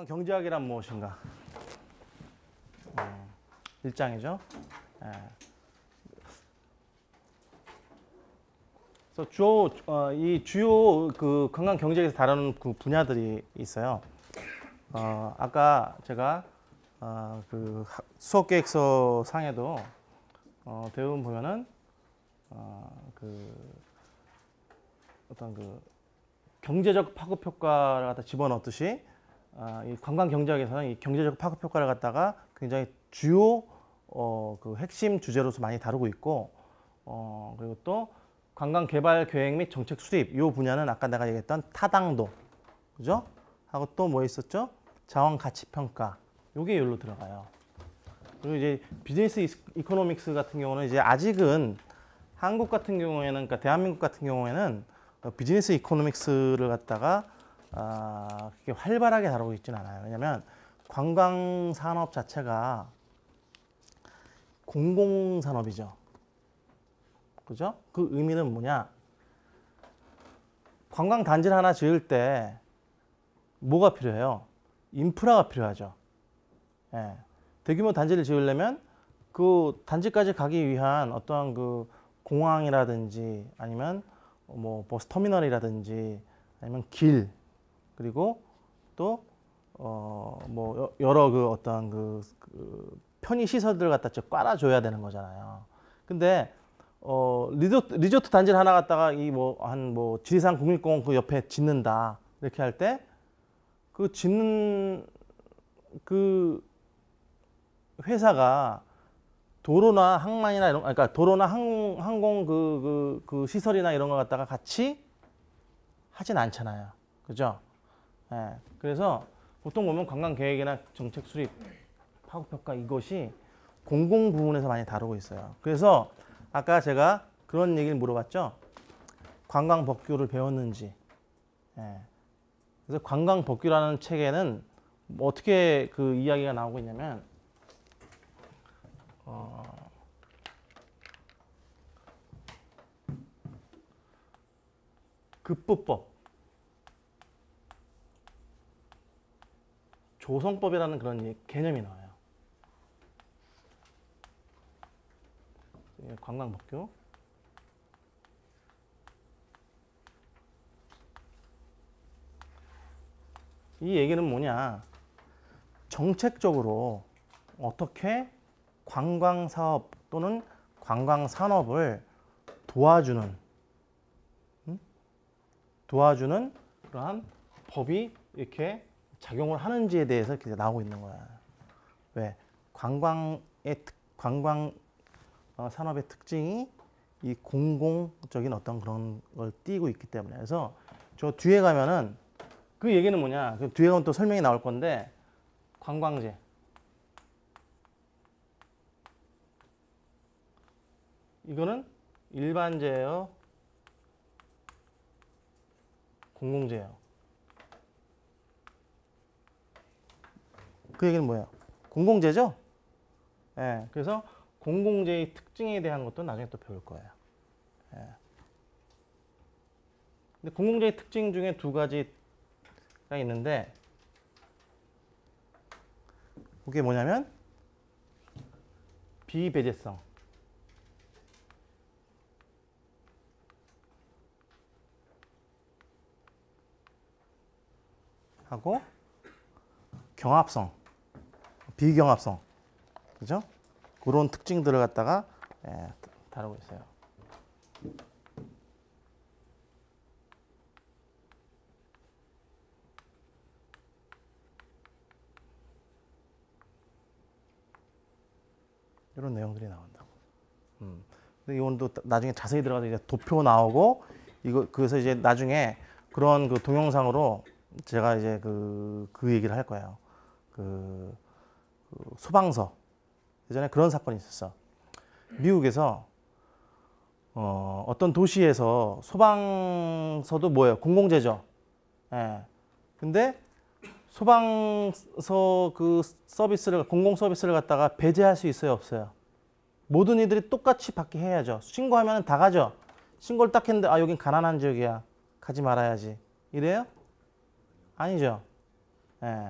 경제학이란 무엇인가? 1장이죠. 예. 그래서 이 주요 그 관광 경제학에서 다루는 그 분야들이 있어요. 아까 제가 그 수업 계획서 상에도 대부분 보면은 그 어떤 그 경제적 파급 효과를 갖다 집어넣듯이 이 관광 경제학에서는 이 경제적 파급 효과를 갖다가 굉장히 주요 그 핵심 주제로서 많이 다루고 있고 그리고 또 관광 개발 계획 및 정책 수립 이 분야는 아까 내가 얘기했던 타당도 그죠? 하고 또 뭐 있었죠? 자원 가치 평가 요게 여기로 들어가요. 그리고 이제 비즈니스 이코노믹스 같은 경우는 이제 아직은 한국 같은 경우에는 그러니까 대한민국 같은 경우에는 비즈니스 이코노믹스를 갖다가 그렇게 활발하게 다루고 있지는 않아요. 왜냐하면 관광 산업 자체가 공공산업이죠. 그죠? 그 의미는 뭐냐? 관광 단지를 하나 지을 때 뭐가 필요해요? 인프라가 필요하죠. 예. 대규모 단지를 지으려면 그 단지까지 가기 위한 어떠한 그 공항이라든지 아니면 뭐 버스 터미널이라든지 아니면 길 그리고 또 뭐 여러 그 어떤 그 편의 시설들을 갖다 깔아줘야 되는 거잖아요. 근데 리조트 단지를 하나 갖다가 이 뭐 한 뭐 지리산 국립공원 그 옆에 짓는다 이렇게 할 때 그 짓는 그 회사가 도로나 항만이나 이런 그러니까 도로나 항공 그 시설이나 이런 걸 갖다가 같이 하진 않잖아요. 그죠? 예. 그래서 보통 보면 관광 계획이나 정책 수립, 파급 효과 이것이 공공 부문에서 많이 다루고 있어요. 그래서 아까 제가 그런 얘기를 물어봤죠. 관광 법규를 배웠는지. 예. 그래서 관광 법규라는 책에는 뭐 어떻게 그 이야기가 나오고 있냐면 급부법, 조성법이라는 그런 개념이 나와요. 관광법규. 이 얘기는 뭐냐? 정책적으로 어떻게 관광사업 또는 관광산업을 도와주는 그러한 법이 이렇게 작용을 하는지에 대해서 이렇게 나오고 있는 거야. 왜? 관광 산업의 특징이 이 공공적인 어떤 그런 걸 띠고 있기 때문에. 그래서 저 뒤에 가면은 그 얘기는 뭐냐? 그 뒤에 가면 또 설명이 나올 건데 관광재. 이거는 일반재예요, 공공재예요. 그 얘기는 뭐예요? 공공재죠? 예. 그래서 공공재의 특징에 대한 것도 나중에 또 배울 거예요. 예. 근데 공공재의 특징 중에 두 가지가 있는데 그게 뭐냐면 비배제성 하고 경합성, 비경합성, 그죠? 그런 특징들을 갖다가 다루고 있어요. 이런 내용들이 나온다고. 근데 이건 또 나중에 자세히 들어가서 이제 도표 나오고 이거 그래서 이제 나중에 그런 그 동영상으로 제가 이제 그 얘기를 할 거예요. 그 소방서 예전에 그런 사건이 있었어. 미국에서 어떤 도시에서 소방서도 뭐예요? 공공재죠. 예. 근데 소방서 그 서비스를 공공 서비스를 갖다가 배제할 수 있어요, 없어요? 모든 이들이 똑같이 받게 해야죠. 신고하면 다 가죠. 신고를 딱 했는데 여긴 가난한 지역이야. 가지 말아야지. 이래요? 아니죠. 예.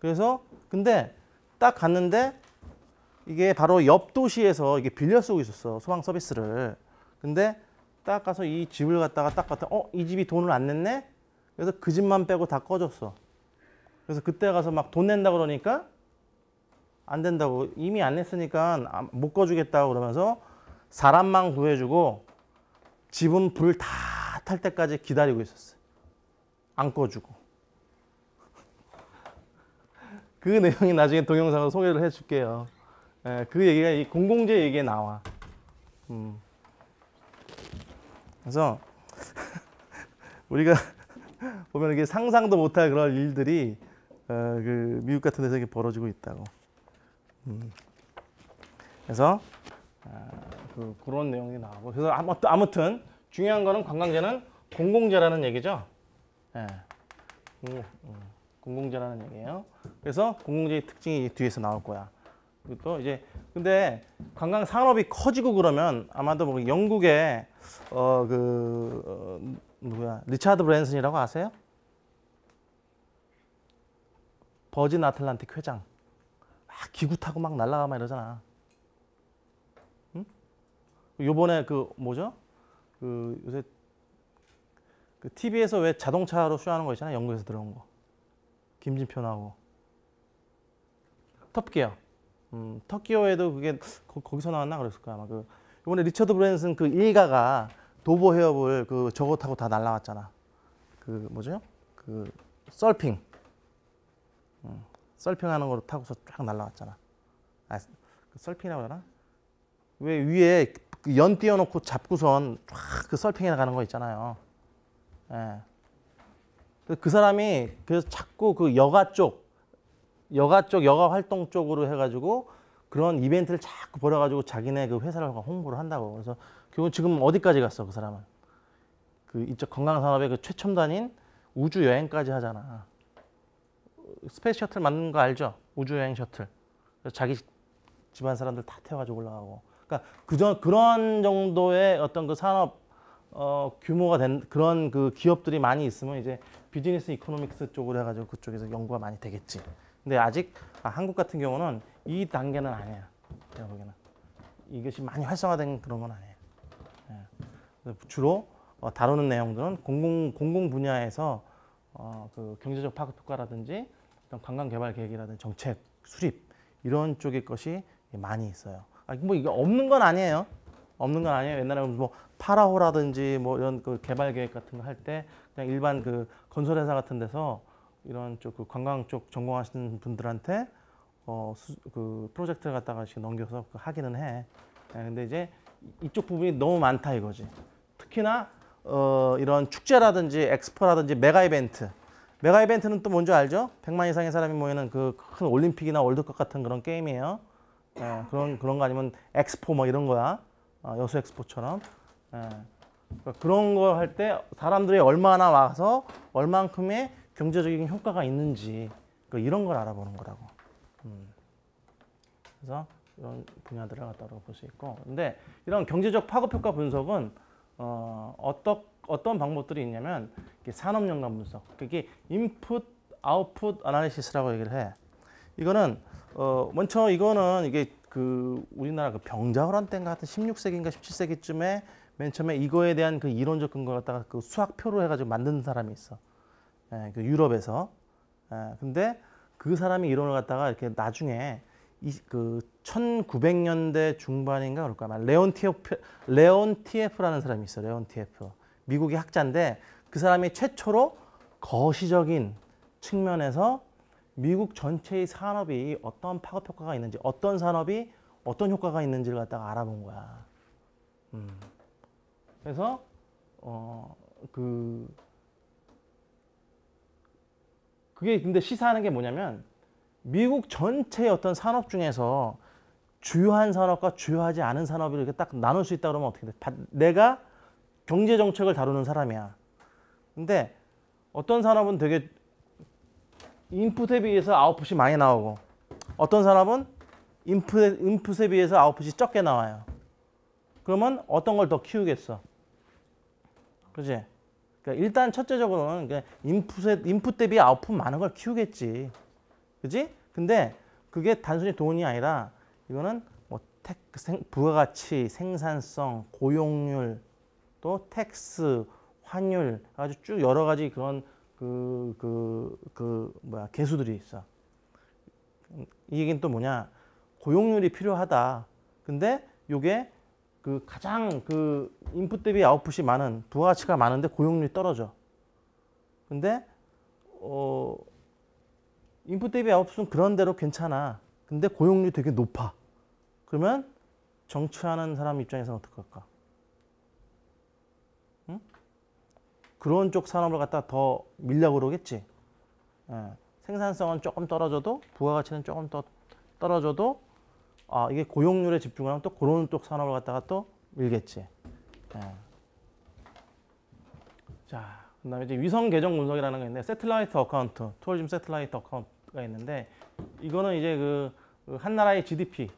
그래서 근데 딱 갔는데 이게 바로 옆 도시에서 이게 빌려 쓰고 있었어. 소방 서비스를. 근데 딱 가서 이 집을 갖다가 딱 봤더니 이 집이 돈을 안 냈네? 그래서 그 집만 빼고 다 꺼줬어. 그래서 그때 가서 막 돈 낸다 그러니까 안 된다고. 이미 안 냈으니까 못 꺼주겠다고 그러면서 사람만 구해주고 집은 불 다 탈 때까지 기다리고 있었어요. 안 꺼주고. 그 내용이 나중에 동영상으로 소개를 해줄게요. 예, 그 얘기가 이 공공재 얘기에 나와. 그래서 우리가 보면 이게 상상도 못할 그런 일들이 그 미국 같은 데서 이렇게 벌어지고 있다고. 그래서 그런 내용이 나오고. 그래서 아무튼 중요한 거는 관광재는 공공재라는 얘기죠. 예. 공공재라는 얘기예요. 그래서 공공재의 특징이 뒤에서 나올 거야. 그리고 또 이제 근데 관광 산업이 커지고 그러면 아마도 뭐 영국의 누구야 리차드 브랜슨이라고 아세요? 버진 아틀란틱 회장. 막 기구 타고 막 날아가면 이러잖아. 응? 요번에 뭐죠? 요새 TV에서 왜 자동차로 쇼하는 거 있잖아. 영국에서 들어온 거. 김진표 나오고. 텁기어. 터키어에도 그게 거기서 나왔나 그랬을 거야. 아마 이번에 리처드 브랜슨 그 일가가 도보 해협을 저거 타고 다 날아왔잖아. 뭐죠? 서핑. 서핑하는 거로 타고서 쫙 날아왔잖아. 서핑이라고 그러나? 왜 위에 연 띄워놓고 잡고선 쫙 서핑해 나가는 거 있잖아요. 예. 그 사람이 그래서 자꾸 여가 활동 쪽으로 해가지고 그런 이벤트를 자꾸 벌여가지고 자기네 그 회사를 홍보를 한다고. 그래서 결국 지금 어디까지 갔어, 그 사람은? 이쪽 관광산업의 최첨단인 우주 여행까지 하잖아. 스페이스 셔틀 만든 거 알죠? 우주 여행 셔틀. 그래서 자기 집안 사람들 다 태워가지고 올라가고. 그러니까 그런 정도의 어떤 그 산업 규모가 된 그런 그 기업들이 많이 있으면 이제 비즈니스 이코노믹스 쪽으로 해가지고 그쪽에서 연구가 많이 되겠지. 근데 아직 한국 같은 경우는 이 단계는 아니에요. 제가 보기에는 이것이 많이 활성화된 그런 건 아니에요. 예. 주로 다루는 내용들은 공공 분야에서 그 경제적 파급 효과라든지 어떤 관광 개발 계획이라든지 정책 수립 이런 쪽의 것이 많이 있어요. 뭐 이게 없는 건 아니에요. 없는 건 아니에요. 옛날에 뭐 파라호라든지 뭐 이런 그 개발 계획 같은 거 할 때 그냥 일반 그 건설회사 같은 데서 이런 쪽 그 관광 쪽 전공하시는 분들한테 그 프로젝트를 갖다가 넘겨서 하기는 해. 근데 이제 이쪽 부분이 너무 많다 이거지. 특히나 이런 축제라든지 엑스포라든지 메가 이벤트는 또 뭔지 알죠? 100만 이상의 사람이 모이는 그 큰 올림픽이나 월드컵 같은 그런 게임이에요. 그런 거 아니면 엑스포 뭐 이런 거야. 여수 엑스포처럼. 그러니까 그런 거 할 때 사람들이 얼마나 와서 얼만큼의 경제적인 효과가 있는지 이런 걸 알아보는 거라고. 그래서 이런 분야들을 갖다가 볼 수 있고. 근데 이런 경제적 파급 효과 분석은 어떤 방법들이 있냐면 산업 연관 분석. 그게 인풋 아웃풋 아날리시스라고 얘기를 해. 이거는 먼저 이거는 이게 우리나라 병자호란 때인가 하여튼 16세기인가 17세기쯤에 맨 처음에 이거에 대한 이론적 근거 갖다가 수학표로 해가지고 만든 사람이 있어. 유럽에서. 근데 그 사람이 이론을 갖다가 이렇게 나중에 1900년대 중반인가 그럴 거야. 레온티에프라는 사람이 있어. 레온티에프. 미국의 학자인데 그 사람이 최초로 거시적인 측면에서 미국 전체의 산업이 어떤 파급 효과가 있는지, 어떤 산업이 어떤 효과가 있는지를 갖다가 알아본 거야. 그래서 그게 근데 시사하는 게 뭐냐면 미국 전체의 어떤 산업 중에서 주요한 산업과 주요하지 않은 산업을 이렇게 딱 나눌 수 있다 그러면 어떻게 돼? 내가 경제 정책을 다루는 사람이야. 근데 어떤 산업은 되게 인풋에 비해서 아웃풋이 많이 나오고 어떤 산업은 인풋에 비해서 아웃풋이 적게 나와요. 그러면 어떤 걸 더 키우겠어? 그지? 그러니까 일단 첫째적으로는 인풋 대비 아웃풋 많은 걸 키우겠지. 그지? 근데 그게 단순히 돈이 아니라 이거는 뭐 부가가치, 생산성, 고용률, 또 텍스, 환율 아주 쭉 여러 가지 그런 개수들이 있어. 이 얘기는 또 뭐냐? 고용률이 필요하다. 근데 요게 그 가장 그 인풋 대비 아웃풋이 많은 부가가치가 많은데 고용률이 떨어져. 근데 인풋 대비 아웃풋은 그런 대로 괜찮아. 근데 고용률이 되게 높아. 그러면 정치하는 사람 입장에서는 어떡할까? 응? 그런 쪽 산업을 갖다 더 밀려고 그러겠지. 예. 생산성은 조금 떨어져도 부가가치는 조금 더 떨어져도 이게 고용률에 집중하면 또 그런 쪽 산업을 갖다가 또 밀겠지. 예. 자, 그다음에 이제 위성 계정 분석이라는 게 있는데 세틀라이트 어카운트, 투어리즘 세틀라이트 어카운트가 있는데 이거는 이제 그 한 나라의 GDP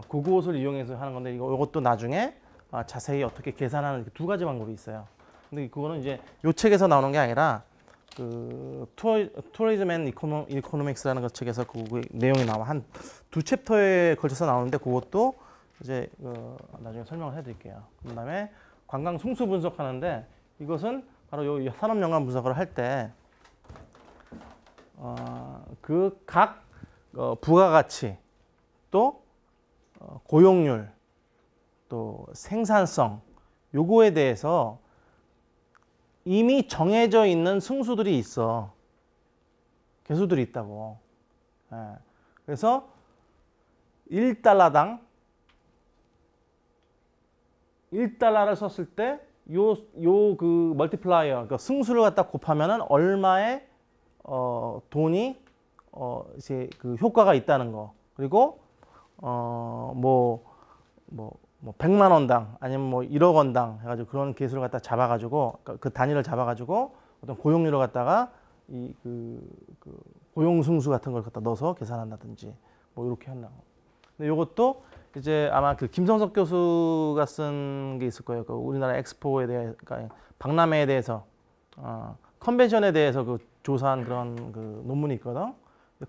그것을 이용해서 하는 건데 이것도 나중에 자세히 어떻게 계산하는 두 가지 방법이 있어요. 근데 그거는 이제 요 책에서 나오는 게 아니라 그 투어리즘 앤 이코노믹스라는 그 책에서 그 내용이 나와 한 두 챕터에 걸쳐서 나오는데 그것도 이제 나중에 설명을 해드릴게요. 그다음에 관광 승수 분석하는데 이것은 바로 요 산업 연관 분석을 할 때 그 각 부가가치 또 고용률 또 생산성 요거에 대해서 이미 정해져 있는 승수들이 있어. 개수들이 있다고. 예. 그래서 1달러당 1달러를 썼을 때 그 멀티플라이어, 그러니까 승수를 갖다 곱하면은 얼마의 돈이 이제 그 효과가 있다는 거. 그리고 100만 원당 아니면 뭐 1억 원당 해가지고 그런 개수를 갖다 잡아가지고 그 단위를 잡아가지고 어떤 고용률을 갖다가 그 고용 승수 같은 걸 갖다 넣어서 계산한다든지 뭐 이렇게 한다고. 근데 이것도 이제 아마 그 김성석 교수가 쓴 게 있을 거예요. 그 우리나라 엑스포에 대해, 그러니까 박람회에 대해서 컨벤션에 대해서 그 조사한 그런 그 논문이 있거든.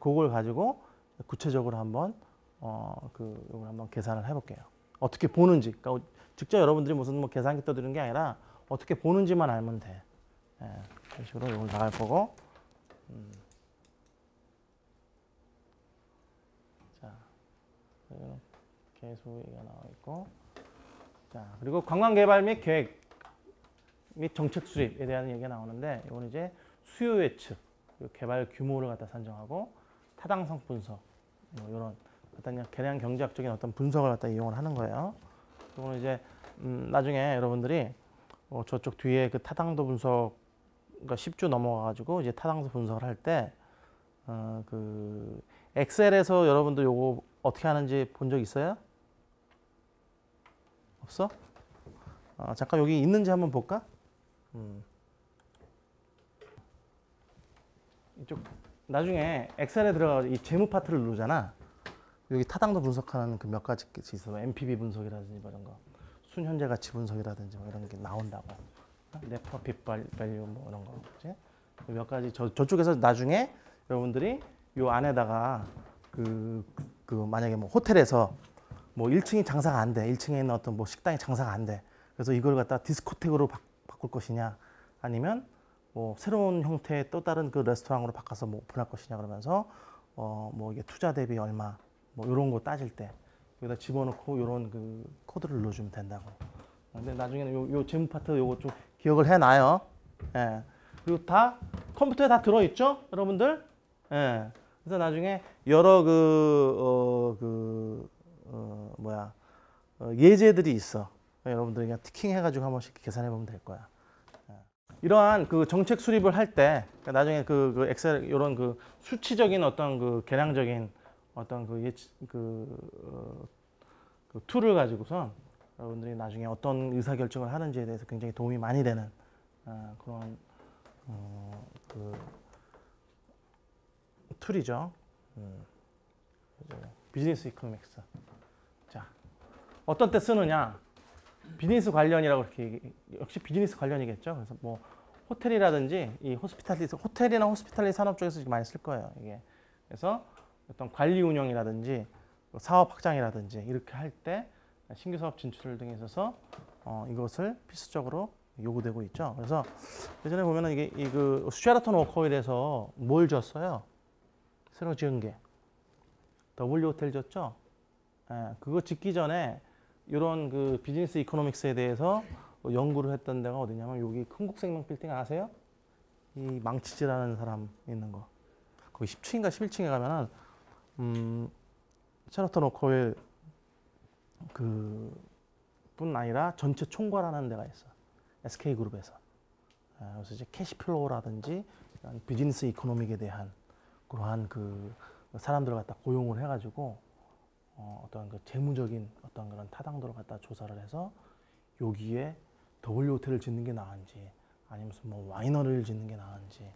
그걸 가지고 구체적으로 한번 이걸 한번 계산을 해볼게요. 어떻게 보는지, 그러니까 직접 여러분들이 무슨 뭐 계산기 떠드는 게 아니라 어떻게 보는지만 알면 돼. 예, 그런 식으로 이걸 나갈 거고. 자, 개수가 나와 있고. 자, 그리고 관광개발 및 계획 및 정책 수립에 대한 얘기가 나오는데, 이거는 이제 수요 예측, 개발 규모를 갖다 산정하고 타당성 분석, 뭐 이런 어떤 개량 경제학적인 어떤 분석을 갖다 이용을 하는 거예요. 이거는 이제 나중에 여러분들이 저쪽 뒤에 그 타당도 분석, 그러니까 10주 넘어가가지고 이제 타당도 분석을 할 때 그 엑셀에서 여러분들 요거 어떻게 하는지 본 적 있어요? 없어? 잠깐 여기 있는지 한번 볼까? 이쪽 나중에 엑셀에 들어가서 이 재무 파트를 누르잖아. 여기 타당도 분석하는 그 몇 가지 있어. NPV 분석이라든지 뭐 이런 거, 순현재 가치 분석이라든지 뭐 이런 게 나온다고. 넷 프로핏 밸류 뭐 이런 거, 그치? 몇 가지 저쪽에서 나중에 여러분들이 요 안에다가 만약에 뭐 호텔에서 뭐 1층이 장사가 안 돼, 1층에 있는 어떤 뭐 식당이 장사가 안 돼. 그래서 이걸 갖다 디스코텍으로 바꿀 것이냐, 아니면 뭐 새로운 형태의 또 다른 그 레스토랑으로 바꿔서 뭐 오픈할 것이냐 그러면서 뭐 이게 투자 대비 얼마 뭐 이런 거 따질 때 여기다 집어넣고 이런 그 코드를 넣어주면 된다고. 근데 나중에는 요 재무 파트 요거 좀 기억을 해놔요. 예. 그리고 다 컴퓨터에 다 들어있죠, 여러분들. 예. 그래서 나중에 여러 예제들이 있어. 여러분들이 그냥 티킹 해가지고 한 번씩 계산해 보면 될 거야. 이러한 그 정책 수립을 할 때, 그러니까 나중에 그 엑셀 이런 그 수치적인 어떤 그 계량적인 어떤 그 툴을 가지고선 여러분들이 나중에 어떤 의사 결정을 하는지에 대해서 굉장히 도움이 많이 되는 그런 그 툴이죠. 비즈니스 이코노믹스. 자, 어떤 때 쓰느냐? 비즈니스 관련이라고 이렇게 역시 비즈니스 관련이겠죠. 그래서 뭐 호텔이라든지 이 호텔이나 호스피탈리티 산업 쪽에서 많이 쓸 거예요. 이게. 그래서 어떤 관리 운영이라든지 사업 확장이라든지 이렇게 할 때 신규 사업 진출 등에 있어서 이것을 필수적으로 요구되고 있죠. 그래서 예전에 보면은 이게 그 쉐라톤 워커힐에서 뭘 줬어요? 새로 지은 게 W 호텔 줬죠. 예, 그거 짓기 전에 이런 그 비즈니스 이코노믹스에 대해서 연구를 했던 데가 어디냐면 여기 흥국생명 빌딩 아세요? 이 망치질하는 사람 있는 거. 거기 10층인가 11층에 가면은 쉐라톤 워커힐 그뿐 아니라 전체 총괄하는 데가 있어. SK그룹에서. 그래서 이제 캐시플로우라든지 비즈니스 이코노믹에 대한 그러한 그 사람들을 갖다 고용을 해가지고 어떤 그 재무적인 어떤 그런 타당도를 갖다 조사를 해서 여기에 W 호텔을 짓는 게 나은지 아니면 무슨 뭐 와이너리를 짓는 게 나은지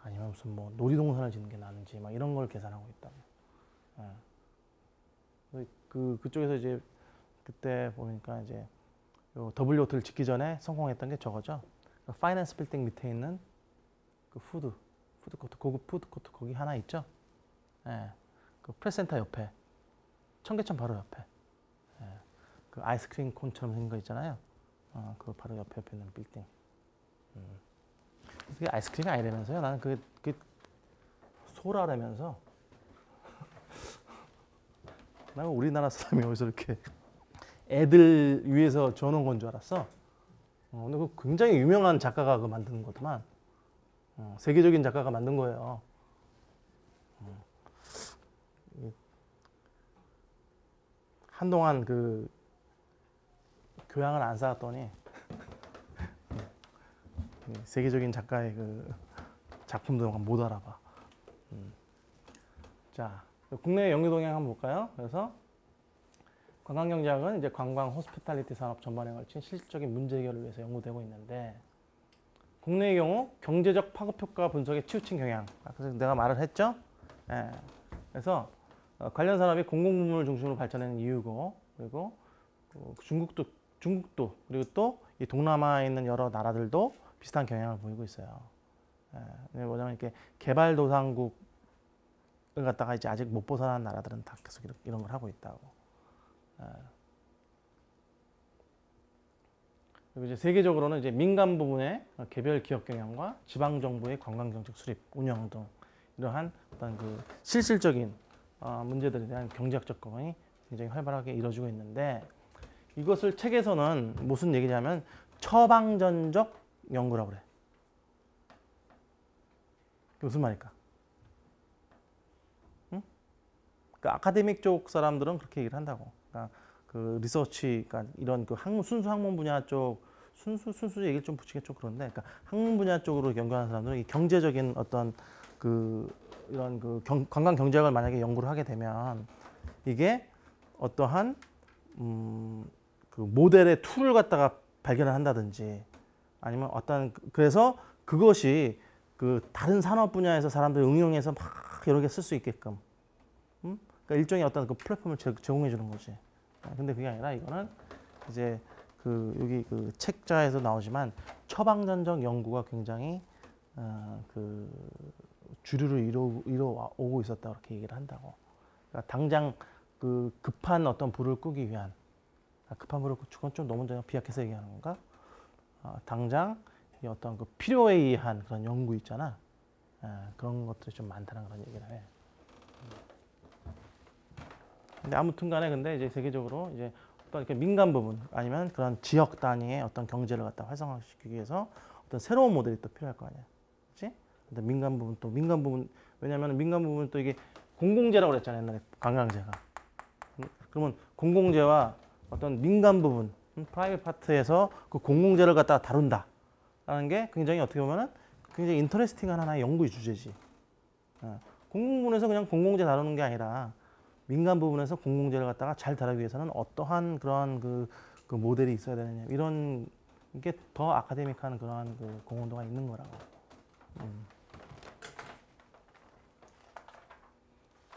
아니면 무슨 뭐 놀이동산을 짓는 게 나은지 막 이런 걸 계산하고 있다고. 그쪽에서 이제 그때 보니까 이제 요 W 호텔을 짓기 전에 성공했던 게 저거죠. 파이낸스 빌딩 밑에 있는 그 푸드코트, 고급 푸드코트 거기 하나 있죠. 예, 그 프레스센터 옆에, 청계천 바로 옆에, 예, 그 아이스크림 콘처럼 생긴 거 있잖아요. 그 바로 옆에 있는 빌딩. 그게 아이스크림이 아니라면서요. 나는 그게 소라라면서. 나는 우리나라 사람이 어디서 이렇게 애들 위해서 저어놓은 건 줄 알았어. 근데 그 굉장히 유명한 작가가 그 만든 거더만. 세계적인 작가가 만든 거예요. 한동안 그 교양을 안 쌓았더니 세계적인 작가의 그 작품들을 못 알아봐. 자, 국내 연구 동향 한번 볼까요? 그래서 관광경제학은 이제 관광, 호스피탈리티 산업 전반에 걸친 실질적인 문제 해결을 위해서 연구되고 있는데 국내의 경우 경제적 파급 효과 분석에 치우친 경향. 그래서 내가 말을 했죠. 예. 그래서 관련 산업이 공공부문을 중심으로 발전하는 이유고 그리고 중국도 그리고 또 이 동남아에 있는 여러 나라들도 비슷한 경향을 보이고 있어요. 예. 뭐냐면 이렇게 개발도상국을 갖다가 이제 아직 못 벗어난 나라들은 다 계속 이런 걸 하고 있다고. 그리고 이제 세계적으로는 이제 민간 부분의 개별 기업 경영과 지방 정부의 관광 정책 수립, 운영 등 이러한 어떤 그 실질적인 문제들에 대한 경제학 접근이 굉장히 활발하게 이루어지고 있는데 이것을 책에서는 무슨 얘기냐면 처방전적 연구라고 그래. 무슨 말일까? 응? 그 아카데믹 쪽 사람들은 그렇게 얘기를 한다고. 그러니까 그 리서치, 그러니까 이런 그 순수 학문 분야 쪽 순수 얘기를 좀 붙이기 좀 그런데, 그러니까 학문 분야 쪽으로 연구하는 사람들은 이 경제적인 어떤 그 이런 그 관광 경제학을 만약에 연구를 하게 되면 이게 어떠한 그 모델의 툴을 갖다가 발견을 한다든지 아니면 어떤 그래서 그것이 그 다른 산업 분야에서 사람들이 응용해서 막 여러 개 쓸 수 있게끔 그러니까 일종의 어떤 그 플랫폼을 제공해 주는 거지. 근데 그게 아니라 이거는 이제 그 여기 그 책자에서 나오지만 처방전적 연구가 굉장히 그 주류를 이뤄오고 있었다 그렇게 얘기를 한다고. 그러니까 당장 그 급한 어떤 불을 끄기 위한 급한 불을 그건 좀 너무 비약해서 얘기하는 건가? 당장 이 어떤 그 필요에 의한 그런 연구 있잖아. 그런 것들이 좀 많다는 그런 얘기를 해. 근데 아무튼간에 근데 이제 세계적으로 이제 어떤 이렇게 민간 부분 아니면 그런 지역 단위의 어떤 경제를 갖다 활성화시키기 위해서 어떤 새로운 모델이 또 필요할 거 아니야, 그렇지? 근데 민간 부분 왜냐하면 민간 부분은 또 이게 공공재라고 그랬잖아요 옛날에 관광재가. 그러면 공공재와 어떤 민간 부분, 프라이빗 파트에서 그 공공재를 갖다가 다룬다라는 게 굉장히 어떻게 보면은 굉장히 인터레스팅한 하나의 연구의 주제지. 공공부문에서 그냥 공공재 다루는 게 아니라 민간 부분에서 공공재를 갖다가 잘 다루기 위해서는 어떠한 그러한 그 모델이 있어야 되느냐 이런 게 더 아카데믹한 그러한 그 공헌도가 있는 거라고.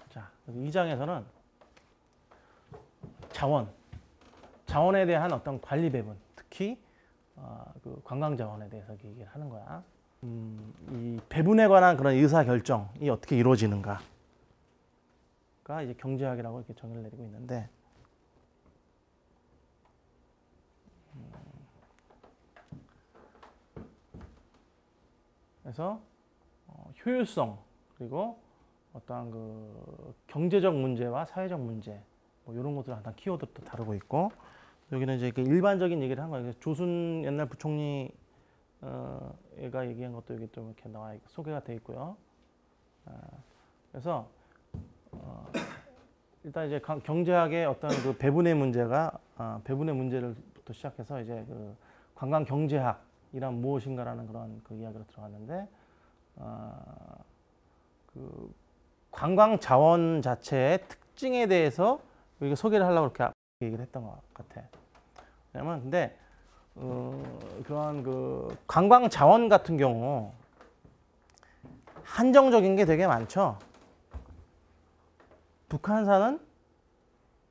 자, 이 장에서는 자원에 대한 어떤 관리 배분, 특히 그 관광 자원에 대해서 얘기를 하는 거야. 이 배분에 관한 그런 의사 결정이 어떻게 이루어지는가가 이제 경제학이라고 이렇게 정의를 내리고 있는데, 그래서 효율성, 그리고 어떠한 그 경제적 문제와 사회적 문제, 뭐 이런 것들을 하나 키워드도 다루고 있고, 여기는 이제 일반적인 얘기를 한 거예요. 조순 옛날 부총리 얘가 얘기한 것도 여기 좀 이렇게 나와 소개가 돼 있고요. 그래서 일단 이제 경제학의 어떤 그 배분의 문제가 배분의 문제를부터 시작해서 이제 그 관광 경제학이란 무엇인가라는 그런 그 이야기로 들어갔는데, 그 관광 자원 자체의 특징에 대해서 우리가 소개를 하려고 그렇게 얘기를 했던 것 같아. 왜냐면 근데 그런 그 관광 자원 같은 경우 한정적인 게 되게 많죠. 북한산은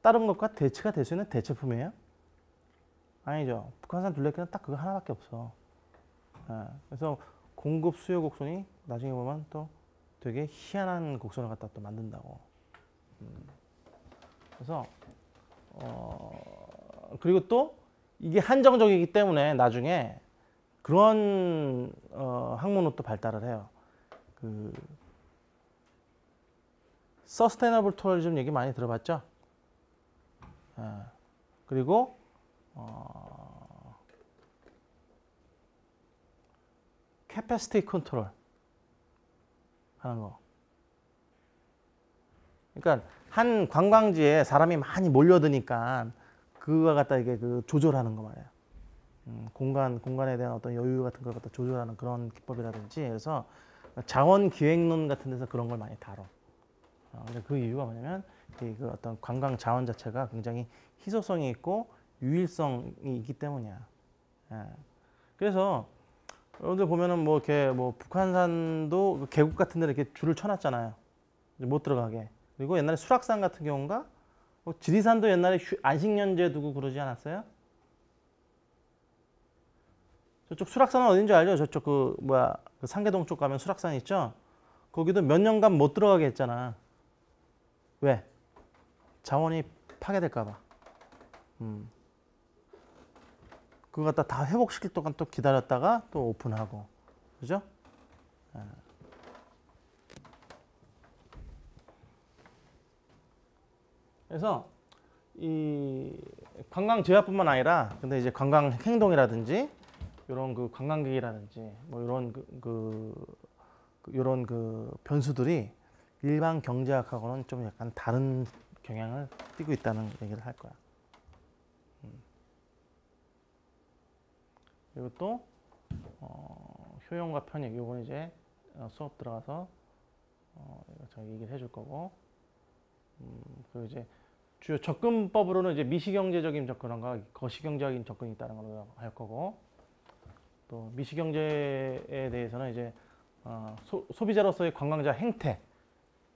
다른 것과 대체가 될 수 있는 대체품이에요? 아니죠. 북한산 둘레길은 딱 그거 하나밖에 없어. 그래서 공급 수요 곡선이 나중에 보면 또 되게 희한한 곡선을 갖다 또 만든다고. 그래서 그리고 또 이게 한정적이기 때문에 나중에 그런 학문은 또 발달을 해요. 그 서스테이너블 투어리즘 얘기 많이 들어봤죠? 그리고 캐패시티 컨트롤 하는 거. 그러니까 한 관광지에 사람이 많이 몰려드니까 그거 갖다 이게 그 조절하는 거 말이에요. 공간에 대한 어떤 여유 같은 걸 갖다 조절하는 그런 기법이라든지, 그래서 자원 기획론 같은 데서 그런 걸 많이 다뤄. 근데 그 이유가 뭐냐면 그 어떤 관광 자원 자체가 굉장히 희소성이 있고 유일성이 있기 때문이야. 그래서 여러분들 보면은 뭐 이렇게 뭐 북한산도 계곡 같은 데 이렇게 줄을 쳐놨잖아요. 못 들어가게. 그리고 옛날에 수락산 같은 경우가 뭐 지리산도 옛날에 안식년제 두고 그러지 않았어요? 저쪽 수락산은 어딘지 알죠? 저쪽 그 뭐야 그 상계동 쪽 가면 수락산 있죠? 거기도 몇 년간 못 들어가게 했잖아. 왜? 자원이 파괴될까 봐. 그거 갖다 다 회복시킬 동안 또 기다렸다가 또 오픈하고. 그죠? 그래서 이 관광 제약뿐만 아니라 근데 이제 관광 행동이라든지 이런 그 관광객이라든지 뭐 이런 그 변수들이 일반 경제학하고는 좀 약간 다른 경향을 띠고 있다는 얘기를 할 거야. 그리고 또 효용과 편익, 요건 이제 수업 들어가서 저 얘기를 해줄 거고, 그리고 이제 주요 접근법으로는 이제 미시경제적인 접근과 거시경제적인 접근이 있다는 걸 할 거고, 또 미시경제에 대해서는 이제 소비자로서의 관광자 행태,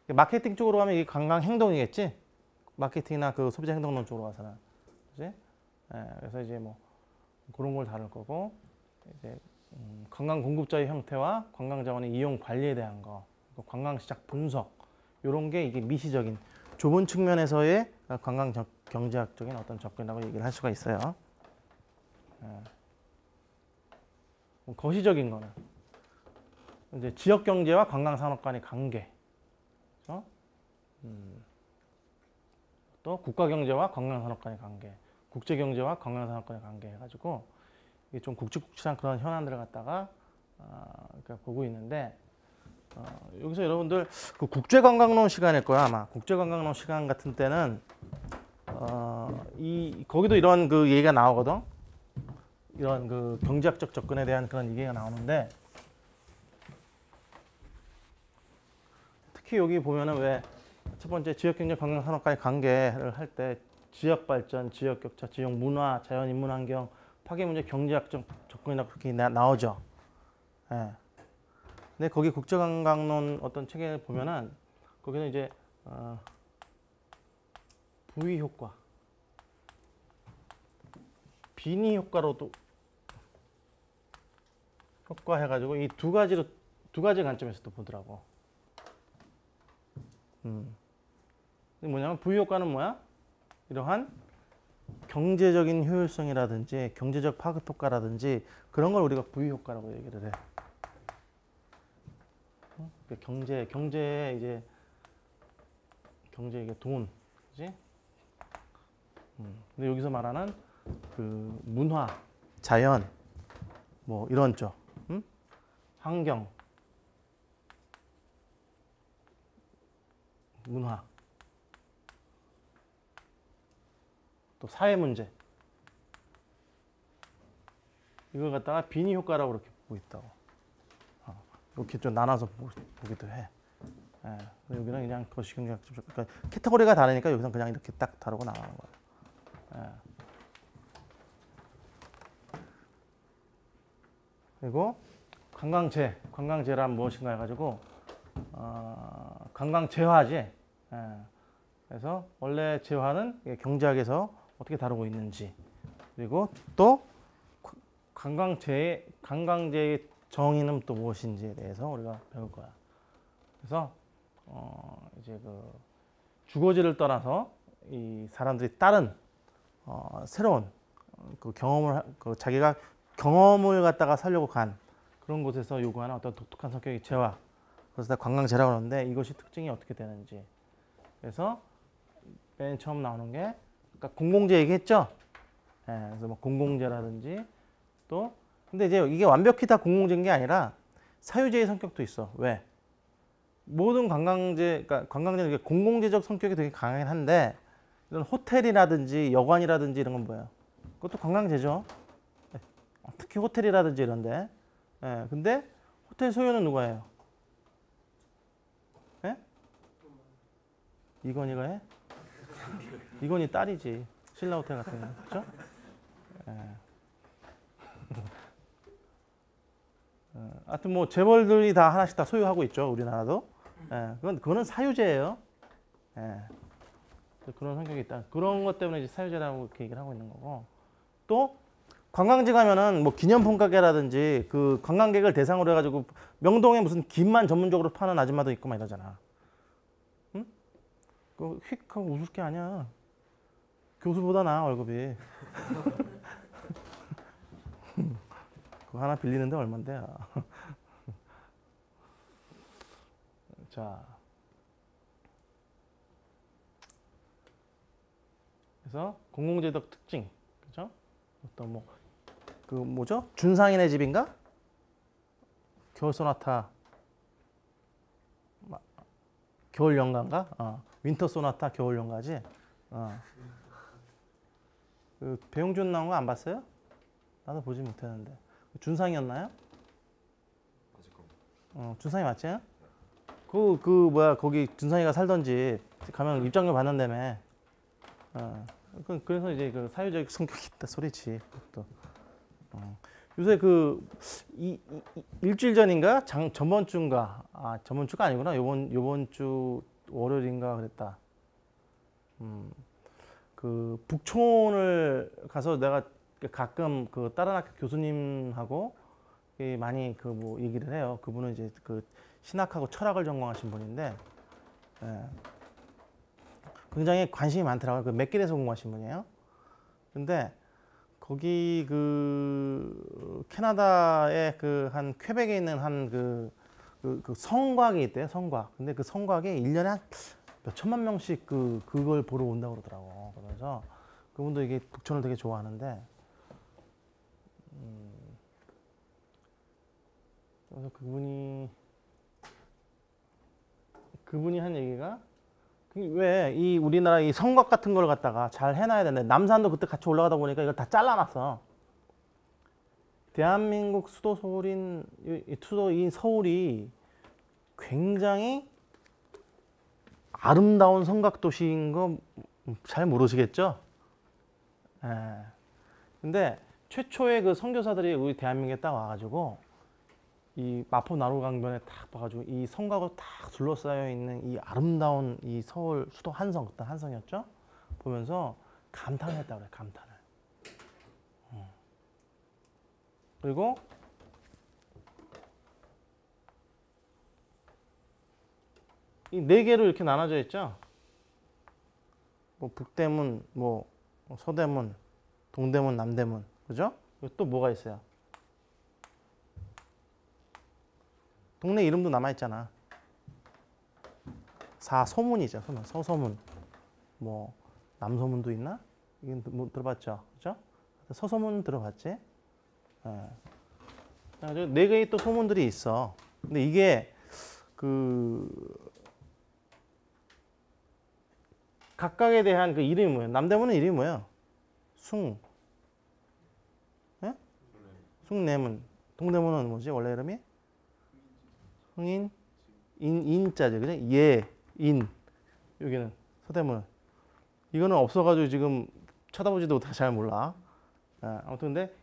마케팅 쪽으로 가면 이게 관광 행동이겠지. 마케팅이나 그 소비자 행동론 쪽으로 가서는, 그지? 그래서 이제 뭐 그런 걸 다룰 거고, 이제 관광 공급자의 형태와 관광 자원의 이용 관리에 대한 거, 관광 시장 분석, 이런 게 이게 미시적인 좁은 측면에서의 관광 경제학적인 어떤 접근이라고 얘기를 할 수가 있어요. 거시적인 거는 이제 지역 경제와 관광 산업 간의 관계, 그렇죠? 또 국가 경제와 관광 산업 간의 관계, 국제 경제와 관광 산업 간의 관계 해가지고 이게 좀 굵직굵직한 그런 현안들을 갖다가 보고 있는데, 여기서 여러분들 그 국제관광론 시간일 거야 아마. 국제관광론 시간 같은 때는 거기도 이런 그 얘기가 나오거든. 이런 그 경제학적 접근에 대한 그런 얘기가 나오는데, 특히 여기 보면은 왜 첫 번째 지역경제 관광산업과의 관계를 할 때 지역 발전, 지역 격차, 지역 문화, 자연 인문 환경, 파괴 문제, 경제학적 접근이라고 그렇게 나오죠. 근데 거기 국제관광론 어떤 책에 보면은 거기는 이제 부위 효과, 빈이 효과로도 효과 해가지고 이 두 가지 관점에서 또 보더라고. 이게 뭐냐면 부유 효과는 뭐야? 이러한 경제적인 효율성이라든지 경제적 파급 효과라든지 그런 걸 우리가 부유 효과라고 얘기를 해. 경제에 이제 경제 이게 돈, 그지? 근데 여기서 말하는 그 문화, 자연, 뭐 이런 쪽, 환경, 문화, 또 사회 문제 이걸 갖다가 빈의 효과라고 그렇게 보고 있다고. 이렇게 좀 나눠서 보기도 해. 예, 여기는 그냥 거시경제학적, 그러니까 캐테고리가 다르니까 여기서 그냥 이렇게 딱 다루고 나가는 거예요. 예. 그리고 관광재란 무엇인가 해가지고 관광재화지. 예. 그래서 원래 재화는 경제학에서 어떻게 다루고 있는지, 그리고 또 관광재의 정의는 또 무엇인지에 대해서 우리가 배울 거야. 그래서 이제 그 주거지를 떠나서 이 사람들이 다른 새로운 그 경험을 자기가 경험을 갖다가 살려고 간 그런 곳에서 요구하는 어떤 독특한 성격의 재화, 그래서 관광재라고 하는데 이것이 특징이 어떻게 되는지. 그래서 맨 처음 나오는 게 아까 공공재 얘기했죠. 예, 그래서 뭐 공공재라든지 또 근데 이제 이게 완벽히 다 공공재인 게 아니라 사유재의 성격도 있어. 왜? 모든 그러니까 관광재는 공공재적 성격이 되게 강하긴 한데 이런 호텔이라든지 여관이라든지 이런 건 뭐예요? 그것도 관광재죠. 특히 호텔이라든지 이런데. 예, 근데 호텔 소유는 누가 해요? 예? 이건희가 해? 이건희 딸이지. 신라 호텔 같은 거. 그렇죠? 예. 하여튼 뭐 재벌들이 다 하나씩 다 소유하고 있죠. 우리나라도. 예, 그거는 사유재예요. 예. 그런 성격이 있다. 그런 것 때문에 이제 사유재라고 이렇게 얘기를 하고 있는 거고. 또 관광지 가면은 뭐 기념품 가게라든지 그 관광객을 대상으로 해가지고 명동에 무슨 김만 전문적으로 파는 아줌마도 있고 막 이러잖아. 응? 그 휙 하고 웃을 게 아니야. 교수보다 나아 월급이. 그거 하나 빌리는데 얼만데. 자, 그래서 공공재적 특징, 그죠? 어떤 뭐 그 뭐죠? 준상인의 집인가? 겨울 소나타, 겨울 연가인가? 윈터 소나타 겨울 연가지. 그 배용준 나온 거 안 봤어요? 나도 보지 못했는데. 준상이었나요? 준상이 맞지? 그 뭐야 거기 준상이가 살던 집 가면 입장료 받는다며. 그래서 이제 그 사유적 성격이 있다 소리지. 또 요새 그 일주일 전인가 저번 주인가 저번 주가 아니구나 요번 주 월요일인가 그랬다. 그 북촌을 가서 내가 가끔 그 다른 학교 교수님하고 많이 그 뭐 얘기를 해요. 그분은 이제 그 신학하고 철학을 전공하신 분인데 굉장히 관심이 많더라고요. 그 맥길에서 공부하신 분이에요. 근데 거기 그 캐나다의 그 한 퀘벡에 있는 한 그 성곽이 있대요. 성곽. 근데 그 성곽이 1년에 한 몇 천만 명씩 그걸 보러 온다고 그러더라고. 그래서 그분도 이게 북촌을 되게 좋아하는데 그래서 그분이 한 얘기가 왜 이 우리나라 이 성곽 같은 걸 갖다가 잘 해놔야 되는데 남산도 그때 같이 올라가다 보니까 이걸 다 잘라놨어. 대한민국 수도인 서울이 굉장히 아름다운 성곽 도시인 거 잘 모르시겠죠? 예. 근데 최초의 그 선교사들이 우리 대한민국에 딱 와가지고 이 마포 나루강변에 딱 봐가지고 이 성곽으로 딱 둘러싸여 있는 이 아름다운 이 서울 수도 한성, 그때 한성이었죠? 보면서 감탄을 했다고 그래, 감탄을. 그리고 이 네 개로 이렇게 나눠져 있죠. 뭐 북대문, 뭐 서대문, 동대문, 남대문, 그죠? 또 뭐가 있어요? 동네 이름도 남아 있잖아. 사소문이죠. 소문, 서소문, 뭐 남소문도 있나? 이건 뭐 들어봤죠, 그죠? 서소문 들어봤지? 예. 네 개의 또 소문들이 있어. 근데 이게 그 각각에 대한 그 이름이 뭐예요? 남대문은 이름이 뭐예요? 예? 숭례문. 동대문은 뭐지? 원래 이름이? 흥인, 인자죠, 그죠? 예, 인. 여기는 서대문. 이거는 없어가지고 지금 쳐다보지도 못하고 잘 몰라. 아무튼 근데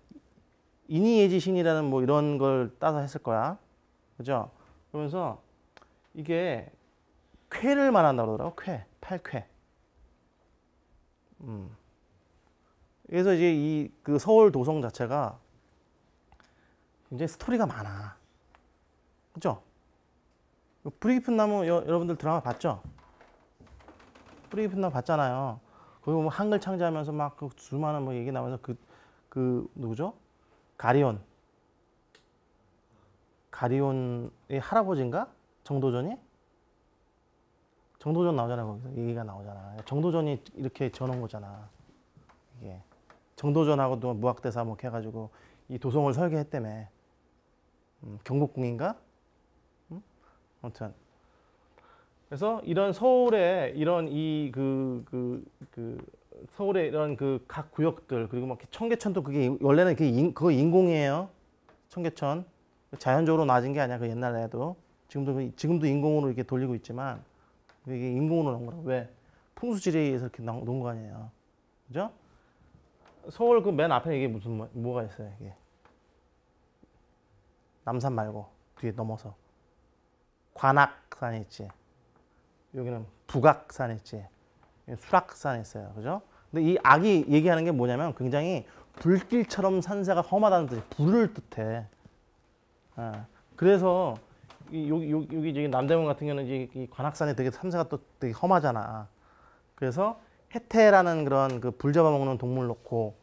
인이예지신이라는 뭐 이런 걸 따서 했을 거야, 그죠? 그러면서 이게 쾌를 말한다고 그러더라고. 쾌, 팔쾌. 그래서 이제 이 그 서울 도성 자체가 굉장히 스토리가 많아, 그죠? 뿌리 깊은 나무 여러분들 드라마 봤죠? 뿌리 깊은 나무 봤잖아요. 거기 보면 한글 창제하면서 막 그 수많은 뭐 얘기 나오면서 그 누구죠? 가리온의 할아버지인가? 정도전이? 정도전 나오잖아요. 거기서 얘기가 나오잖아. 정도전이 이렇게 지어놓은 거잖아. 이게 정도전하고 또 무학대사 뭐 해가지고 이 도성을 설계했다며. 경복궁인가? 아무튼 그래서 이런 서울의 이런 이 서울의 이런 그 각 구역들 그리고 막 청계천도 그게 원래는 그거 인공이에요. 청계천 자연적으로 낮은 게 아니야. 그 옛날에도 지금도 인공으로 이렇게 돌리고 있지만 이게 인공으로 놓은 거라고. 왜? 풍수지리에서 이렇게 놓은 거 아니에요. 그죠? 서울 그 맨 앞에 이게 무슨 뭐가 있어요? 이게 남산 말고 뒤에 넘어서 관악산 있지. 여기는 북악산 있지. 수락산 있어요. 그죠? 근데 이 악이 얘기하는 게 뭐냐면 굉장히 불길처럼 산세가 험하다는 뜻이 불을 뜻해. 그래서 여기 저기 남대문 같은 경우는 이제 이 관악산이 되게 산세가 또 되게 험하잖아. 그래서 해태라는 그런 그 불 잡아먹는 동물 놓고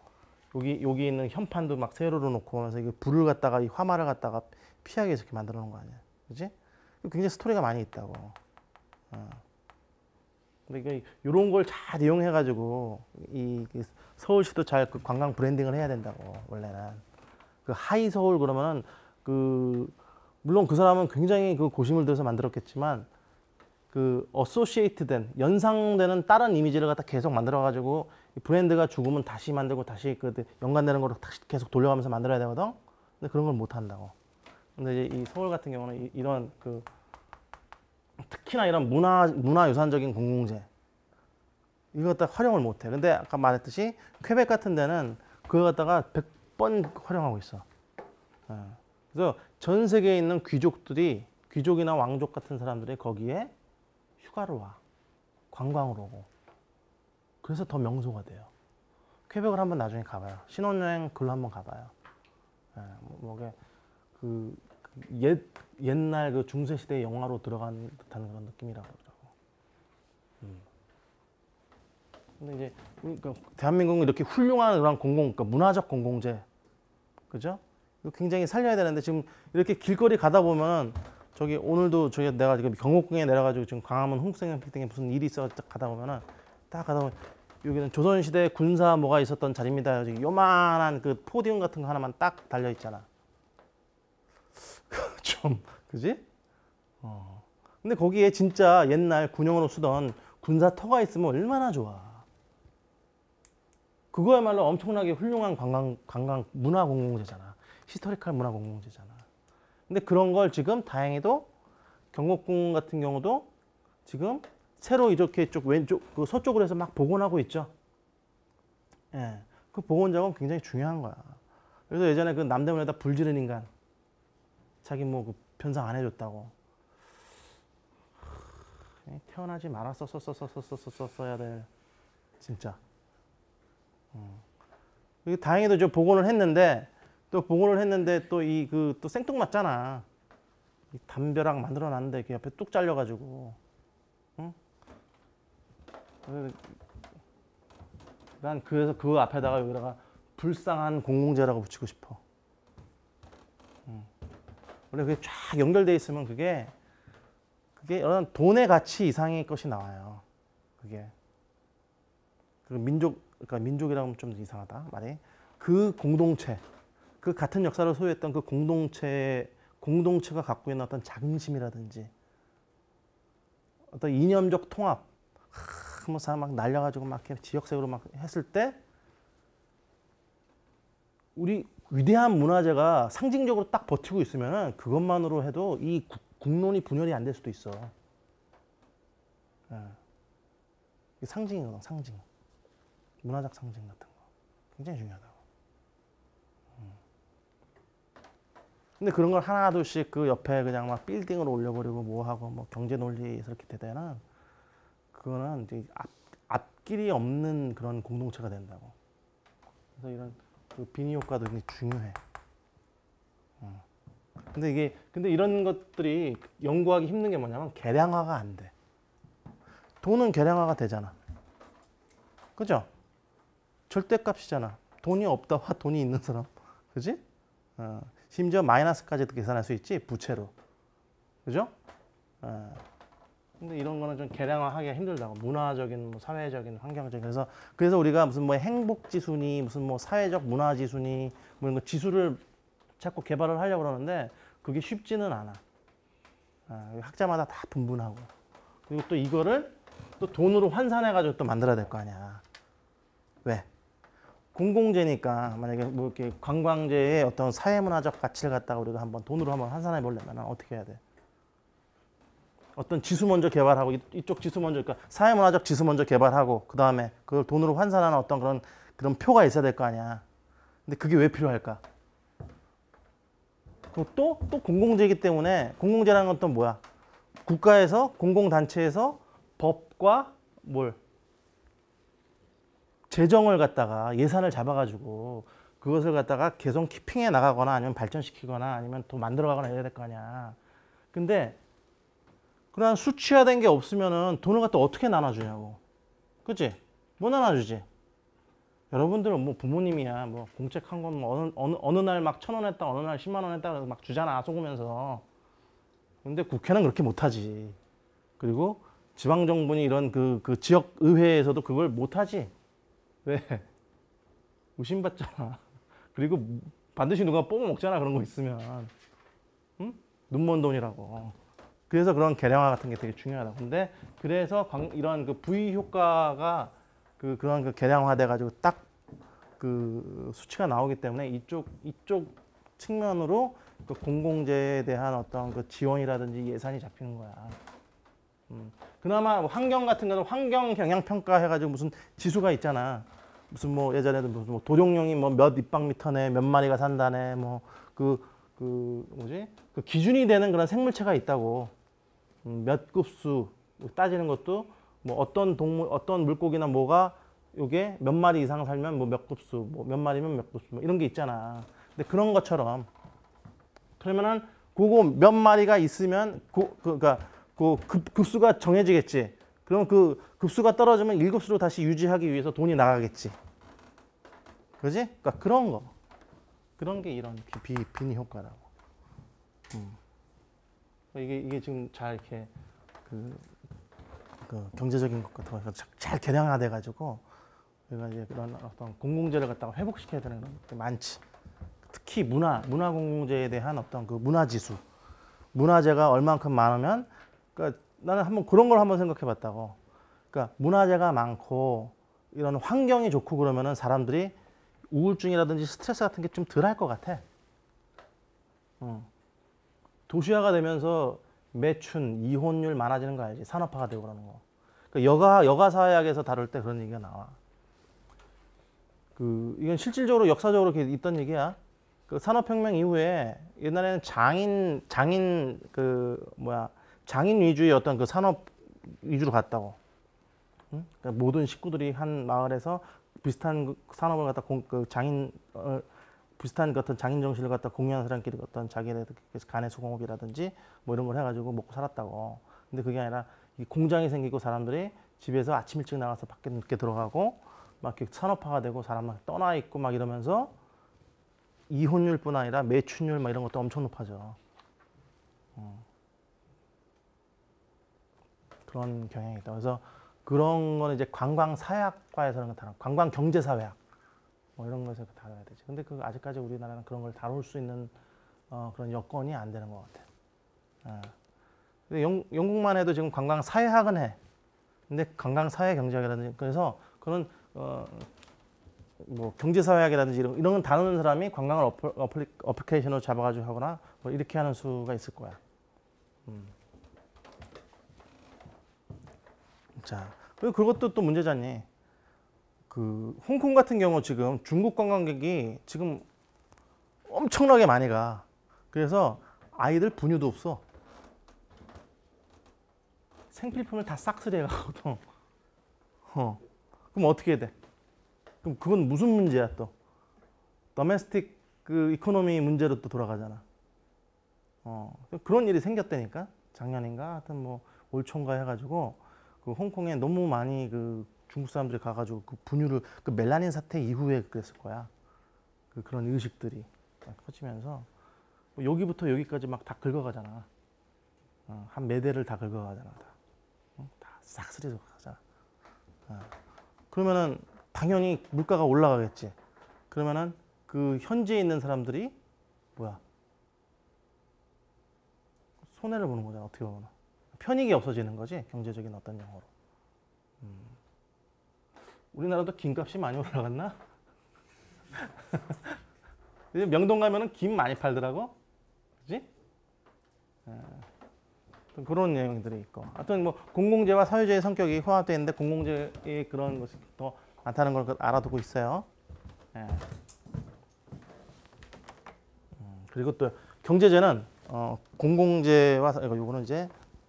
여기 있는 현판도 막 세로로 놓고 하면서 이게 불을 갖다가 이 화마를 갖다가 피하기 위해서 이렇게 만들어 놓은 거 아니야. 그지? 굉장히 스토리가 많이 있다고. 근데 이런 걸 잘 이용해가지고 서울시도 잘 그 관광 브랜딩을 해야 된다고. 원래는 그 하이 서울 그러면은 물론 그 사람은 굉장히 그 고심을 들여서 만들었겠지만 그 어소시에이트된 연상되는 다른 이미지를 갖다 계속 만들어가지고 브랜드가 죽으면 다시 만들고 다시 그 연관되는 거로 다시 계속 돌려가면서 만들어야 되거든. 근데 그런 걸 못 한다고. 근데 이제 이 서울 같은 경우는 이런 그 특히나 이런 문화유산적인 공공재 이거 갖다 활용을 못해. 근데 아까 말했듯이 퀘벡 같은 데는 그거 갖다가 100번 활용하고 있어. 그래서 전 세계에 있는 귀족이나 왕족 같은 사람들이 거기에 휴가를 와. 관광으로 오고. 그래서 더 명소가 돼요. 퀘벡을 한번 나중에 가봐요. 신혼여행 글로 한번 가봐요. 옛날 그 중세시대 영화로 들어간 듯한 그런 느낌이라고 그러더라고. 근데 이제 그러니까 대한민국은 이렇게 훌륭한 그런 그러니까 문화적 공공재, 그죠? 이거 굉장히 살려야 되는데 지금 이렇게 길거리 가다 보면 저기 오늘도 내가 지금 경복궁에 내려가지고 지금 광화문 흥국생명 빌딩에 무슨 일이 있어 가다 보면은 딱 가다 보면 여기는 조선시대 군사 뭐가 있었던 자리입니다. 여기 요만한 그 포디움 같은 거 하나만 딱 달려 있잖아. 좀 그지? 근데 거기에 진짜 옛날 군용으로 쓰던 군사터가 있으면 얼마나 좋아. 그거야말로 엄청나게 훌륭한 관광 문화 공공재잖아. 히스토리컬 문화 공공재잖아. 근데 그런 걸 지금 다행히도 경복궁 같은 경우도 지금 새로 이렇게 쪽 왼쪽 그 서쪽으로 해서 막 복원하고 있죠. 예. 그 복원 작업 굉장히 중요한 거야. 그래서 예전에 그 남대문에다 불 지른 인간 자기 뭐 그 변상 안 해줬다고. 태어나지 말았었어야 될 진짜. 다행히도 저 복원을 했는데 또 또 생뚱맞잖아. 이 담벼락 만들어놨는데 그 옆에 뚝 잘려가지고 응? 난 그래서 그 앞에다가 여기다가 불쌍한 공공재라고 붙이고 싶어. 원래 그게 쫙 연결돼 있으면 그게 어떤 돈의 가치 이상의 것이 나와요. 그게 그 그러니까 민족이라고 하면 좀 이상하다 말이. 그 공동체, 그 같은 역사를 소유했던 그 공동체가 갖고 있는 어떤 자긍심이라든지 어떤 이념적 통합, 뭐 사람 막 날려가지고 막 이렇게 지역색으로 막 했을 때 우리 위대한 문화재가 상징적으로 딱 버티고 있으면은 그것만으로 해도 이 국론이 분열이 안 될 수도 있어. 예. 이게 상징이거든, 상징. 문화적 상징 같은 거. 굉장히 중요하다고. 근데 그런 걸 하나 둘씩 그 옆에 그냥 막 빌딩을 올려버리고 뭐 하고 뭐 경제 논리 이렇게 되면은 그거는 이제 앞길이 없는 그런 공동체가 된다고. 그래서 이런 그 비니 효과도 굉장히 중요해. 근데 이런 것들이 연구하기 힘든 게 뭐냐면 계량화가 안 돼. 돈은 계량화가 되잖아. 그죠? 절대값이잖아. 돈이 없다와 돈이 있는 사람. 그지? 심지어 마이너스까지도 계산할 수 있지, 부채로. 그죠? 근데 이런 거는 좀 계량화하기가 힘들다고. 문화적인, 뭐 사회적인, 환경적인. 그래서 우리가 무슨 뭐 행복지수니, 무슨 뭐 사회적 문화지수니, 뭐 이런 거 지수를 자꾸 개발을 하려고 그러는데 그게 쉽지는 않아. 학자마다 다 분분하고. 그리고 또 이거를 또 돈으로 환산해가지고 또 만들어야 될 거 아니야. 왜? 공공재니까 만약에 뭐 이렇게 관광재의 어떤 사회문화적 가치를 갖다가 우리가 한번 돈으로 한번 환산해 보려면 어떻게 해야 돼? 어떤 지수 먼저 개발하고 이쪽 지수 먼저 그러니까 사회문화적 지수 먼저 개발하고 그 다음에 그걸 돈으로 환산하는 어떤 그런 표가 있어야 될 거 아니야. 근데 그게 왜 필요할까? 또 공공재이기 때문에 공공재라는 건 또 뭐야? 국가에서 공공단체에서 법과 재정을 갖다가 예산을 잡아가지고 그것을 갖다가 계속 키핑해 나가거나 아니면 발전시키거나 아니면 또 만들어가거나 해야 될 거 아니야. 근데 그런 수치화된 게 없으면은 돈을 갖다 어떻게 나눠주냐고. 그치? 못 나눠주지. 여러분들은 뭐 부모님이야 뭐 공책한 건 뭐 어느 날 막 1,000원 했다 어느 날 10만 원 했다 그래서 막 주잖아 속으면서. 근데 국회는 그렇게 못하지. 그리고 지방정부니 이런 그 지역 의회에서도 그걸 못하지. 왜? 의심받잖아. 그리고 반드시 누가 뽑아먹잖아 그런 거 있으면. 응? 눈먼 돈이라고. 그래서 그런 계량화 같은 게 되게 중요하다. 근데 그래서 이런 그 부의 효과가 그런 그 계량화돼 가지고 딱 그 수치가 나오기 때문에 이쪽 측면으로 그 공공재에 대한 어떤 그 지원이라든지 예산이 잡히는 거야. 그나마 환경 같은 거는 환경 경영 평가 해가지고 무슨 지수가 있잖아. 무슨 뭐 예전에도 무슨 뭐 도룡뇽이 뭐 몇 입방미터 내 몇 마리가 산다네 뭐 뭐지 그 기준이 되는 그런 생물체가 있다고. 몇 급수 따지는 것도 뭐 어떤 동물 어떤 물고기나 뭐가 요게 몇 마리 이상 살면 뭐 몇 급수 뭐 몇 마리면 몇 급수 뭐 이런 게 있잖아. 근데 그런 것처럼 그러면은 그거 몇 마리가 있으면 그러니까 그 급수가 정해지겠지. 그럼 그 급수가 떨어지면 1급수로 다시 유지하기 위해서 돈이 나가겠지. 그지? 그러니까 그런 게 이런 비니 효과라고. 이게 지금 잘 이렇게 그 경제적인 것 같은 거 잘 계량화돼 가지고 우리가 이제 그런 어떤 공공재를 갖다가 회복시켜야 되는 게 많지. 특히 문화 공공재에 대한 어떤 그 문화지수, 문화재가 얼만큼 많으면, 그러니까 나는 한번 그런 걸 한번 생각해봤다고. 그러니까 문화재가 많고 이런 환경이 좋고 그러면은 사람들이 우울증이라든지 스트레스 같은 게 좀 덜 할 것 같아. 도시화가 되면서 매춘, 이혼율 많아지는 거 알지? 산업화가 되고 그러는 거. 그러니까 여가사회학에서 다룰 때 그런 얘기가 나와. 이건 실질적으로 역사적으로 있던 얘기야. 그 산업혁명 이후에 옛날에는 장인 위주의 어떤 그 산업 위주로 갔다고. 응? 그러니까 모든 식구들이 한 마을에서 비슷한 산업을 갖다 비슷한 어떤 장인 정신을 갖다 공유하는 사람끼리 어떤 자기네 간의 수공업이라든지 뭐 이런 걸 해가지고 먹고 살았다고. 근데 그게 아니라 이 공장이 생기고 사람들이 집에서 아침 일찍 나가서 밖에 늦게 들어가고 막 이렇게 산업화가 되고 사람 막 떠나 있고 막 이러면서 이혼율뿐 아니라 매춘율 막 이런 것도 엄청 높아져. 그런 경향이 있다. 그래서 그런 거는 이제 관광사회학과에서는 다른 관광 경제사회학 뭐 이런 거에서 다뤄야 되지. 근데 그 아직까지 우리나라는 그런 걸 다룰 수 있는 그런 여건이 안 되는 것 같아. 근데 영국만 해도 지금 관광사회학은 해. 근데 관광사회경제학이라든지 그래서 그런 뭐 경제사회학이라든지 이런 건 다루는 사람이 관광을 어플리케이션으로 잡아가지고 하거나 뭐 이렇게 하는 수가 있을 거야. 자, 그리고 그것도 또 문제잖니. 그 홍콩 같은 경우 지금 중국 관광객이 지금 엄청나게 많이 가. 그래서 아이들 분유도 없어. 생필품을 다 싹쓸이 해가거든. 그럼 어떻게 해야 돼? 그럼 그건 무슨 문제야 또? 도메스틱 그 이코노미 문제로 또 돌아가잖아. 그런 일이 생겼다니까. 작년인가 하여튼 뭐 올 초인가 해가지고 그 홍콩에 너무 많이 그 중국 사람들이 가가지고 그 분유를 그 멜라닌 사태 이후에 그랬을 거야. 그런 의식들이 커지면서 뭐 여기부터 여기까지 막 다 긁어가잖아. 한 매대를 다 긁어가잖아. 다 싹쓸이 긁어가잖아. 그러면은 당연히 물가가 올라가겠지. 그러면은 그 현지에 있는 사람들이 뭐야? 손해를 보는 거잖아. 어떻게 보면 편익이 없어지는 거지. 경제적인 어떤 용어로. 우리나라도 김값이 많이 올라갔나? 명동 가면은 김 많이 팔더라고. 그지? 그런 내용들이 있고. 하여튼 뭐 공공재와 사회재의 성격이 호환되어 있는데 공공재의 그런 것이 더 많다는 걸 알아두고 있어요. 예. 그리고 또 경제재는 공공재와 요거는 이제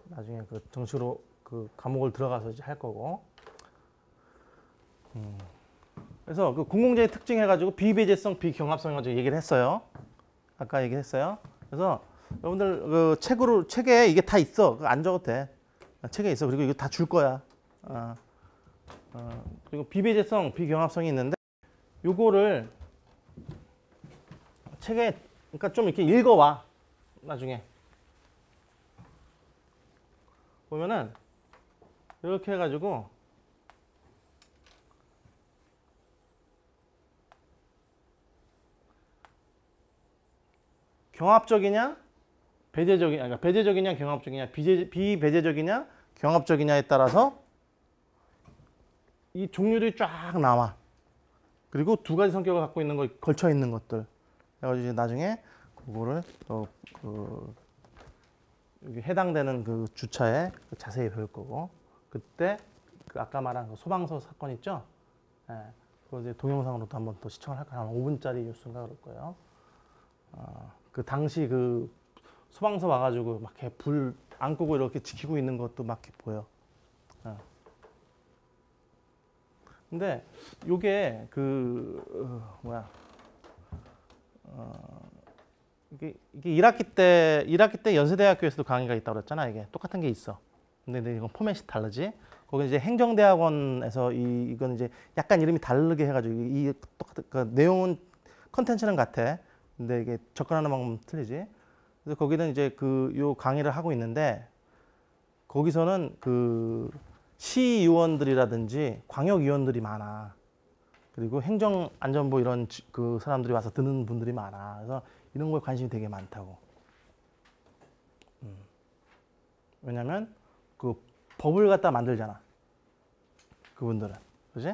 나중에 그 정식으로 그 과목을 들어가서 이제 할 거고. 그래서 그 공공재의 특징 해가지고 비배제성, 비경합성 가지고 얘기를 했어요. 아까 얘기했어요. 그래서 여러분들 그 책에 이게 다 있어. 그거 안 적어도 돼. 책에 있어. 그리고 이거 다 줄 거야. 그리고 비배제성, 비경합성이 있는데 요거를 책에 그러니까 좀 이렇게 읽어와. 나중에 보면은 이렇게 해가지고 경합적이냐 배제적이냐, 그러니까 배제적이냐 경합적이냐, 비배제적이냐 경합적이냐에 따라서 이 종류들이 쫙 나와. 그리고 두 가지 성격을 갖고 있는 거 걸쳐 있는 것들. 그래가지고 이제 나중에 그거를 또 그 여기 해당되는 그 주차에 자세히 배울 거고, 그때 그 아까 말한 그 소방서 사건 있죠? 예, 그거 이제 동영상으로도 한번 또 시청을 할까. 한 5분짜리 뉴스인가 그럴 거예요. 그 당시 그 소방서 와가지고 막 이렇게 불 안 끄고 이렇게 지키고 있는 것도 막 이렇게 보여. 근데 요게 그 뭐야? 이게 1학기 때 연세대학교에서도 강의가 있다고 그랬잖아. 이게 똑같은 게 있어. 근데 이건 포맷이 다르지. 거기 이제 행정대학원에서 이건 이제 약간 이름이 다르게 해가지고 이 똑같은 그 내용은 컨텐츠는 같아. 근데 이게 접근하는 방법은 틀리지. 그래서 거기는 이제 그 요 강의를 하고 있는데 거기서는 그 시의원들이라든지 광역의원들이 많아. 그리고 행정안전부 이런 그 사람들이 와서 듣는 분들이 많아. 그래서 이런 거에 관심이 되게 많다고. 왜냐면 그 법을 갖다 만들잖아. 그분들은. 그지?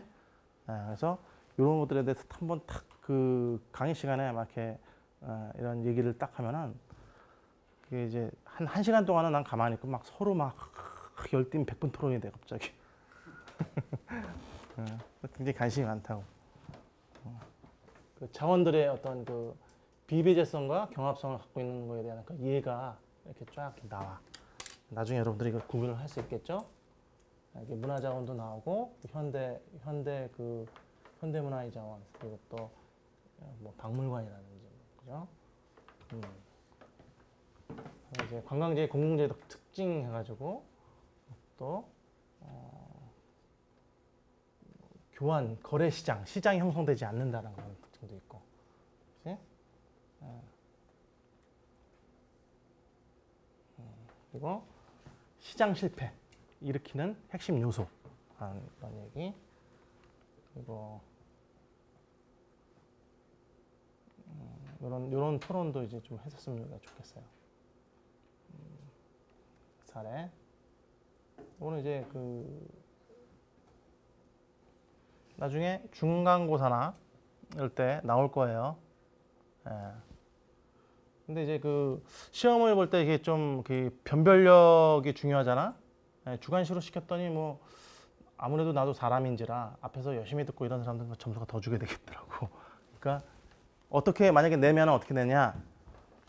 그래서 이런 것들에 대해서 한번 탁 그 강의 시간에 막 이렇게 이런 얘기를 딱 하면은 그게 이제 한 시간 동안은 난 가만히 있고 막 서로 막 열띤 백분 토론이 돼 갑자기. 굉장히 관심이 많다고. 그 자원들의 어떤 그 비배제성과 경합성을 갖고 있는 거에 대한 그 이해가 이렇게 쫙 나와. 나중에 여러분들이 이걸 구분을 할 수 있겠죠? 이게 문화자원도 나오고 현대문화의 자원 그리고 또 뭐 박물관이라든지 그죠? 이제 관광지의 공공재적 특징 해가지고 또 교환 거래 시장이 형성되지 않는다는 그런 특징도 있고, 그치? 그리고 시장 실패 일으키는 핵심 요소 그런 얘기. 그리고 이런 토론도 이제 좀 했었으면 좋겠어요. 사례. 오늘 이제 나중에 중간고사나 이럴 때 나올 거예요. 예. 근데 이제 시험을 볼 때 이게 좀 변별력이 중요하잖아. 예, 주관식으로 시켰더니 뭐 아무래도 나도 사람인지라 앞에서 열심히 듣고 이런 사람들은 점수가 더 주게 되겠더라고. 그러니까 어떻게 만약에 내면 어떻게 내냐?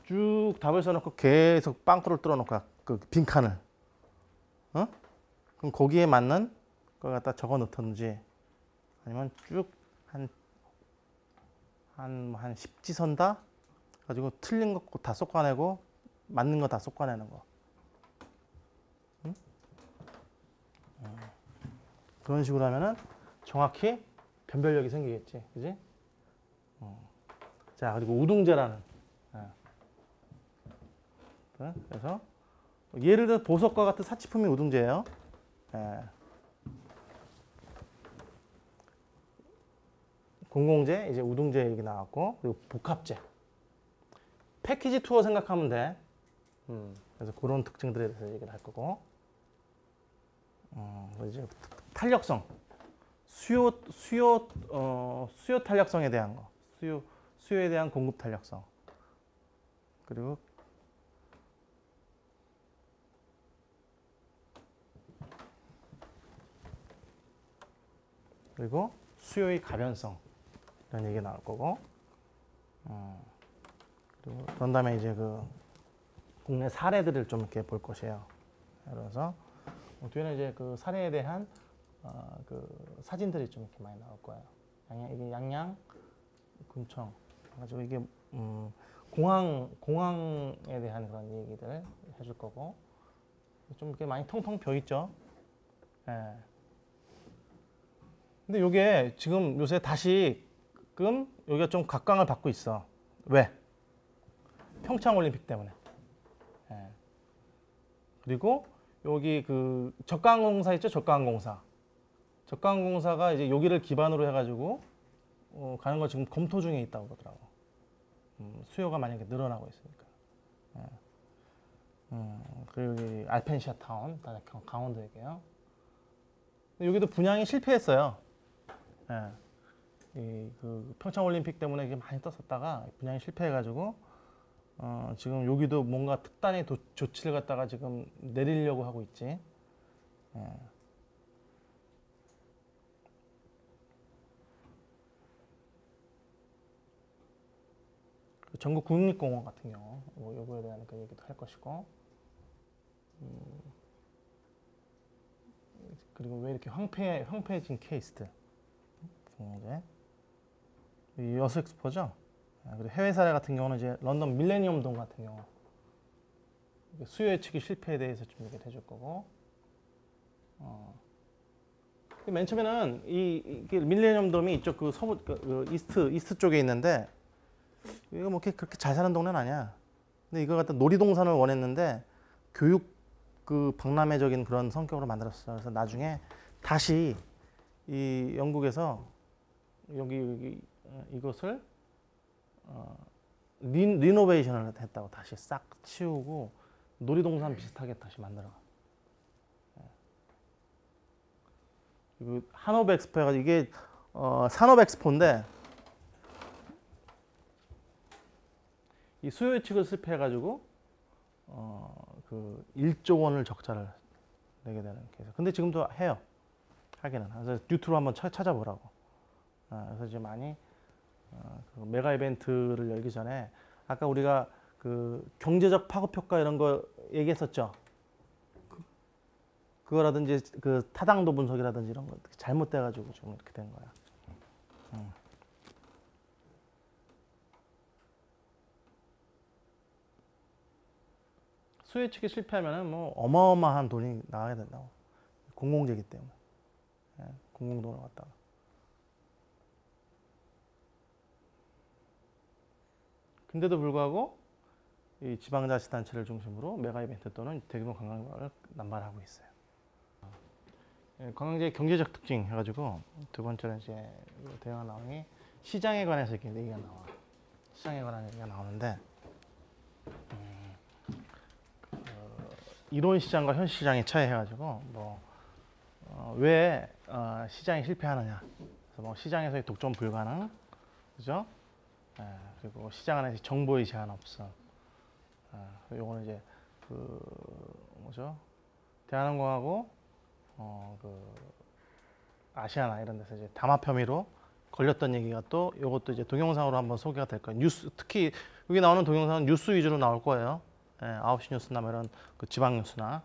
쭉 답을 써놓고 계속 빵꾸를 뚫어놓고 그 빈칸을, 그럼 거기에 맞는 걸 갖다 적어 놓던지 아니면 쭉 한 10지선다 가지고 틀린 거 다 쏟아내고 맞는 거 다 쏟아내는 거. 응? 그런 식으로 하면은 정확히 변별력이 생기겠지, 그지? 자, 그리고 우등제라는. 그래서 예를 들어 보석과 같은 사치품이 우등제예요. 공공재, 이제 우등재 얘기 나왔고, 그리고 복합재. 패키지 투어 생각하면 돼. 그래서 그런 특징들에 대해서 얘기를 할 거고, 이제 탄력성, 수요 탄력성에 대한 거, 수요에 대한 공급 탄력성, 그리고 수요의 가변성 이런 얘기 나올 거고, 그리고 그런 다음에 이제 국내 사례들을 좀 이렇게 볼 것이에요. 그래서 뒤에는 이제 사례에 대한 사진들이 좀 이렇게 많이 나올 거예요. 이게 양양, 군청, 가지고 이게 공항에 대한 그런 얘기들 해줄 거고, 좀 이렇게 많이 통통 벼 있죠. 예. 근데 이게 지금 요새 다시금 여기가 좀 각광을 받고 있어. 왜? 평창올림픽 때문에. 예. 그리고 여기 저가항공사 있죠? 저가항공사. 저가항공사가 이제 여기를 기반으로 해가지고 가는 거 지금 검토 중에 있다고 그러더라고. 수요가 만약에 늘어나고 있으니까. 예. 그리고 여기 알펜시아 타운, 강원도 얘기예요. 여기도 분양이 실패했어요. 예. 평창올림픽 때문에 이게 많이 떴었다가 분양이 실패해가지고 지금 여기도 뭔가 특단의 조치를 갖다가 지금 내리려고 하고 있지. 예. 전국 국립공원 같은 경우, 요거에 대한 얘기도 할 것이고, 그리고 왜 이렇게 황폐해진 케이스들, 이 여수엑스포죠. 그리고 해외 사례 같은 경우는 이제 런던 밀레니엄 돔 같은 경우, 수요 예측의 실패에 대해서 좀 얘기를 해줄 거고, 맨 처음에는 이게 밀레니엄 돔이 이쪽 서부 이스트 쪽에 있는데, 이거 뭐 그렇게 잘 사는 동네는 아니야. 근데 이거 갖다 놀이동산을 원했는데 교육 박람회적인 그런 성격으로 만들었어. 그래서 나중에 다시 이 영국에서 여기 이것을 리노베이션을 했다고 다시 싹 치우고 놀이동산 비슷하게 다시 만들어. 그리고 한오브 엑스포 해가지고 이게 산업 엑스포인데 이 수요 예측을 실패해가지고 1조 원을 적자를 내게 되는 케이스. 근데 지금도 해요. 하기는. 그래서 유튜브로 한번 찾아보라고. 그래서 이제 많이 메가 이벤트를 열기 전에 아까 우리가 경제적 파급 효과 이런 거 얘기했었죠. 그거라든지 타당도 분석이라든지 이런 거 잘못돼가지고 지금 이렇게 된 거야. 수요 예측이 실패하면은 뭐 어마어마한 돈이 나가게 된다고. 공공재이기 때문에. 예, 공공돈을 갖다가. 근데도 불구하고 이 지방자치단체를 중심으로 메가 이벤트 또는 대규모 관광을 남발하고 있어요. 예, 관광지의 경제적 특징 해가지고 두 번째는 이제 대응한 내용이 시장에 관해서 이렇게 얘기가 나와. 시장에 관한 얘기가 나오는데 이론 시장과 현실 시장의 차이 해가지고 왜 시장이 실패하느냐. 그래서 뭐 시장에서의 독점 불가능, 그죠? 예, 그리고 시장 안에 정보의 제한 없음. 요거는 이제 뭐죠? 대한항공하고 아시아나 이런 데서 이제 담합 혐의로 걸렸던 얘기가 또 요것도 이제 동영상으로 한번 소개가 될 거예요. 뉴스 특히 여기 나오는 동영상은 뉴스 위주로 나올 거예요. 예, 9시 뉴스나 뭐 이런 그 지방 뉴스나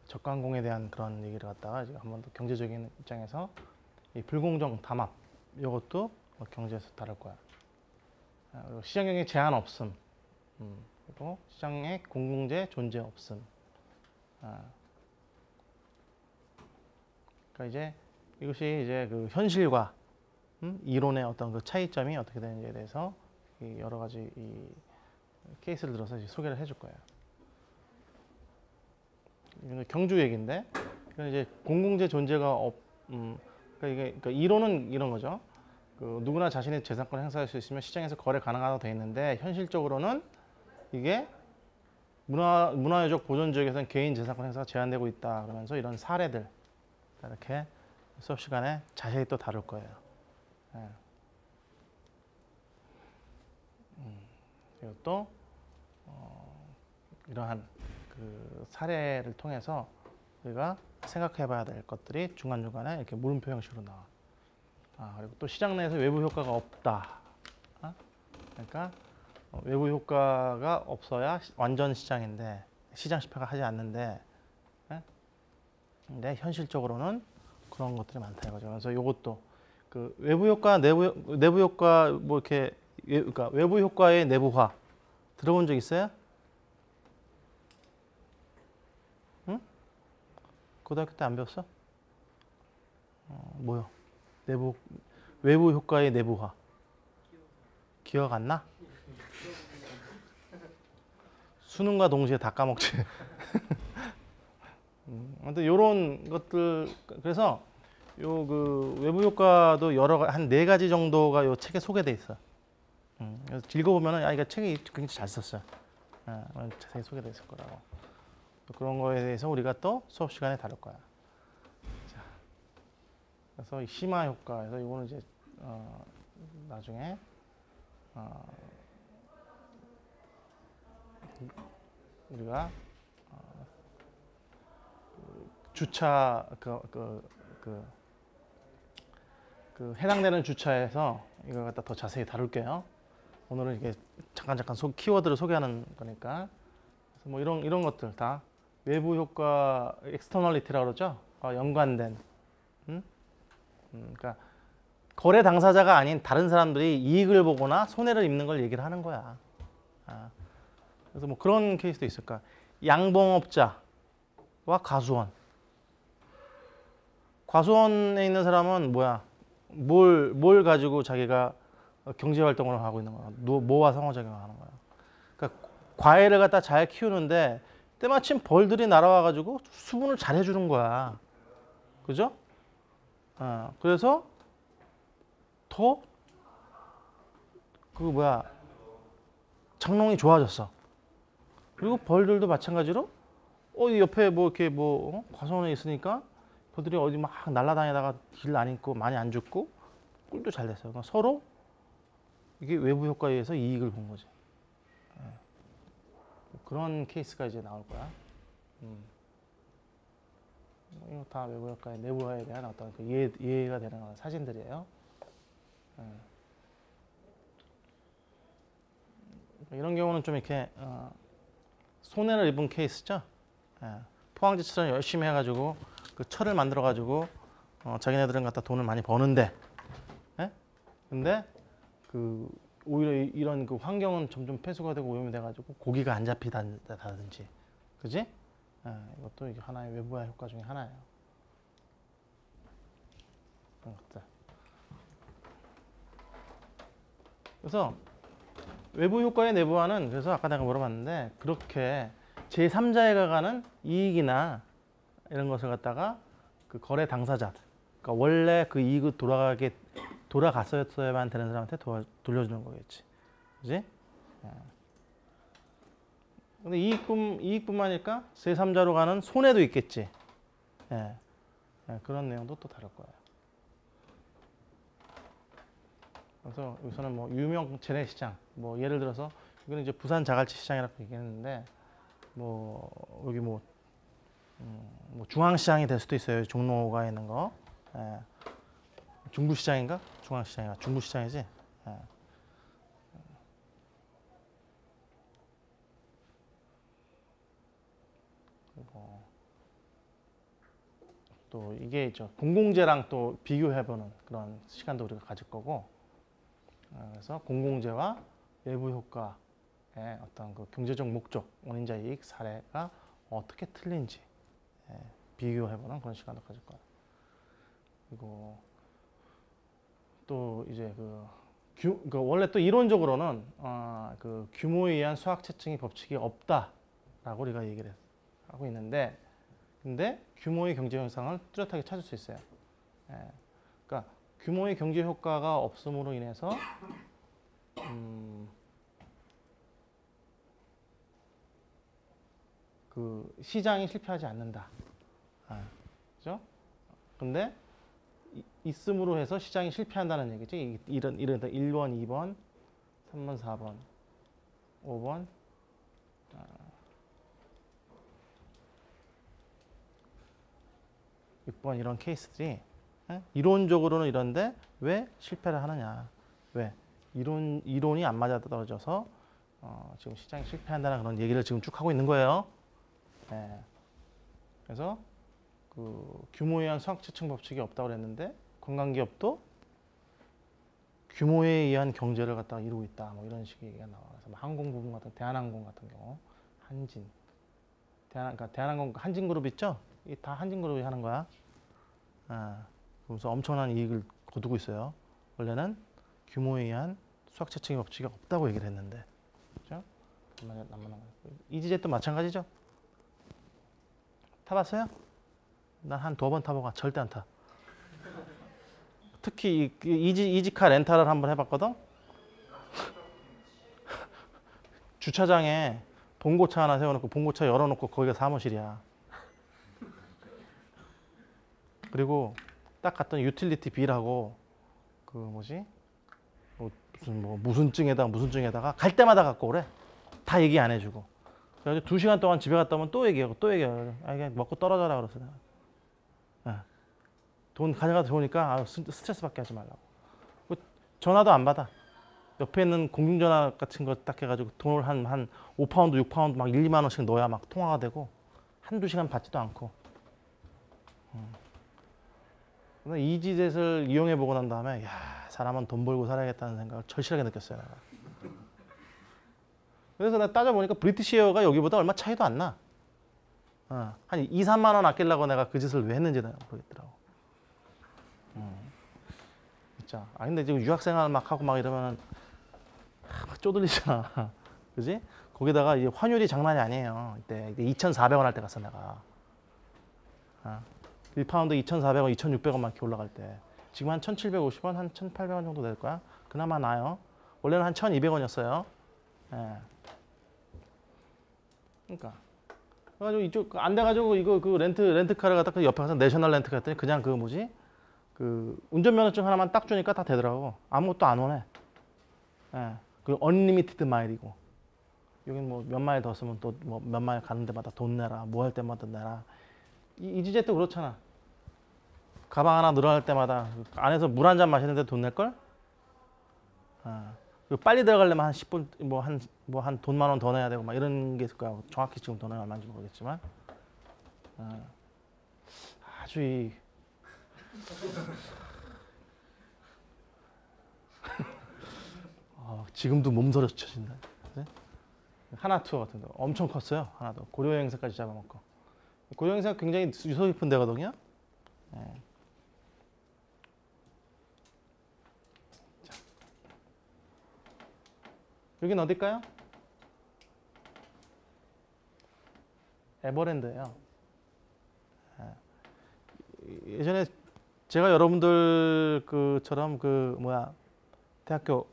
저가항공에 대한 그런 얘기를 갖다가 이제 한번 더 경제적인 입장에서 이 불공정 담합 요것도 경제에서 다룰 거야. 그리고 시장 경쟁 제한 없음. 그리고 시장의 공공재 존재 없음. 그러니까 이제 이것이 이제 그 현실과 이론의 어떤 그 차이점이 어떻게 되는지에 대해서 이 여러 가지 이 케이스를 들어서 이제 소개를 해줄 거예요. 이건 경주 얘기인데, 이건 이제 공공재 존재가 그러니까 이게 그러니까 이론은 이런 거죠. 그 누구나 자신의 재산권을 행사할 수 있으면 시장에서 거래 가능하다고 되어 있는데 현실적으로는 이게 문화유적 보존 지역에서는 개인 재산권 행사가 제한되고 있다. 그러면서 이런 사례들 이렇게 수업 시간에 자세히 또 다룰 거예요. 예. 그리고 또 이러한 그 사례를 통해서 우리가 생각해봐야 될 것들이 중간중간에 이렇게 물음표 형식으로 나와. 그리고 또 시장 내에서 외부 효과가 없다. 그러니까 외부 효과가 없어야 완전 시장인데 시장 실패가 하지 않는데, 근데 현실적으로는 그런 것들이 많다 이거죠. 그래서 이것도 그 외부 효과, 내부 효과 뭐 이렇게 그러니까 외부 효과의 내부화 들어본 적 있어요? 응? 고등학교 때 안 배웠어? 뭐요? 외부 효과의 내부화. 기억 안 나? 수능과 동시에 다 까먹지. 아무튼 이런 것들, 그래서 요 그 외부 효과도 한 4가지 정도가 요 책에 소개돼 있어. 그래서 읽어보면은 이거 책이 굉장히 잘 썼어요. 자세히 소개돼 있을 거라고. 그런 거에 대해서 우리가 또 수업 시간에 다룰 거야. 자, 그래서 이 심화 효과에서 이거는 이제 나중에 우리가 주차 해당되는 주차에서 이걸 갖다 더 자세히 다룰게요. 오늘은 이게 잠깐 키워드를 소개하는 거니까. 그래서 뭐 이런 것들 다 외부 효과 엑스터널리티라고 그러죠. 연관된. 그러니까 거래 당사자가 아닌 다른 사람들이 이익을 보거나 손해를 입는 걸 얘기를 하는 거야. 그래서 뭐 그런 케이스도 있을까. 양봉업자와 과수원. 과수원에 있는 사람은 뭐야? 뭘 가지고 자기가 경제 활동을 하고 있는 거야? 뭐와 상호작용을 하는 거야? 그러니까 과일을 갖다 잘 키우는데 때마침 벌들이 날아와 가지고 수분을 잘 해주는 거야. 그죠? 그래서 더 장롱이 좋아졌어. 그리고 벌들도 마찬가지로 이 옆에 뭐 이렇게 과수원에 있으니까 벌들이 어디 막 날아다니다가 길 안 잊고 많이 안 죽고 꿀도 잘 됐어요. 그러니까 서로 이게 외부 효과에 의해서 이익을 본 거지. 그런 케이스가 이제 나올 거야. 이거 다 외부 효과의 내부화에 대한 어떤 그 이해가 되는 사진들이에요. 이런 경우는 좀 이렇게 손해를 입은 케이스죠. 포항제철은 열심히 해가지고 그 철을 만들어가지고 자기네들은 갖다 돈을 많이 버는데, 근데 그 오히려 이런 그 환경은 점점 폐수가 되고 오염이 돼가지고 고기가 안 잡히다든지, 그지? 이것도 이게 하나의 외부화 효과 중에 하나예요. 이런 것들. 그래서 외부 효과의 내부화는 그래서 아까 내가 물어봤는데 그렇게 제3자에게 가는 이익이나 이런 것을 갖다가 그 거래 당사자, 그러니까 원래 그 이익을 돌아갔어야만 되는 사람한테 돌려주는 거겠지, 그지? 근데 이익뿐만일까 제3자로 가는 손해도 있겠지. 그런 내용도 또 다룰 거예요. 그래서 여기서는 뭐 유명 재래시장, 뭐 예를 들어서 이거는 이제 부산 자갈치 시장이라고 얘기했는데 뭐 여기 뭐 중앙시장이 될 수도 있어요. 종로가 있는 거. 중부시장인가? 중앙시장인가? 중부시장이지. 그리고 또 이게 있죠. 공공재랑 또 비교해보는 그런 시간도 우리가 가질 거고. 그래서 공공재와 외부 효과의 어떤 그 경제적 목적, 원인자 이익 사례가 어떻게 틀린지 비교해보는 그런 시간도 가질 거예요. 그리고 또 이제 원래 또 이론적으로는 그 규모에 의한 수학 채증의 법칙이 없다라고 우리가 얘기를 하고 있는데, 근데 규모의 경제 현상을 뚜렷하게 찾을 수 있어요. 그러니까 규모의 경제 효과가 없음으로 인해서 그 시장이 실패하지 않는다. 그죠? 근데 있음으로 해서 시장이 실패한다는 얘기지. 이런 1번, 2번, 3번, 4번, 5번, 6번 이런 케이스들이 이론적으로는 이런데 왜 실패를 하느냐? 왜? 이론이 안 맞아떨어져서 지금 시장이 실패한다는 그런 얘기를 지금 쭉 하고 있는 거예요. 그래서 그 규모에 의한 수학 측정 법칙이 없다고 그랬는데 관광기업도 규모에 의한 경제를 갖다가 이루고 있다. 뭐 이런 식의 얘기가 나와. 그래서 뭐 항공부문 같은 대한항공 같은 경우, 한진, 그러니까 대한항공 한진그룹 있죠? 이게 다 한진그룹이 하는 거야. 그래서 엄청난 이익을 거두고 있어요. 원래는 규모에 의한 수학 채증의 법칙이 없다고 얘기를 했는데, 그렇죠? 이지젯도 마찬가지죠. 타봤어요? 난 한 2번 타보고 절대 안 타. 특히 이지카 렌탈을 한번 해봤거든. 주차장에 봉고차 하나 세워놓고 봉고차 열어놓고 거기가 사무실이야. 그리고 딱 갔더니 유틸리티 빌하고 그 뭐지? 무슨 증에다가 갈 때마다 갖고 오래. 다 얘기 안 해주고. 그래서 2시간 동안 집에 갔다 오면 또 얘기하고 또 얘기하고. 이게 먹고 떨어져라 그랬어 내가. 돈 가져가서 좋으니까 스트레스 받게 하지 말라고. 전화도 안 받아. 옆에 있는 공중전화 같은 거 딱 해가지고 돈을 한 5파운드, 6파운드 막 1, 2만 원씩 넣어야 막 통화가 되고 한두 시간 받지도 않고. 이지젯을 이용해보고 난 다음에 야, 사람은 돈 벌고 살아야겠다는 생각을 절실하게 느꼈어요. 내가. 그래서 내가 따져보니까 브리티시 에어가 여기보다 얼마 차이도 안 나. 한 2, 3만 원 아끼려고 내가 그 짓을 왜 했는지 내가 모르겠더라고. 진짜. 근데 지금 유학생활 막 하고 막 이러면 막 쪼들리잖아. 그지? 거기다가 이제 환율이 장난이 아니에요. 이때 2,400원 할 때 갔어 내가. 1파운드 2,400원, 2,600원만 이렇게 올라갈 때. 지금 한 1,750원, 한 1,800원 정도 될 거야. 그나마 나요. 원래는 한 1,200원이었어요. 그러니까. 그래가지고 이쪽 안 돼가지고 이거 그 렌트카를 갖다 그 옆에 가서 내셔널 렌트카 했더니 그냥 그 뭐지? 그 운전면허증 하나만 딱 주니까 다 되더라고. 아무것도 안 오네. 그 언리미티드 마일이고. 여긴 뭐 몇 마일 더 쓰면 또 뭐 몇 마일 가는 데마다 돈 내라. 뭐 할 때마다 내라. 이지젯도 그렇잖아. 가방 하나 늘어날 때마다 안에서 물 한 잔 마시는데 돈 낼걸? 빨리 들어가려면 한 10분 한 돈만 원 더 내야 되고 막 이런 게 있을 거야. 정확히 지금 돈은 얼마인지 모르겠지만 아주 지금도 몸서리 쳐진다. 하나 투어 같은 거 엄청 컸어요. 하나도 고려 여행사까지 잡아먹고 고정시장 굉장히 유서 깊은 데거든요. 예. 자, 여긴 어딜까요? 에버랜드예요. 예전에 제가 여러분들 그처럼 그 뭐야 대학교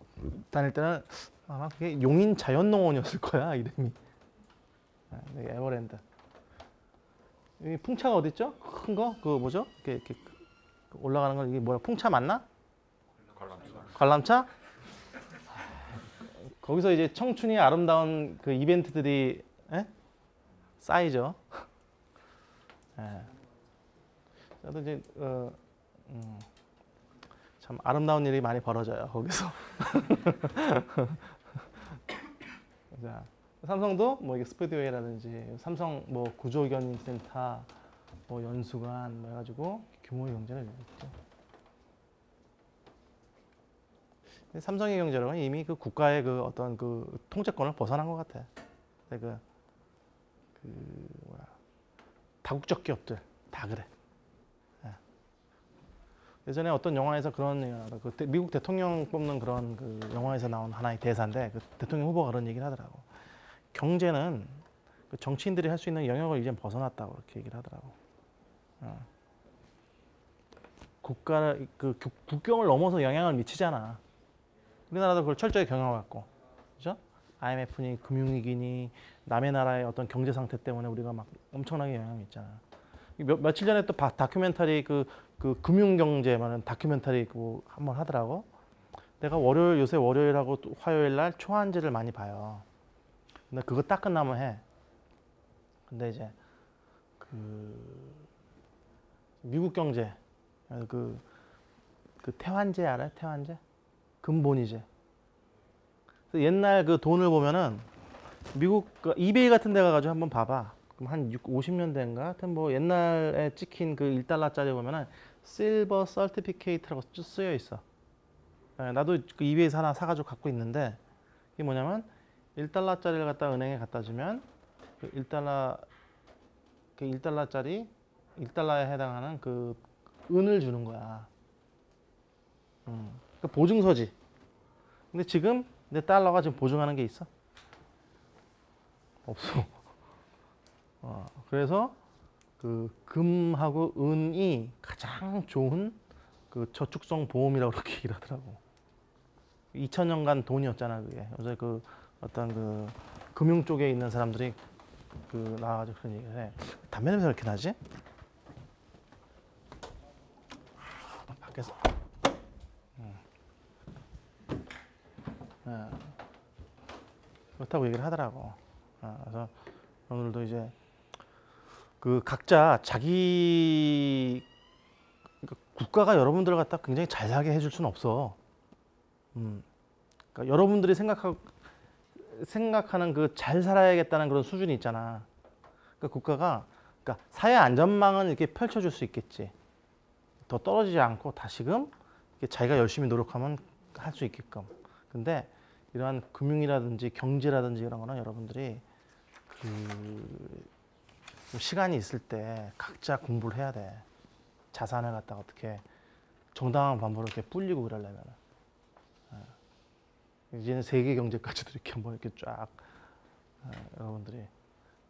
다닐 때는 아마 그게 용인 자연농원이었을 거야 이름이. 네, 에버랜드. 여기 풍차가 어디 있죠? 큰 거? 그 뭐죠? 이렇게 올라가는 건 이게 뭐야? 풍차 맞나? 관람차? 거기서 이제 청춘이 아름다운 그 이벤트들이 쌓이죠. 예. 저도 이제 참 아름다운 일이 많이 벌어져요 거기서. 자, 삼성도 뭐 이게 스피드웨이라든지 삼성 뭐 구조견센터, 뭐 연수관 뭐 해가지고 규모의 경제를 이루었죠. 삼성의 경제력은 이미 그 국가의 그 어떤 그 통제권을 벗어난 것 같아. 뭐야 다국적 기업들 다 그래. 예전에 어떤 영화에서 그런 미국 대통령 뽑는 그런 그 영화에서 나온 하나의 대사인데 그 대통령 후보가 그런 얘기를 하더라고. 경제는 그 정치인들이 할 수 있는 영역을 이제 벗어났다고 그렇게 얘기를 하더라고. 국가 그 국경을 넘어서 영향을 미치잖아. 우리나라도 그걸 철저히 경영해왔고, 그죠? IMF니 금융위기니 남의 나라의 어떤 경제 상태 때문에 우리가 막 엄청나게 영향이 있잖아. 며칠 전에 또 다큐멘터리 그 금융경제 말하는 다큐멘터리 한번 하더라고. 내가 요새 월요일하고 화요일 날 초안지를 많이 봐요. 근데 그거 딱 끝나면 해. 근데 이제 미국 경제 그 태환제 알아요? 태환제? 근본이제. 옛날 그 돈을 보면은 미국 이베이 같은 데 가가지고 한번 봐봐. 그럼 한 50년대인가? 하여튼 뭐 옛날에 찍힌 그 1달러짜리 보면은 실버 서티피케이트라고 쓰여 있어. 나도 그 이베이에서 하나 사가지고 갖고 있는데 이게 뭐냐면 1달러짜리를 갖다 은행에 갖다 주면 그 1달러짜리 1달러에 해당하는 그 은을 주는 거야. 그 보증서지. 근데 지금 내 달러가 지금 보증하는 게 있어? 없어. 그래서 그 금하고 은이 가장 좋은 그 저축성 보험이라고 그렇게 얘기를 하더라고. 2000년간 돈이었잖아 그게. 요새 그 어떤 그 금융 쪽에 있는 사람들이 그 나와가지고 그런 얘기를 해. 담배 냄새가 이렇게 나지? 밖에서. 그렇다고 얘기를 하더라고. 그래서 오늘도 이제 그 각자 자기 국가가 여러분들을 갖다 굉장히 잘 살게 해줄 수는 없어. 그러니까 여러분들이 생각하는 그 잘 살아야겠다는 그런 수준이 있잖아. 그러니까 국가가 그러니까 사회 안전망은 이렇게 펼쳐줄 수 있겠지. 더 떨어지지 않고 다시금 자기가 열심히 노력하면 할 수 있게끔. 근데 이러한 금융이라든지 경제라든지 이런 거는 여러분들이 시간이 있을 때 각자 공부를 해야 돼. 자산을 갖다가 어떻게 정당한 방법으로 이렇게 불리고 그러려면 이제는 세계 경제까지도 이렇게 한번 이렇게 쫙 여러분들이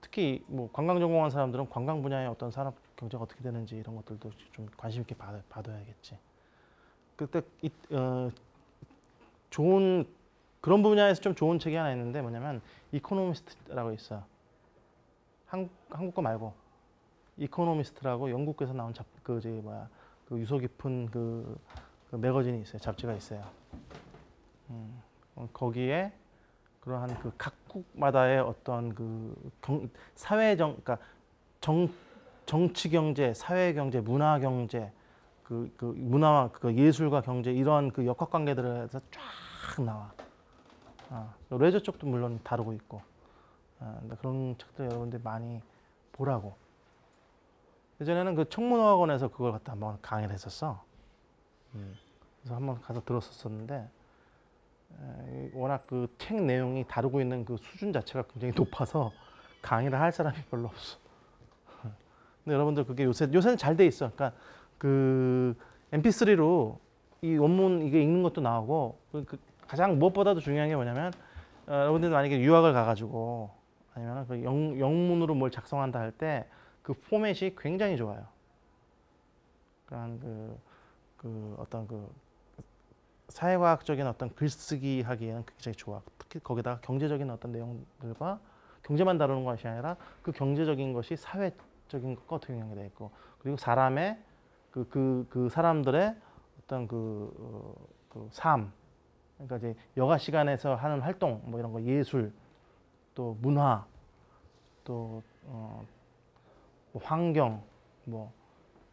특히 뭐 관광 전공한 사람들은 관광 분야의 어떤 산업 경제가 어떻게 되는지 이런 것들도 좀 관심 있게 봐둬야겠지. 그때 좋은 그런 분야에서 좀 좋은 책이 하나 있는데 뭐냐면 이코노미스트라고 있어. 한국 거 말고 이코노미스트라고 영국에서 나온 그 유서 깊은 그 매거진이 있어요. 잡지가 있어요. 거기에 그러한 그 각국마다의 어떤 그 그러니까 정치 경제, 사회 경제, 문화 경제, 문화와 그 예술과 경제 이런 그 역학 관계들을 해서 쫙 나와. 레저 쪽도 물론 다루고 있고. 그런 책들 여러분들 많이 보라고. 예전에는 그 청문학원에서 그걸 갖다 한번 강의를 했었어. 그래서 한번 가서 들었었는데 워낙 그 책 내용이 다루고 있는 그 수준 자체가 굉장히 높아서 강의를 할 사람이 별로 없어. 근데 여러분들 그게 요새는 잘 돼 있어. 그러니까 그 MP3로 이 원문 이게 읽는 것도 나오고 그 가장 무엇보다도 중요한 게 뭐냐면 여러분들 만약에 유학을 가가지고 아니면 그 영문으로 뭘 작성한다 할 때 그 포맷이 굉장히 좋아요. 그러니까 그 어떤 그 사회과학적인 어떤 글쓰기 하기에는 굉장히 좋아. 특히 거기다가 경제적인 어떤 내용들과 경제만 다루는 것이 아니라 그 경제적인 것이 사회적인 것과 어떻게 연결되어 있고 그리고 사람의 그 사람들의 어떤 그 삶, 그러니까 이제 여가 시간에서 하는 활동, 뭐 이런 거 예술, 또 문화, 또 뭐 환경, 뭐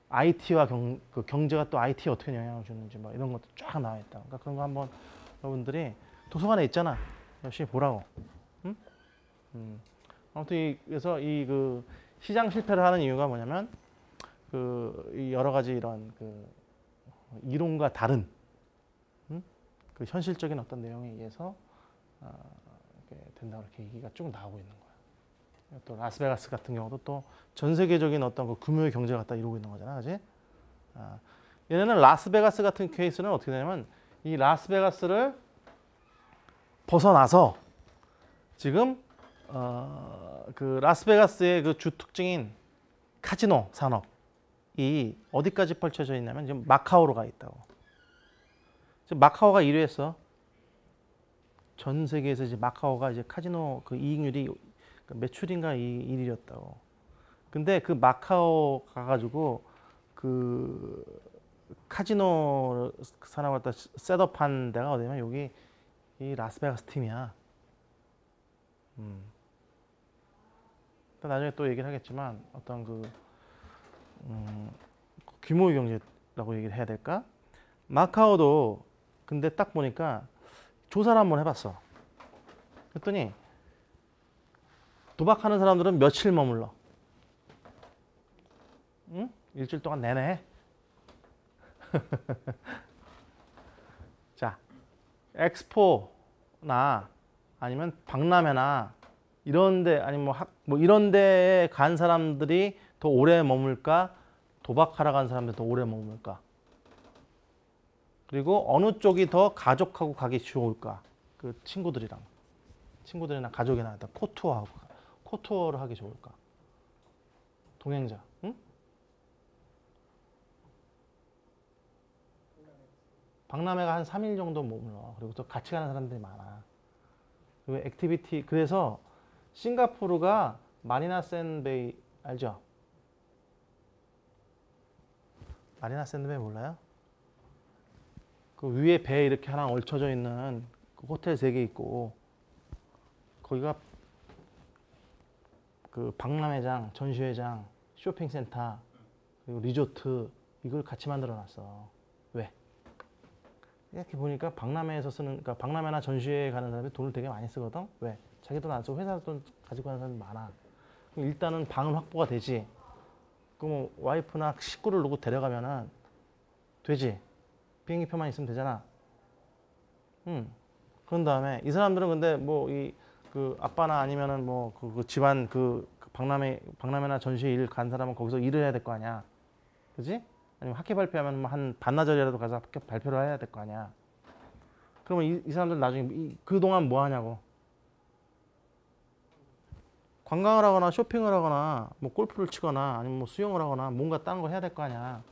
IT와 그 경제가 또 IT에 어떻게 영향을 주는지 뭐 이런 것도 쫙 나와 있다. 그러니까 그런 거 한번 여러분들이 도서관에 있잖아. 열심히 보라고. 응? 아무튼 그래서 이 그 시장 실패를 하는 이유가 뭐냐면 이 여러 가지 이런 그 이론과 다른 그 현실적인 어떤 내용에 의해서 이렇게 된다 이렇게 얘기가 쭉 나오고 있는 거야. 또 라스베가스 같은 경우도 또 전 세계적인 어떤 그 금융의 경제를 갖다 이루고 있는 거잖아, 그지? 얘네는 라스베가스 같은 케이스는 어떻게 되냐면 이 라스베가스를 벗어나서 지금 그 라스베가스의 그 주 특징인 카지노 산업이 어디까지 펼쳐져 있냐면 지금 마카오로 가 있다고. 지금 마카오가 1위 했어. 전 세계에서 이제 마카오가 이제 카지노 그 이익률이 매출인가 1위였다고. 근데 그 마카오 가가지고 그 카지노 산업을 갖다 셋업한 데가 어디냐면 여기 이 라스베가스 팀이야. 나중에 또 얘기를 하겠지만 어떤 규모의 경제라고 얘기를 해야 될까? 마카오도 근데 딱 보니까 조사를 한번 해봤어. 그랬더니 도박하는 사람들은 며칠 머물러? 응? 일주일 동안 내내 해. 자, 엑스포나 아니면 박람회나 이런데 아니면 뭐 이런 데에 간 사람들이 더 오래 머물까? 도박하러 간 사람들이 더 오래 머물까? 그리고 어느 쪽이 더 가족하고 가기 좋을까? 그 친구들이랑 가족이나 코투어를 하기 좋을까? 동행자, 응? 박람회가 한 3일 정도 머물러. 그리고 또 같이 가는 사람들이 많아. 그리고 액티비티, 그래서 싱가포르가 마리나 샌베이 알죠? 마리나 샌드베이 몰라요? 그 위에 배에 이렇게 하나 얽혀져 있는 그 호텔 3개 있고 거기가 그 박람회장, 전시회장, 쇼핑센터, 그리고 리조트 이걸 같이 만들어 놨어. 왜? 이렇게 보니까 박람회에서 쓰는, 그러니까 박람회나 전시회에 가는 사람이 돈을 되게 많이 쓰거든. 왜? 자기 돈 안 쓰고 회사 돈 가지고 가는 사람이 많아. 그럼 일단은 방은 확보가 되지. 그럼 와이프나 식구를 누구 데려가면은 되지. 비행기표만 있으면 되잖아. 그런 다음에 이 사람들은 근데 뭐 그 아빠나 아니면은 뭐 그 집안 그 박람회나 전시회 일 간 사람은 거기서 일을 해야 될 거 아니야. 그지? 아니면 학회 발표하면 한 반나절이라도 가서 학회 발표를 해야 될 거 아니야. 그러면 이 사람들 나중에 그동안 뭐 하냐고. 관광을 하거나 쇼핑을 하거나 뭐 골프를 치거나 아니면 뭐 수영을 하거나 뭔가 다른 걸 해야 될 거 아니야.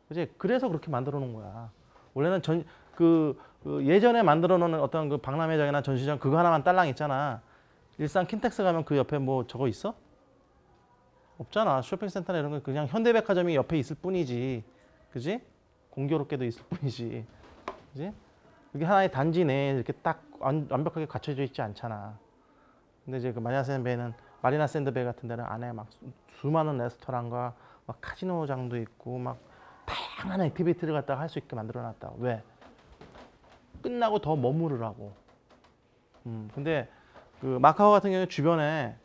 그지? 그래서 그렇게 만들어 놓은 거야. 원래는 그 예전에 만들어 놓은 어떤 그 박람회장이나 전시장 그거 하나만 딸랑 있잖아. 일산 킨텍스 가면 그 옆에 뭐 저거 있어? 없잖아. 쇼핑센터나 이런 거 그냥 현대백화점이 옆에 있을 뿐이지. 그지? 공교롭게도 있을 뿐이지. 그지? 그게 하나의 단지 내에 이렇게 딱 완벽하게 갖춰져 있지 않잖아. 근데 이제 그 마리나 샌드베이 같은 데는 안에 막 수많은 레스토랑과 막 카지노장도 있고 막 다양한 액티비티를 갖다가 할 수 있게 만들어 놨다. 왜? 끝나고 더 머무르라고. 근데 그 마카오 같은 경우에 주변에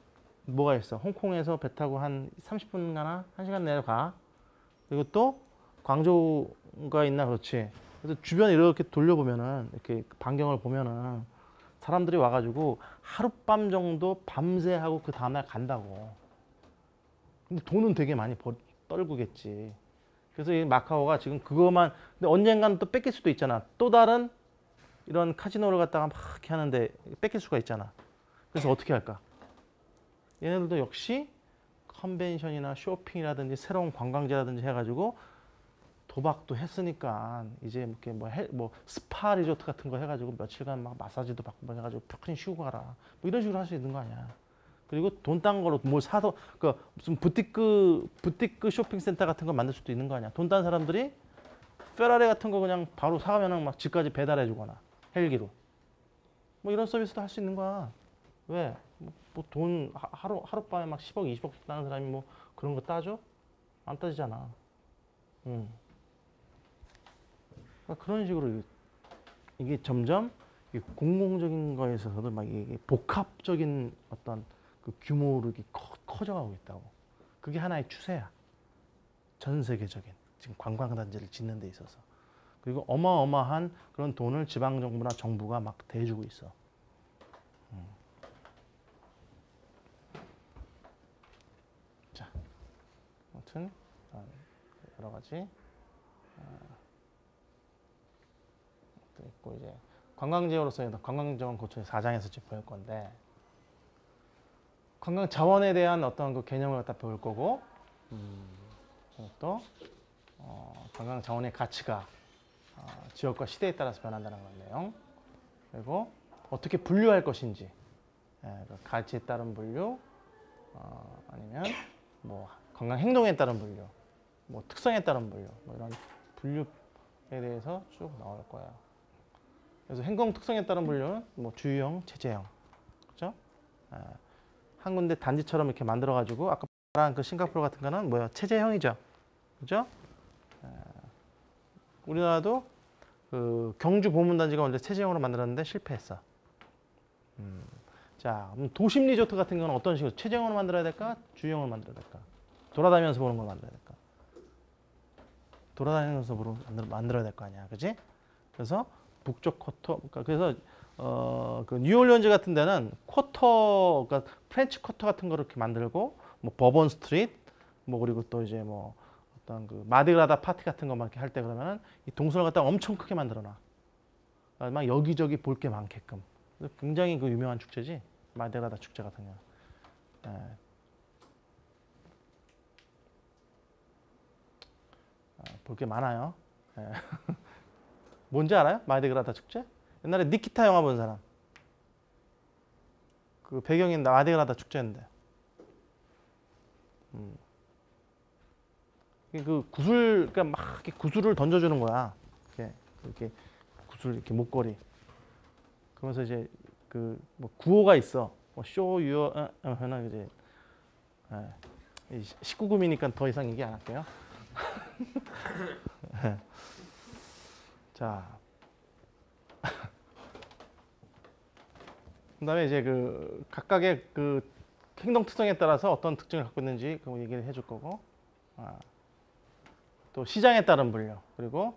뭐가 있어? 홍콩에서 배 타고 한 30분 가나 1시간 내려가. 그리고 또 광저우가 있나 그렇지. 그래서 주변 이렇게 돌려보면은 이렇게 반경을 보면은 사람들이 와가지고 하룻밤 정도 밤새 하고 그 다음날 간다고. 근데 돈은 되게 많이 떨구겠지. 그래서 이 마카오가 지금 그것만, 근데 언젠가는 또 뺏길 수도 있잖아. 또 다른 이런 카지노를 갖다가 막 이렇게 하는데 뺏길 수가 있잖아. 그래서 어떻게 할까? 얘네들도 역시 컨벤션이나 쇼핑이라든지 새로운 관광지라든지 해가지고 도박도 했으니까 이제 이렇게 뭐 스파 리조트 같은 거 해가지고 며칠간 막 마사지도 받고 해가지고 편히 쉬고 가라. 뭐 이런 식으로 할 수 있는 거 아니야. 그리고 돈 딴 거로 뭘 사서 그 무슨 부티크 쇼핑센터 같은 거 만들 수도 있는 거 아니야. 돈 딴 사람들이 페라리 같은 거 그냥 바로 사가면은 막 집까지 배달해 주거나 헬기로 뭐 이런 서비스도 할 수 있는 거야. 왜? 뭐 돈 하룻밤에 막 10억, 20억씩 따는 사람이 뭐 그런 거 따져? 안 따지잖아. 그러니까 그런 식으로 이게 점점 공공적인 거에서도 막 이게 복합적인 어떤 그 규모로 이렇게 커져가고 있다고. 그게 하나의 추세야. 전 세계적인 지금 관광단지를 짓는 데 있어서. 그리고 어마어마한 그런 돈을 지방정부나 정부가 막 대주고 있어. 자, 아무튼 여러 가지 또 있고 이제 관광지역으로서 관광자원 고초의 4장에서 쭉 배울 건데 관광 자원에 대한 어떤 그 개념을 갖다 배울 거고 또 관광 자원의 가치가 지역과 시대에 따라서 변한다는 그런 내용. 그리고 어떻게 분류할 것인지, 그 가치에 따른 분류, 아니면 뭐 관광 행동에 따른 분류, 뭐 특성에 따른 분류, 뭐 이런 분류에 대해서 쭉 나올 거예요. 그래서 행동 특성에 따른 분류는 뭐 주유형, 체제형, 그렇죠? 한 군데 단지처럼 이렇게 만들어 가지고 아까 말한 그 싱가포르 같은 거는 뭐야? 체제형이죠, 그렇죠? 우리나라도 그 경주 보문단지가 원래 체제형으로 만들었는데 실패했어. 자, 그럼 도심 리조트 같은 경우는 어떤 식으로 체제형으로 만들어야 될까? 주유형으로 만들어야 될까? 돌아다니면서 보는 걸 만들어야 될까? 돌아다니면서 만들어야 될 거 아니야, 그렇지? 그래서 북쪽 쿼터, 그래서 그 뉴올리언즈 같은 데는 쿼터, 그러니까 프렌치 쿼터 같은 거를 이렇게 만들고, 뭐 버번 스트리트, 뭐 그리고 또 이제 뭐 어떤 그 마디그라다 파티 같은 거만 이렇게 할 때 그러면은 이 동선을 갖다가 엄청 크게 만들어놔. 막 여기저기 볼 게 많게끔. 굉장히 그 유명한 축제지, 마디그라다 축제 같은 경우. 볼 게 많아요. 뭔지 알아요? 마디그라다 축제? 옛날에 니키타 영화 본 사람. 그 배경이 마디그라다 축제인데. 그 구슬, 그러니까 막 이렇게 구슬을 던져주는 거야. 이렇게 구슬 이렇게 목걸이. 그러면서 이제 그 뭐 구호가 있어. 뭐 show your, 하나 이제 19금이니까 더 이상 얘기 안 할게요. 자, 그다음에 이제 그 각각의 그 행동 특성에 따라서 어떤 특징을 갖고 있는지 그 얘기를 해줄 거고, 또 시장에 따른 분류, 그리고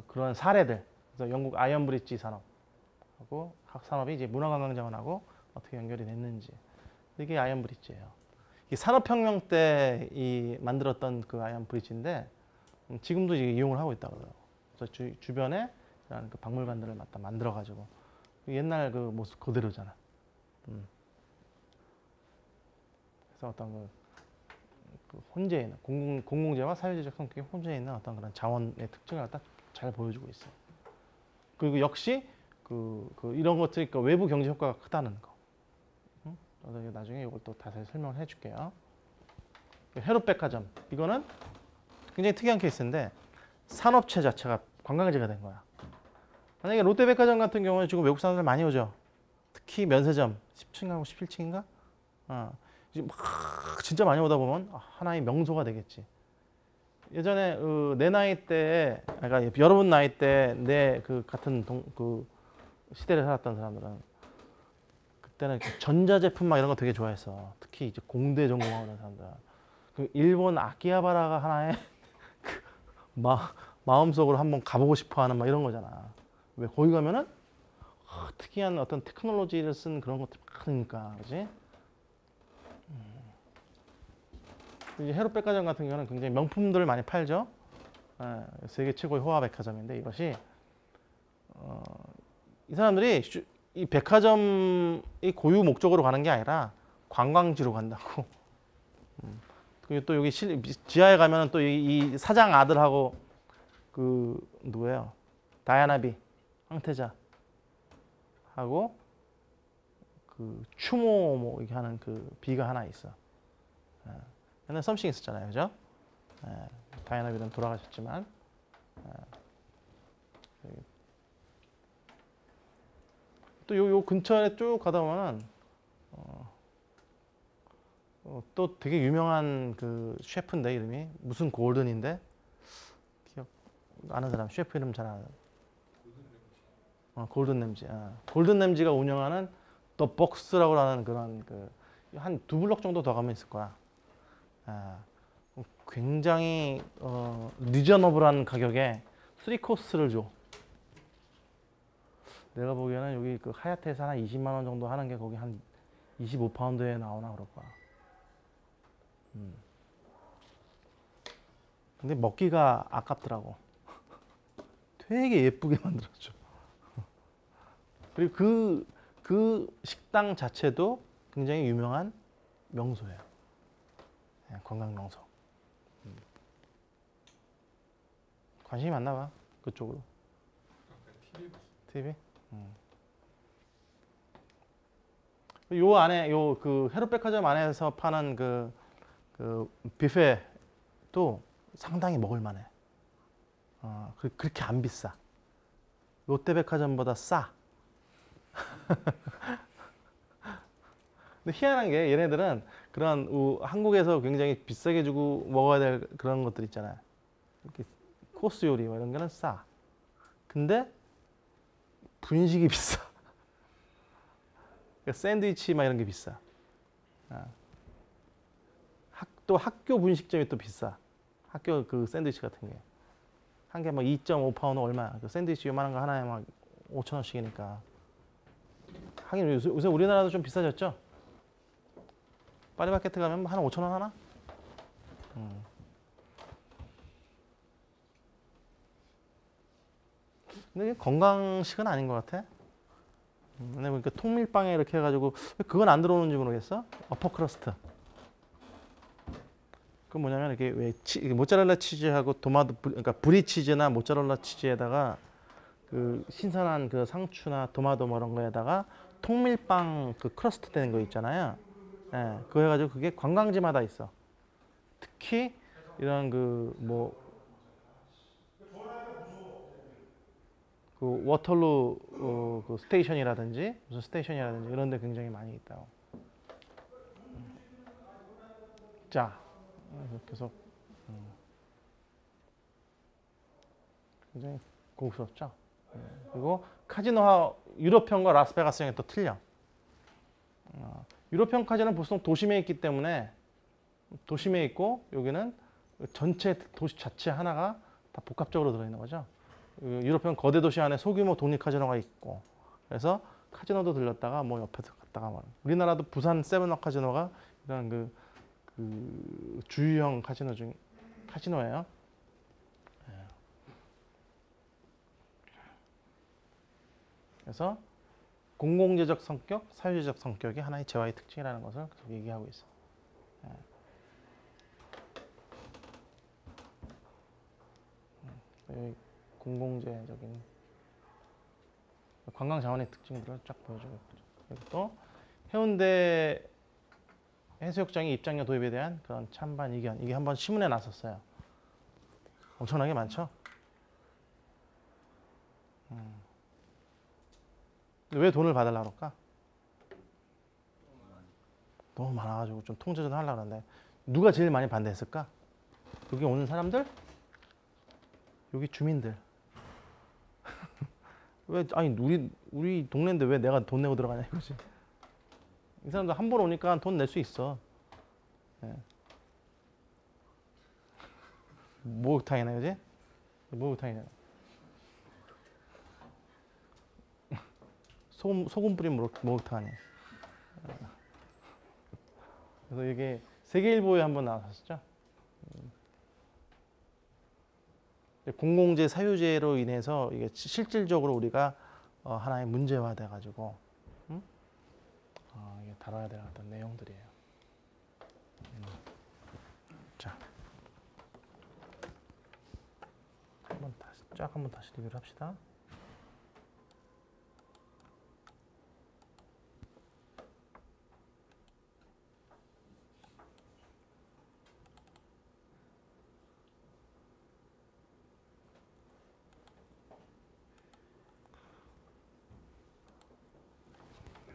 그런 사례들. 그래서 영국 아이언 브릿지 산업하고 산업이 이제 문화관광자원하고 어떻게 연결이 됐는지. 이게 아이언 브릿지예요. 이 산업혁명 때 만들었던 그 아이언 브릿지인데 지금도 이제 이용을 하고 있다고 그래요. 그래서 주변에 그 박물관들을 만들어가지고 옛날 그 모습 그대로잖아. 그래서 어떤 그 혼재에 있는 공공재와 사회주의적 성격이 혼재해 있는 어떤 그런 자원의 특징을 갖다 잘 보여주고 있어요. 그리고 역시 이런 것들이 그러니까 외부 경제 효과가 크다는 거. 나중에 이걸 또 다시 설명을 해줄게요. 해롯백화점, 이거는 굉장히 특이한 케이스인데 산업체 자체가 관광지가 된 거야. 만약에 롯데백화점 같은 경우는 지금 외국 사람들 많이 오죠. 특히 면세점 10층하고 17층인가? 이제 막 진짜 많이 오다 보면 하나의 명소가 되겠지. 예전에 내 나이 때, 그러니까 여러분 나이 때 내 그 같은 그 시대를 살았던 사람들은 그때는 전자제품 막 이런 거 되게 좋아했어. 특히 이제 공대 전공하고 있는 사람들. 그 일본 아키하바라가 하나의 마음속으로 한번 가보고 싶어하는 막 이런 거잖아. 왜 거기 가면은 특이한 어떤 테크놀로지를 쓴 그런 것들이 많으니까, 그렇지? 이제 헤롯백화점 같은 경우는 굉장히 명품들을 많이 팔죠. 예, 세계 최고의 호화 백화점인데 이것이 이 사람들이 이 백화점이 고유 목적으로 가는 게 아니라 관광지로 간다고. 그리고 또 여기 지하에 가면은 또 이 사장 아들하고 그 누구예요? 다이아나비 황태자 하고 그 추모 뭐 이렇게 하는 그 비가 하나 있어. 예. 옛날 썸씽 있었잖아요, 그죠? 예. 다이아나비는 돌아가셨지만. 예. 또 요 근처에 쭉 가다 보면은 또 되게 유명한 그 셰프인데 이름이 무슨 골든인데 기억 아는 사람 셰프 이름 잘 아는. 골든 램지. 골든 램지가 운영하는 더 복스라고 하는 그런 그 한 두 블록 정도 더 가면 있을 거야. 굉장히 리저너블한 가격에 3코스를 줘. 내가 보기에는 여기 그 하얏트에서 한 20만 원 정도 하는 게 거기 한 25파운드에 나오나 그럴 거야. 근데 먹기가 아깝더라고. 되게 예쁘게 만들었죠. 그리고 그 식당 자체도 굉장히 유명한 명소예요. 관광 명소. 관심이 많나 봐. 그쪽으로. TV? 요 안에 요 그 헤롯백화점 안에서 파는 그 뷔페도 상당히 먹을 만해. 그렇게 안 비싸. 롯데백화점보다 싸. 근데 희한한 게 얘네들은 그런 한국에서 굉장히 비싸게 주고 먹어야 될 그런 것들 있잖아요. 이렇게 코스 요리 뭐 이런 거는 싸. 근데 분식이 비싸. 그러니까 샌드위치 막 이런 게 비싸. 또 학교 분식점이 또 비싸. 학교 그 샌드위치 같은 게. 한 개 막 2.5파운드 얼마야. 그 샌드위치 요만한 거 하나에 막 5천 원씩이니까. 하긴 요새 우리나라도 좀 비싸졌죠? 파리바게뜨 가면 한 5천 원 하나? 근데 이게 건강식은 아닌 것 같아. 근데 보니까 통밀빵에 이렇게 해가지고 그건 안 들어오는지 모르겠어. 어퍼크러스트. 그 뭐냐면 이게 왜 모짜렐라 치즈하고 토마토 그러니까 브리 치즈나 모짜렐라 치즈에다가 그 신선한 그 상추나 토마토 뭐 이런 거에다가 통밀빵 그 크러스트 되는 거 있잖아요. 예, 그거 해가지고 그게 관광지마다 있어. 특히 이런 그 뭐 그 워털루 그 스테이션이라든지 무슨 스테이션이라든지 이런 데 굉장히 많이 있다고. 자, 계속 굉장히 고급스럽죠. 그리고 카지노하 유럽형과 라스베가스형이 또 틀려. 유럽형 카지노는 보통 도심에 있기 때문에 도심에 있고 여기는 전체 도시 자체 하나가 다 복합적으로 들어있는 거죠. 유럽형 거대 도시 안에 소규모 독립 카지노가 있고 그래서 카지노도 들렸다가 뭐 옆에서 갔다가 뭐 우리나라도 부산 세븐업 카지노가 이런 그 주유형 카지노예요. 그래서 공공재적 성격, 사회적 성격이 하나의 재화의 특징이라는 것을 계속 얘기하고 있어. 공공재적인 관광 자원의 특징들을 쫙 보여주고 있죠. 그리고 또 해운대 해수욕장의 입장료 도입에 대한 그런 찬반 의견 이게 한번 신문에 났었어요. 엄청나게 많죠. 왜 돈을 받으려고 그럴까? 너무 많아가지고 좀 통제 좀 하려고 하는데 누가 제일 많이 반대했을까? 여기 오는 사람들? 여기 주민들. 왜 아니 우리 동네인데 왜 내가 돈 내고 들어가냐 이거지. 이 사람들 한 번 오니까 돈 낼 수 있어. 네. 목욕탕이네, 그지? 목욕탕이네. 소금 뿌린 목욕탕 아니야. 그래서 이게 세계일보에 한번 나왔었죠. 공공재 사유재로 인해서 이게 실질적으로 우리가 하나의 문제화돼 가지고 이게 다뤄야 될 어떤 내용들이에요. 자, 한번 다시 리뷰를 합시다.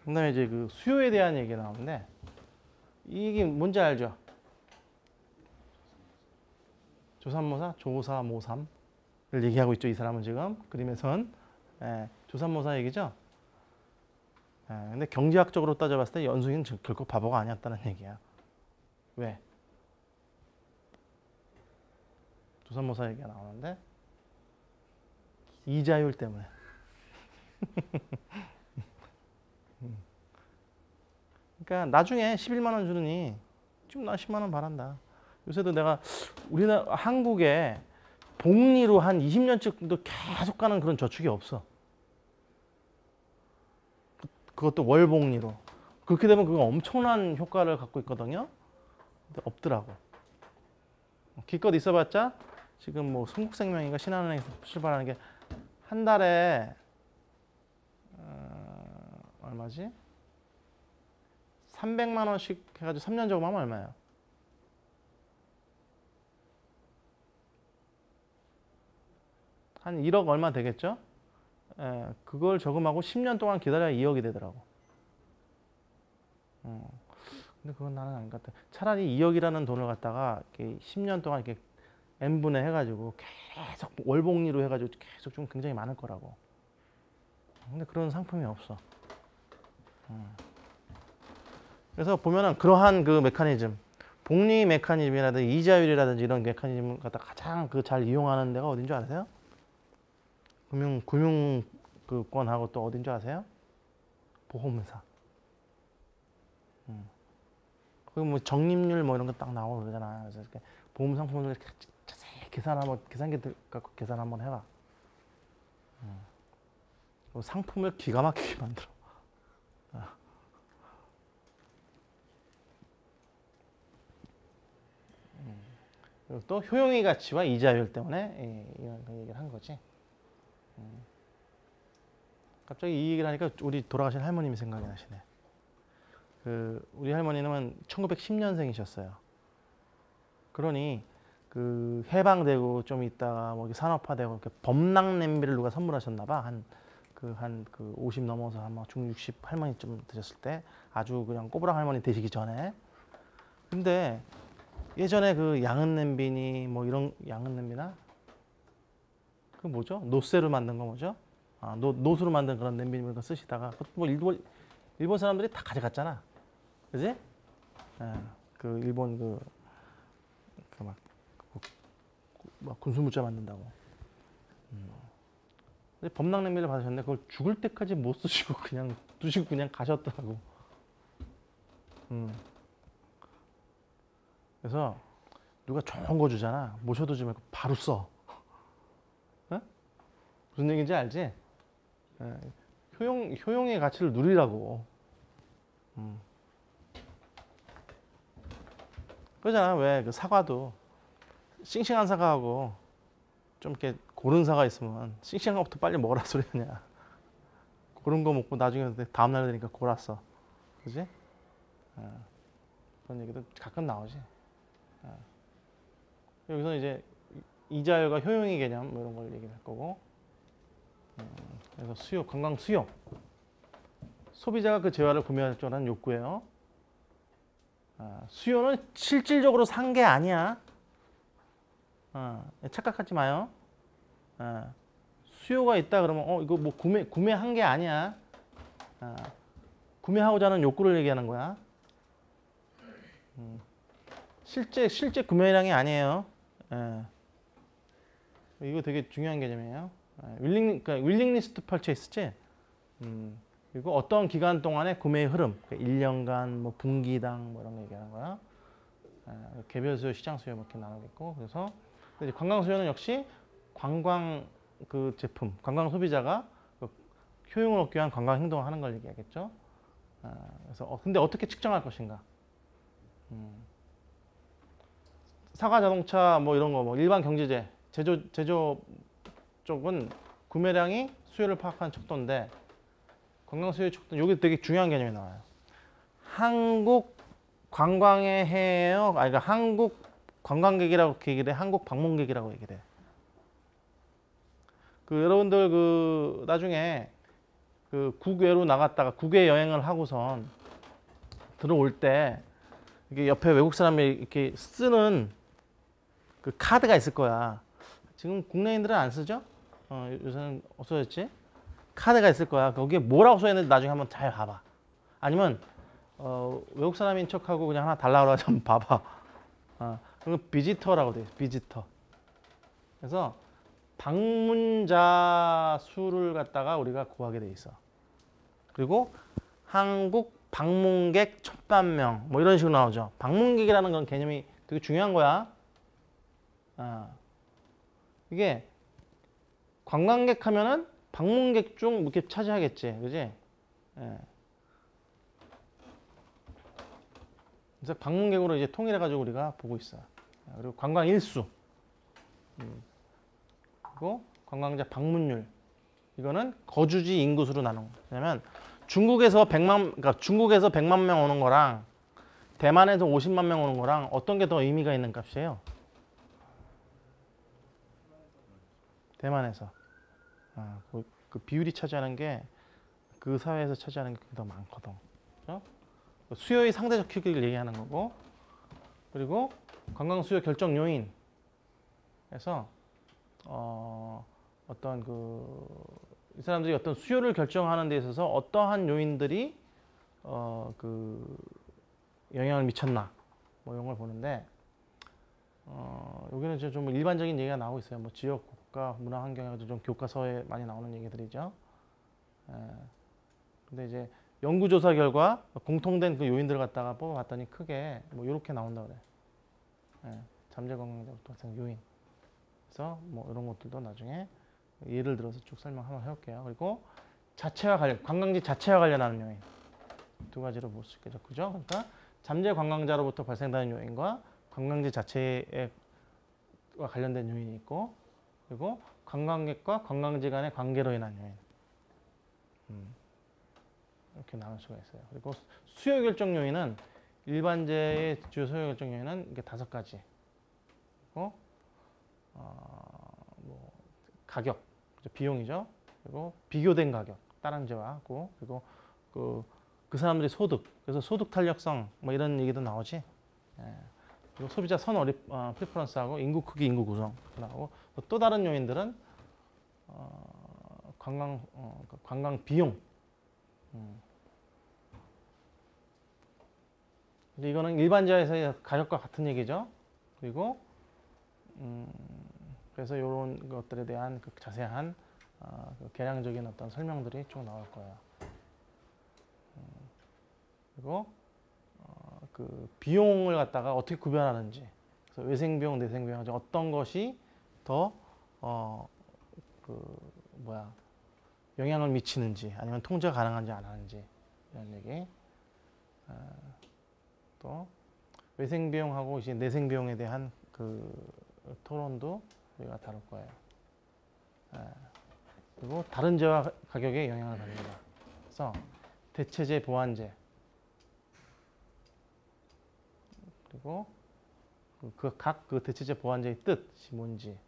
그다음에 이제 그 수요에 대한 얘기가 나오는데 이게 뭔지 알죠? 조삼모사, 조사모삼을 얘기하고 있죠. 이 사람은 지금 그림에선 조삼모사 얘기죠. 근데 경제학적으로 따져봤을 때 연수이는 결코 바보가 아니었다는 얘기야. 왜? 조삼모사 얘기가 나오는데 이자율 때문에. 그러니까 나중에 11만 원 주느니 지금 나 10만 원 바란다. 요새도 내가 우리나라 한국에 복리로 한 20년쯤도 계속 가는 그런 저축이 없어. 그것도 월복리로. 그렇게 되면 그거 엄청난 효과를 갖고 있거든요. 근데 없더라고. 기껏 있어봤자 지금 뭐 흥국생명인가 신한은행에서 출발하는 게 한 달에 얼마지? 300만 원씩 해가지고 3년 저금하면 얼마예요? 한 1억 얼마 되겠죠? 그걸 저금하고 10년 동안 기다려야 2억이 되더라고. 근데 그건 나는 아닌 것 같아. 차라리 2억이라는 돈을 갖다가 이렇게 10년 동안 이렇게 n분의 해가지고 계속 월복리로 해가지고 계속 좀 굉장히 많을 거라고. 근데 그런 상품이 없어. 그래서 보면은 그러한 그 메커니즘, 복리 메커니즘이라든지 이자율이라든지 이런 메커니즘을 갖다 가장 그 잘 이용하는 데가 어딘 줄 아세요? 금융권하고 또 어딘 줄 아세요? 보험회사. 그 뭐 적립률 뭐 이런 거 딱 나오고 그러잖아. 그래서 이렇게 보험 상품을 자세히 계산기 갖고 계산 한번 해봐. 상품을 기가 막히게 만들어. 그리고 또 효용의 가치와 이자율 때문에 이런 얘기를 한 거지. 갑자기 이 얘기를 하니까 우리 돌아가신 할머님이 생각이 나시네. 우리 할머니는 1910년생이셨어요. 그러니 그 해방되고 좀 있다가 뭐 산업화되고 이렇게 범랑 냄비를 누가 선물하셨나 봐. 한 50 넘어서 아마 중 60 할머니쯤 되셨을 때 아주 그냥 꼬부랑 할머니 되시기 전에. 근데 예전에 그 양은 냄비니 뭐 이런 양은 냄비나 그 뭐죠? 노쇠로 만든 거 뭐죠? 노수로 만든 그런 냄비 이런 거 쓰시다가 뭐 일본 사람들이 다 가져갔잖아. 그지? 그 일본 막 군수무자 만든다고. 근데 범랑 냄비를 받으셨는데 그걸 죽을 때까지 못 쓰시고 그냥 두시고 그냥 가셨더라고. 그래서 누가 좋은 거 주잖아. 모셔두지 말고 바로 써. 무슨 얘기인지 알지? 효용의 가치를 누리라고. 그러잖아. 왜 그 사과도 싱싱한 사과하고 좀 이렇게 고른 사과 있으면 싱싱한 것부터 빨리 먹으라 소리 아니야. 고른 거 먹고 나중에 다음 날 되니까 골았어. 그지? 그런 얘기도 가끔 나오지. 여기서 이제 이자율과 효용의 개념 뭐 이런 걸 얘기를 할 거고. 그래서 수요, 관광 수요. 소비자가 그 재화를 구매할 줄 아는 욕구예요. 수요는 실질적으로 산 게 아니야. 착각하지 마요. 수요가 있다 그러면 이거 뭐 구매한 게 아니야. 구매하고자 하는 욕구를 얘기하는 거야. 실제 구매량이 아니에요. 이거 되게 중요한 개념이에요. 그러니까 윌링리스 투 퍼체이스지. 그리고 어떤 기간 동안의 구매의 흐름, 그러니까 1년간, 뭐 분기당 뭐 이런 거 얘기하는 거야. 개별 수요, 시장 수요 이렇게 나누겠고 그래서 이제 관광 수요는 역시 관광 그 제품, 관광 소비자가 그 효용을 얻기 위한 관광 행동을 하는 걸 얘기하겠죠. 그래서 근데 어떻게 측정할 것인가? 사과 자동차 뭐 이런 거 뭐 일반 경제제 제조 쪽은 구매량이 수요를 파악하는 척도인데 관광 수요 척도 여기 되게 중요한 개념이 나와요. 한국 관광의 해예요. 아니 그러니까 한국 관광객이라고 얘기를 해. 한국 방문객이라고 얘기를 해. 그 여러분들 그 나중에 그 국외로 나갔다가 국외 여행을 하고선 들어올 때 이게 옆에 외국 사람이 이렇게 쓰는 그 카드가 있을 거야. 지금 국내인들은 안 쓰죠? 요새는 없어졌지? 카드가 있을 거야. 거기에 뭐라고 써 있는지 나중에 한번 잘 봐봐. 아니면 외국 사람인 척하고 그냥 하나 달라고 하지 한번 봐봐. 그건 비지터라고 돼 있어. 비지터. 그래서 방문자 수를 갖다가 우리가 구하게 돼 있어. 그리고 한국 방문객 1000만 명 뭐 이런 식으로 나오죠. 방문객이라는 건 개념이 되게 중요한 거야. 이게 관광객 하면은 방문객 중 이렇게 차지하겠지, 그지? 예. 그래서 방문객으로 이제 통일해가지고 우리가 보고 있어요. 그리고 관광 일수, 그리고 관광자 방문율. 이거는 거주지 인구수로 나눈 거. 왜냐면 중국에서 100만 명 오는 거랑 대만에서 50만 명 오는 거랑 어떤 게 더 의미가 있는 값이에요? 대만에서. 그 비율이 차지하는 게 그 사회에서 차지하는 게 더 많거든. 그렇죠? 수요의 상대적 크기를 얘기하는 거고, 그리고 관광 수요 결정 요인. 그래서 어떤 이 사람들이 어떤 수요를 결정하는 데 있어서 어떠한 요인들이 그 영향을 미쳤나 뭐 이런 걸 보는데 여기는 이제 좀 일반적인 얘기가 나오고 있어요. 뭐 지역, 국가, 문화, 환경 해가지고 좀 교과서에 많이 나오는 얘기들이죠. 근데 이제 연구조사 결과 공통된 그 요인들을 갖다가 뽑아봤더니 크게 뭐 이렇게 나온다 그래. 잠재 관광자부터 요인. 그래서 뭐 이런 것들도 나중에 예를 들어서 쭉 설명 한번 해볼게요. 그리고 관광지 자체와 관련하는 요인 두 가지로 볼 수 있겠죠, 그죠? 그러니까 잠재 관광자로부터 발생되는 요인과 관광지 자체와 관련된 요인이 있고, 그리고 관광객과 관광지 간의 관계로 인한 요인. 이렇게 나눌 수가 있어요. 그리고 수요 결정 요인은 일반재의 주요 수요 결정 요인은 이게 5가지. 그리고 뭐 가격, 비용이죠. 그리고 비교된 가격, 다른 재와 하고, 그리고 그 사람들의 소득, 그래서 소득 탄력성 뭐 이런 얘기도 나오지. 그리고 소비자 프리퍼런스하고 인구 크기, 인구 구성 나오고, 또 다른 요인들은 관광 비용. 근데 이거는 일반지하에서의 가격과 같은 얘기죠. 그리고 그래서 이런 것들에 대한 그 자세한 그 계량적인 어떤 설명들이 쭉 나올 거예요. 그리고 그 비용을 갖다가 어떻게 구별하는지, 그래서 외생비용, 내생비용 중 어떤 것이 더 영향을 미치는지, 아니면 통제가 가능한지 안 하는지 이런 얘기. 또 외생비용하고 이제 내생비용에 대한 그 토론도 우리가 다룰 거예요. 그리고 다른 재와 가격에 영향을 받는다. 그래서 대체재, 보완재, 그리고 각 그 대체재, 보완재의 뜻이 뭔지,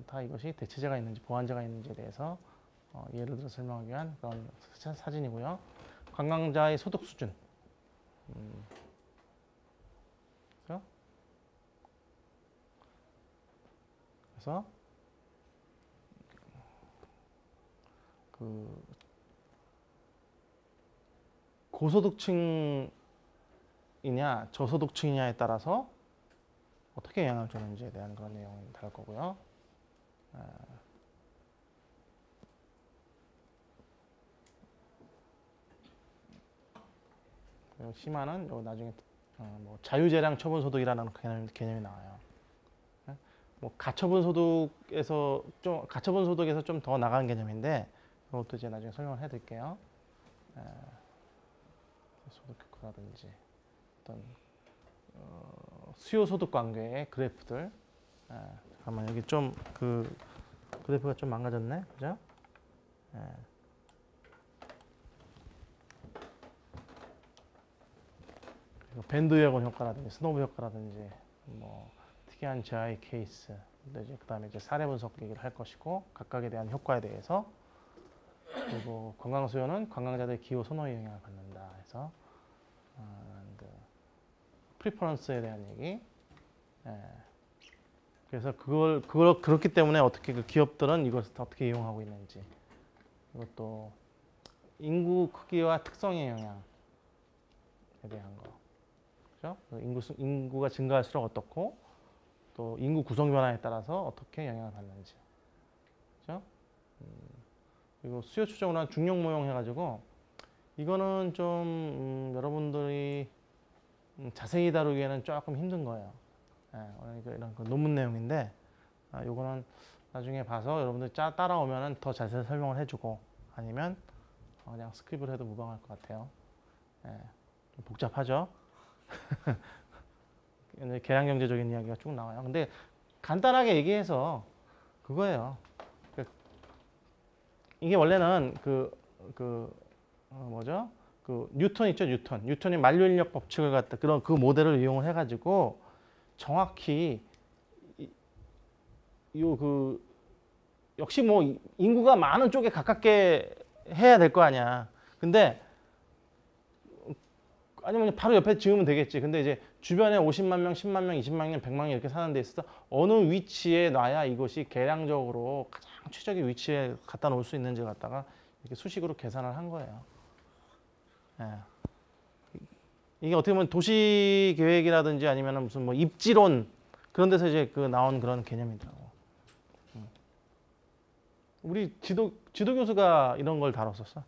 다 이것이 대체재가 있는지 보완재가 있는지에 대해서 예를 들어 설명하기 위한 그런 사진이고요. 관광자의 소득 수준. 그래서 그 고소득층이냐 저소득층이냐에 따라서 어떻게 영향을 주는지에 대한 그런 내용을 다룰 거고요. 심화는 요 나중에 뭐 자유재량 처분소득이라는 개념이 나와요. 뭐 가처분 소득에서 좀 더 나간 개념인데 그것도 이제 나중에 설명을 해드릴게요. 소득 효과라든지 어떤 수요 소득 관계의 그래프들. 잠깐만 여기 좀 그 그래프가 좀 망가졌네, 그죠? 밴드 여건 효과라든지 스노브 효과라든지 뭐 특이한 GI 케이스, 그다음에 이제 사례 분석 얘기를 할 것이고 각각에 대한 효과에 대해서 그리고 관광 수요는 관광자들의 기호 선호에 영향을 받는다 해서 그 프리퍼런스에 대한 얘기. 그래서 그걸 그렇기 때문에 어떻게 그 기업들은 이것을 어떻게 이용하고 있는지 이것도 인구 크기와 특성의 영향에 대한 거. 그죠? 인구가 증가할수록 어떻고 또 인구 구성 변화에 따라서 어떻게 영향을 받는지. 그죠? 그리고 수요 추정을 한 중력 모형 해가지고 이거는 좀 여러분들이 자세히 다루기에는 조금 힘든 거예요. 이런 논문 내용인데 요거는 나중에 봐서 여러분들 따라오면 더 자세히 설명을 해주고 아니면 그냥 스킵을 해도 무방할 것 같아요. 좀 복잡하죠? 계량경제적인 이야기가 쭉 나와요. 근데 간단하게 얘기해서 그거예요. 이게 원래는 뭐죠? 그 뉴턴 있죠, 뉴턴. 뉴턴이 만류인력 법칙을 갖다 그런 그 모델을 이용을 해가지고 정확히 역시 뭐 인구가 많은 쪽에 가깝게 해야 될 거 아니야. 근데 아니면 바로 옆에 지으면 되겠지. 근데 이제 주변에 50만 명, 10만 명, 20만 명, 100만 명 이렇게 사는 데 있어서 어느 위치에 놔야 이것이 계량적으로 가장 최적의 위치에 갖다 놓을 수 있는지 갖다가 이렇게 수식으로 계산을 한 거예요. 이게 어떻게 보면 도시 계획이라든지 아니면 무슨 뭐 입지론 그런 데서 이제 나온 그런 개념이더라고. 우리 지도 교수가 이런 걸 다뤘었어.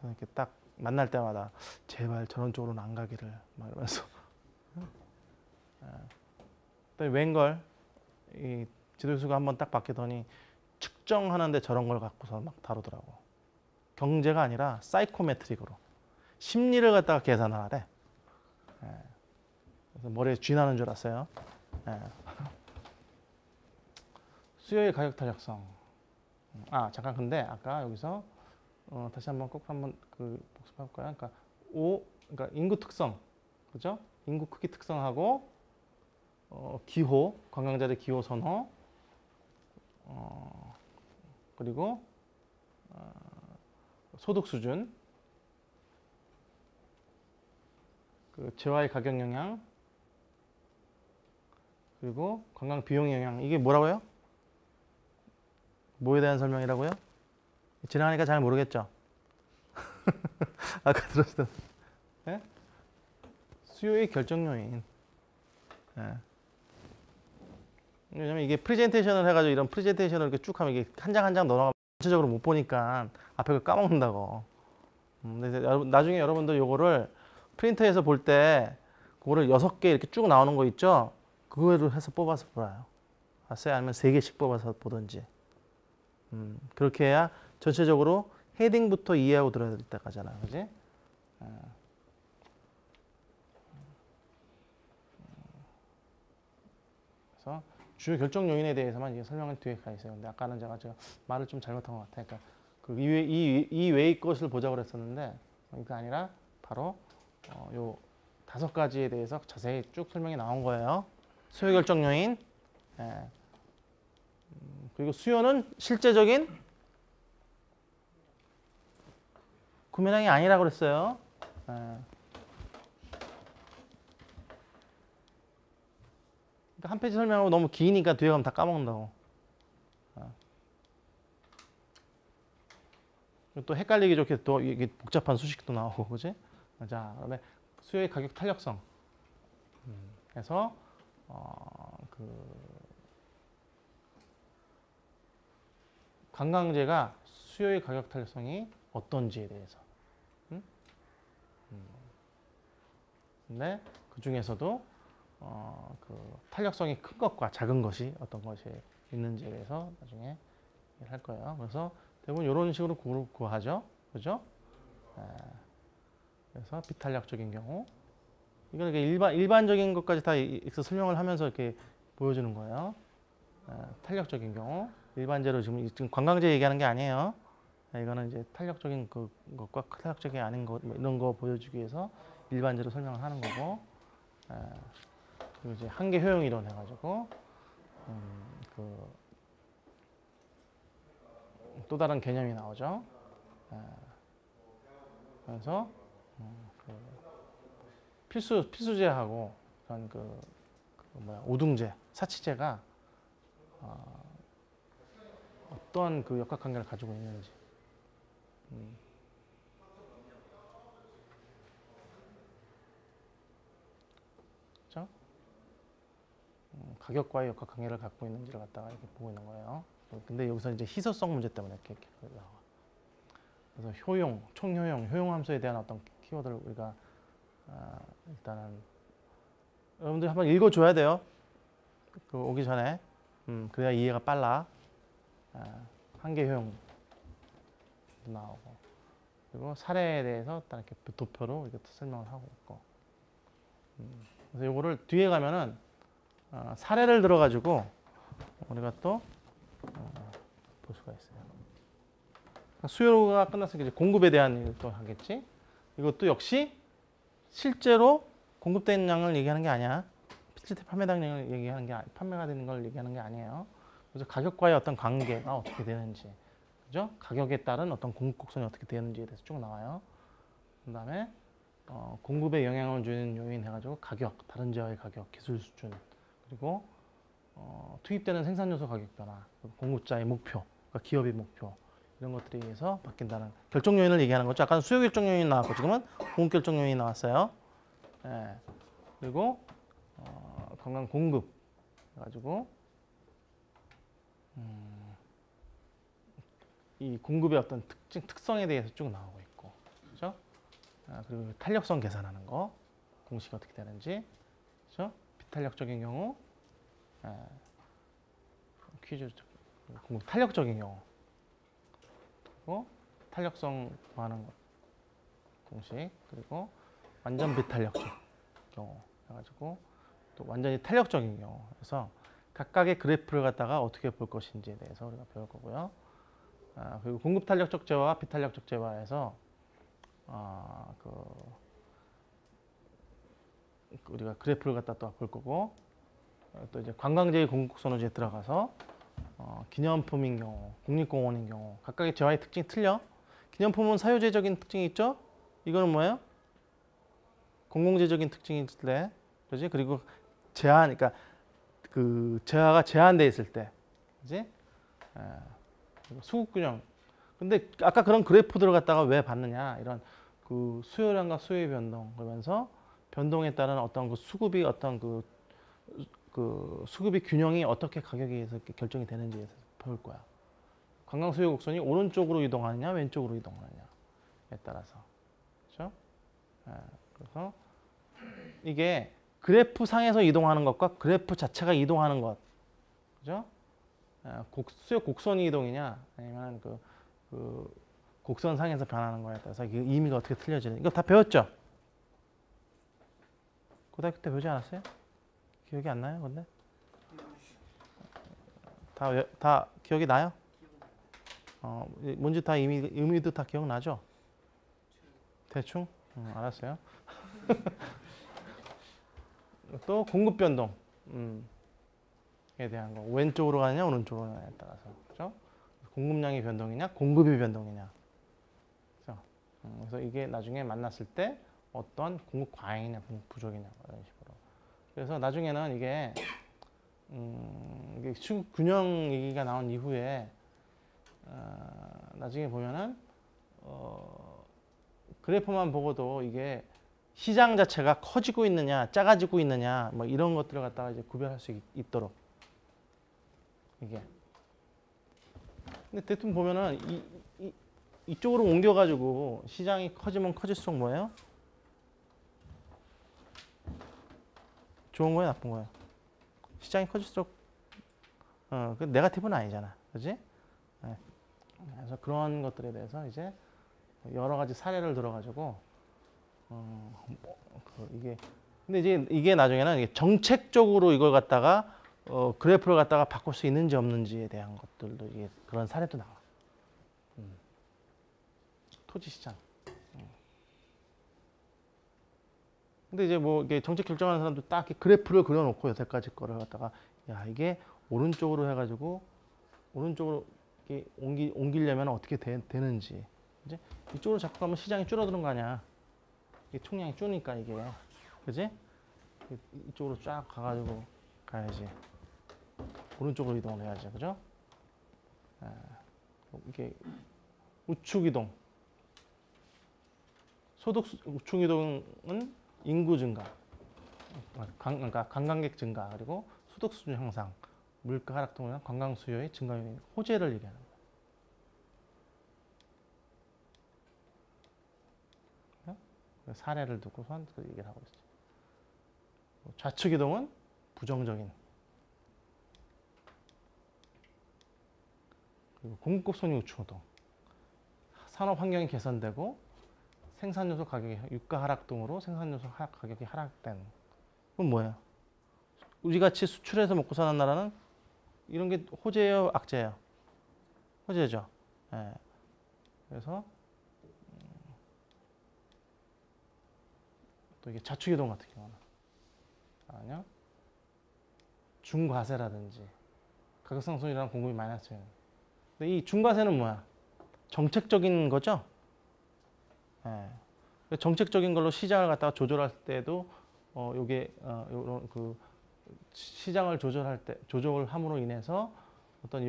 이렇게 딱 만날 때마다 제발 저런 쪽으로는 안 가기를 막 이러면서. 또 웬걸 이 지도 교수가 한번 딱 바뀌더니 측정하는데 저런 걸 갖고서 막 다루더라고. 경제가 아니라 사이코메트릭으로 심리를 갖다가 계산을 하래. 그래서 머리에 쥐 나는 줄 알았어요. 수요의 가격 탄력성. 잠깐 근데 아까 여기서 다시 한번 꼭 한번 복습할 거야. 그러니까 인구 특성, 그죠? 인구 크기 특성하고 기호, 관광자들 기호 선호, 그리고 소득 수준, 재화의 가격 영향, 그리고 관광 비용 영향. 이게 뭐라고요? 뭐에 대한 설명이라고요? 지나가니까 잘 모르겠죠? 아까 들었던 수요의 결정 요인. 왜냐면 이게 프레젠테이션을 해가지고 이런 프레젠테이션을 이렇게 쭉 하면 이게 한 장 한 장 넣어가면 전체적으로 못 보니까 앞에 걸 까먹는다고. 근데 나중에 여러분들 요거를 프린터에서 볼 때 그거를 6개 이렇게 쭉 나오는 거 있죠? 그거를 해서 뽑아서 보라요. 아니면 3개씩 뽑아서 보든지. 그렇게 해야 전체적으로 헤딩부터 이해하고 들어야 될 때까지잖아, 그지? 그래서 주요 결정 요인에 대해서만 이제 설명은 뒤에 가 있어요. 근데 아까는 제가 말을 좀 잘못한 것 같아. 그러니까 이 외의 것을 보자고 그랬었는데 이게 아니라 바로 요 5가지에 대해서 자세히 쭉 설명이 나온 거예요. 수요 결정 요인. 그리고 수요는 실제적인 구매량이 아니라고 그랬어요. 그러니까 한 페이지 설명하고 너무 기니까 뒤에 가면 다 까먹는다고. 또 헷갈리기 좋게 또 이게 복잡한 수식도 나오고, 그지? 자, 그다음에 수요의 가격 탄력성. 그래서 관광재가 수요의 가격 탄력성이 어떤지에 대해서. 근데 그 중에서도 그 탄력성이 큰 것과 작은 것이 어떤 것이 있는지에 대해서 나중에 할 거예요. 그래서 대부분 이런 식으로 구하죠. 그죠? 예. 그래서 비탄력적인 경우. 이건 일반적인 것까지 다 설명을 하면서 이렇게 보여주는 거예요. 예. 탄력적인 경우. 일반제로 지금 관광제 얘기하는 게 아니에요. 예. 이거는 이제 탄력적인 것과 탄력적이 아닌 것, 뭐 이런 거 보여주기 위해서 일반제로 설명을 하는 거고. 예. 그리고 이제 한계 효용 이론 해가지고, 또 다른 개념이 나오죠. 예. 그래서 필수제하고 그런 오둥제, 사치제가 어떠한 그 역학관계를 가지고 있는지. 그렇죠? 가격과의 역학관계를 갖고 있는지를 갖다가 이렇게 보고 있는 거예요. 근데 여기서 이제 희소성 문제 때문에 이렇게 나와. 그래서 효용, 총효용, 효용함수에 대한 어떤 키워드를 우리가 일단은 여러분들 한번 읽어줘야 돼요. 그 오기 전에. 그래야 이해가 빨라. 한계 효용 나오고. 그리고 사례에 대해서 딱 이렇게 도표로 이렇게 설명을 하고 있고. 그래서 이거를 뒤에 가면은 사례를 들어가지고 우리가 또 볼 수가 있어요. 수요가 끝났으니까 이제 공급에 대한 얘기를 또 하겠지. 이것도 역시 실제로 공급되는 양을 얘기하는 게 아니야. 실제 판매량을 얘기하는 게 판매가 되는 걸 얘기하는 게 아니에요. 그래서 가격과의 어떤 관계가 어떻게 되는지, 그죠? 가격에 따른 어떤 공급 곡선이 어떻게 되는지에 대해서 쭉 나와요. 그다음에 공급에 영향을 주는 요인 해가지고 가격, 다른 지역의 가격, 기술 수준, 그리고 투입되는 생산 요소 가격 변화, 공급자의 목표, 그러니까 기업의 목표. 이런 것들에 의해서 바뀐다는 결정 요인을 얘기하는 거죠. 아까 수요 결정 요인이 나왔고 지금은 공급 결정 요인이 나왔어요. 예. 그리고 건강 공급 해가지고 이 공급의 어떤 특성에 대해서 쭉 나오고 있고, 그렇죠? 그리고 탄력성 계산하는 거, 공식이 어떻게 되는지, 그렇죠? 비탄력적인 경우, 퀴즈 공급 탄력적인 경우. 그리고 탄력성 구하는 것 공식, 그리고 완전 비탄력적 경우 해가지고 또 완전히 탄력적인 경우. 그래서 각각의 그래프를 갖다가 어떻게 볼 것인지에 대해서 우리가 배울 거고요. 그리고 공급 탄력적 재화와 비탄력적 재화에서 우리가 그래프를 갖다 또 볼 거고, 또 이제 관광지의 공급선으로 이제 들어가서 기념품인 경우, 국립공원인 경우 각각의 재화의 특징이 틀려. 기념품은 사유재적인 특징이 있죠. 이거는 뭐예요? 공공재적인 특징이 있을 때, 그렇지? 그리고 제한, 그러니까 그 재화가 제한돼 있을 때, 그렇지? 수급균형. 근데 아까 그런 그래프들을 갖다가 왜 봤느냐? 이런 그 수요량과 수요의 변동, 그러면서 변동에 따른 어떤 그 수급이 어떤 그 수급의 균형이 어떻게 가격에 의해서 결정이 되는지에 대해서 볼 거야. 관광 수요 곡선이 오른쪽으로 이동하느냐, 왼쪽으로 이동하느냐에 따라서, 그렇죠? 그래서 이게 그래프 상에서 이동하는 것과 그래프 자체가 이동하는 것, 그죠? 수요 곡선이 이동이냐, 아니면 그 곡선 상에서 변하는 거에 따라서 이게 의미가 어떻게 틀려지는? 이거 다 배웠죠? 고등학교 때 배우지 않았어요? 기억이 안 나요, 근데? 다 기억이 나요? 뭔지 다 의미도 다 기억나죠? 대충? 알았어요. 또 공급 변동, 에 대한 거. 왼쪽으로 가느냐, 오른쪽으로 가느냐에 따라서, 그죠? 공급량의 변동이냐, 공급의 변동이냐. 그래서 이게 나중에 만났을 때 어떤 공급 과잉이냐, 공급 부족이냐, 이런 식으로. 그래서 나중에는 이게 수급 균형 얘기가 나온 이후에 나중에 보면은 그래프만 보고도 이게 시장 자체가 커지고 있느냐, 작아지고 있느냐, 뭐 이런 것들을 갖다가 이제 구별할 수 있도록 이게. 근데 대충 보면은 이쪽으로 옮겨가지고 시장이 커지면 커질수록 뭐예요? 좋은 거예요, 나쁜 거예요? 시장이 커질수록 그 네거티브는 아니잖아, 그렇지? 네. 그래서 그런 것들에 대해서 이제 여러 가지 사례를 들어가지고 이게 근데 이제 이게 나중에는 이게 정책적으로 이걸 갖다가 그래프를 갖다가 바꿀 수 있는지 없는지에 대한 것들도 이게 그런 사례도 나와. 토지 시장. 근데 이제 뭐 이게 정책 결정하는 사람도 딱 이렇게 그래프를 그려놓고 여태까지 거를 갖다가 야 이게 오른쪽으로 해가지고 오른쪽으로 이렇게 옮기려면 어떻게 되는지 이제 이쪽으로 자꾸 가면 시장이 줄어드는 거 아니야. 이게 총량이 줄으니까 이게 그지? 이쪽으로 쫙 가가지고 가야지. 오른쪽으로 이동을 해야지, 그죠? 이게 우측 이동. 소득 우측 이동은 인구 증가, 그러니까 관광객 증가, 그리고 소득 수준 향상, 물가 하락 등으로 관광 수요의 증가 요인, 호재를 얘기하는 거예요. 사례를 두고선 그 얘기를 하고 있어요. 좌측 이동은 부정적인. 그리고 공급 손이 우측 이동. 산업 환경이 개선되고 생산 요소 가격이 유가 하락 등으로 생산 요소 가격이 하락된. 그건 뭐예요? 우리 같이 수출해서 먹고 사는 나라는 이런 게 호재예요, 악재예요? 호재죠. 예. 그래서 또 이게 좌측 이동 같은 경우는 아니요. 중과세라든지 가격 상승이랑 공급이 마이너스예요. 근데 이 중과세는 뭐야? 정책적인 거죠. 예. 정책적인 걸로 시장을 갖다가 조절할 때도 요게 요런 그 시장을 조절을 함으로 인해서 어떤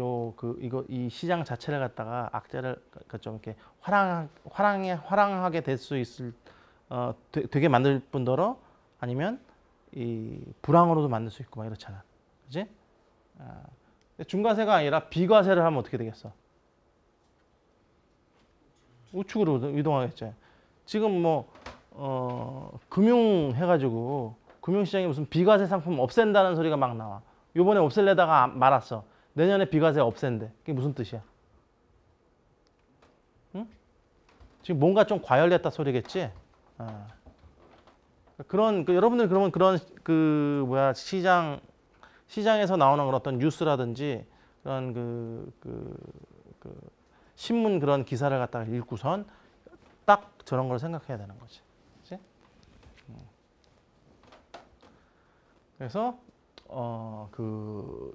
이 시장 자체를 갖다가 악재를 좀 이렇게 화랑하게 될 수 있을 되게 만들 뿐더러 아니면 이 불황으로도 만들 수 있고 막 이렇잖아, 그지? 중과세가 아니라 비과세를 하면 어떻게 되겠어? 우측으로 이동하겠죠. 지금 뭐 금융 해가지고 금융시장에 무슨 비과세 상품 없앤다는 소리가 막 나와. 요번에 없앨래다가 말았어. 내년에 비과세 없앤대. 그게 무슨 뜻이야? 응? 지금 뭔가 좀 과열됐다 소리겠지? 여러분들 그러면 그런 시장에서 나오는 그런 어떤 뉴스라든지 그런 신문 그런 기사를 갖다가 읽고선 딱 저런 걸 생각해야 되는 거지. 그치? 그래서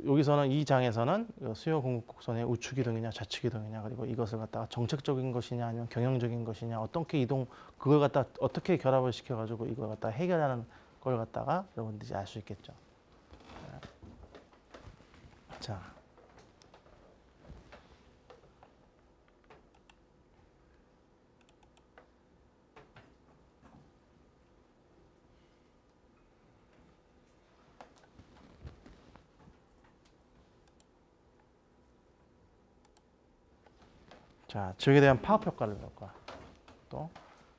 여기서는 이 장에서는 수요 공급 곡선의 우측 이동이냐 좌측 이동이냐 그리고 이것을 갖다가 정책적인 것이냐 아니면 경영적인 것이냐 어떻게 그걸 갖다 어떻게 결합을 시켜가지고 이걸 갖다 해결하는 걸 갖다가 여러분들이 알 수 있겠죠. 자. 자, 지역에 대한 파급 효과를 볼 거야. 또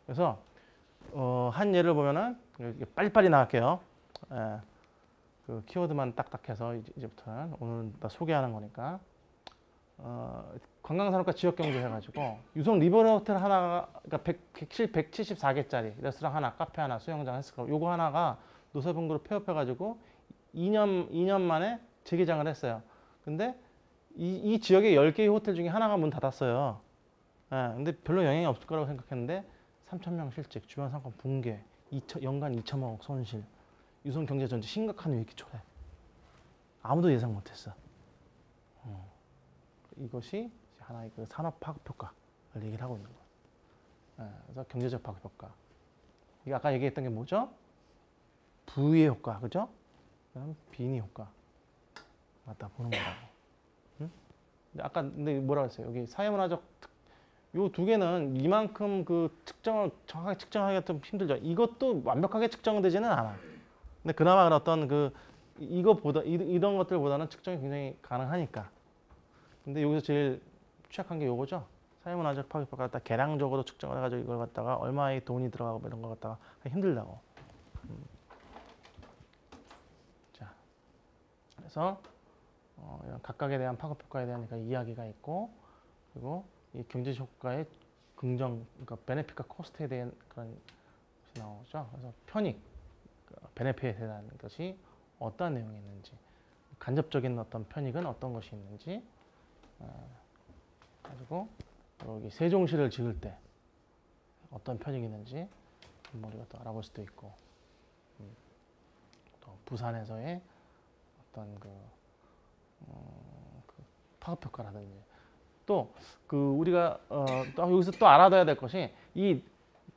그래서 한 예를 보면은 빨리빨리 나갈게요. 예, 그 키워드만 딱딱해서 이제부터는 오늘 다 소개하는 거니까 관광산업과 지역경제 해가지고 유성 리버럴 호텔 하나가 그러니까 174개짜리 레스토랑 하나, 카페 하나, 수영장, 헬스클럽 요거 하나가 노사분구로 폐업해가지고 2년 만에 재개장을 했어요. 근데 이 지역에 10개의 호텔 중에 하나가 문 닫았어요. 예, 근데 별로 영향이 없을 거라고 생각했는데 3,000명 실직, 주변 상권 붕괴, 연간 2천억 손실, 유성 경제 전체 심각한 위기 초래. 아무도 예상 못했어. 이것이 하나의 그 산업 파급 효과를 얘기를 하고 있는 거예요. 예, 그래서 경제적 파급 효과. 이게 아까 얘기했던 게 뭐죠? 부의 효과, 그죠? 그다음 빈의 효과. 맞다 보는 거라고. 근데 뭐라고 했어요? 여기 사회문화적 요 두 개는 이만큼 그 특정을 정확하게 측정하기가 좀 힘들죠. 이것도 완벽하게 측정되지는 않아. 근데 그나마 어떤 이것보다 이런 것들보다는 측정이 굉장히 가능하니까. 근데 여기서 제일 취약한 게 요거죠. 사회문화적 파급 효과를 갖다 계량적으로 측정을 해가지고 이걸 갖다가 얼마의 돈이 들어가고 이런 걸 갖다가 힘들다고. 그래서 이런 각각에 대한 파급 효과에 대한 이야기가 있고, 그리고 이 경제 효과의 긍정, 그러니까 베네핏과 코스트에 대한 그런 것이 나오죠. 그래서 편익, 베네핏에 대한 것이 어떠한 내용이 있는지, 간접적인 어떤 편익은 어떤 것이 있는지, 가지고 여기 세종시를 지을 때 어떤 편익이 있는지 우리가 또 알아볼 수도 있고, 또 부산에서의 어떤 그 파급 효과라든지, 또 그 우리가 또 여기서 또 알아둬야 될 것이 이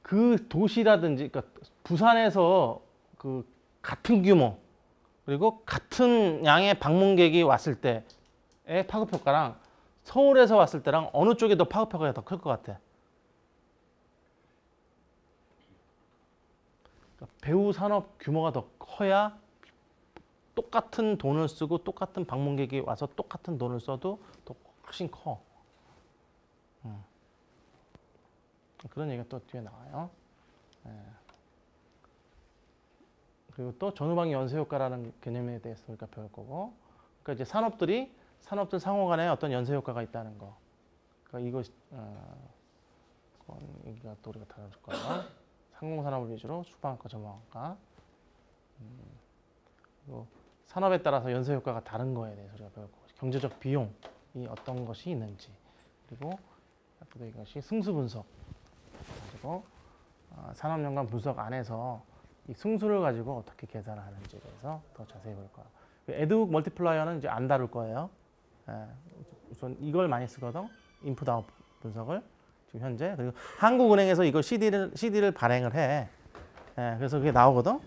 그 도시라든지, 그러니까 부산에서 그 같은 규모 그리고 같은 양의 방문객이 왔을 때의 파급 효과랑 서울에서 왔을 때랑 어느 쪽이 더 파급 효과가 더 클 것 같아? 그러니까 배우 산업 규모가 더 커야 똑같은 돈을 쓰고 똑같은 방문객이 와서 똑같은 돈을 써도 더 훨씬 커. 그런 얘기가 또 뒤에 나와요. 그리고 또 전후방위 연쇄 효과라는 개념에 대해서 우리가 배울 거고, 그러니까 이제 산업들 상호 간에 어떤 연쇄 효과가 있다는 거. 그러니까 이거 얘기가 또 우리가 다룰 거예요. 상공산업을 위주로 수방학과, 전방학과. 그리고 산업에 따라서 연쇄 효과가 다른 거에 대해서 우리가 배울 거고, 경제적 비용이 어떤 것이 있는지, 그리고 또 이것이 승수 분석 가지고 산업 연관 분석 안에서 이 승수를 가지고 어떻게 계산을 하는지에 대해서 더 자세히 볼 거예요. 에드훅 멀티플라이어는 이제 안 다룰 거예요. 우선 이걸 많이 쓰거든. 인풋 아웃 분석을 지금 현재. 그리고 한국은행에서 이거 CD를 발행을 해. 그래서 그게 나오거든.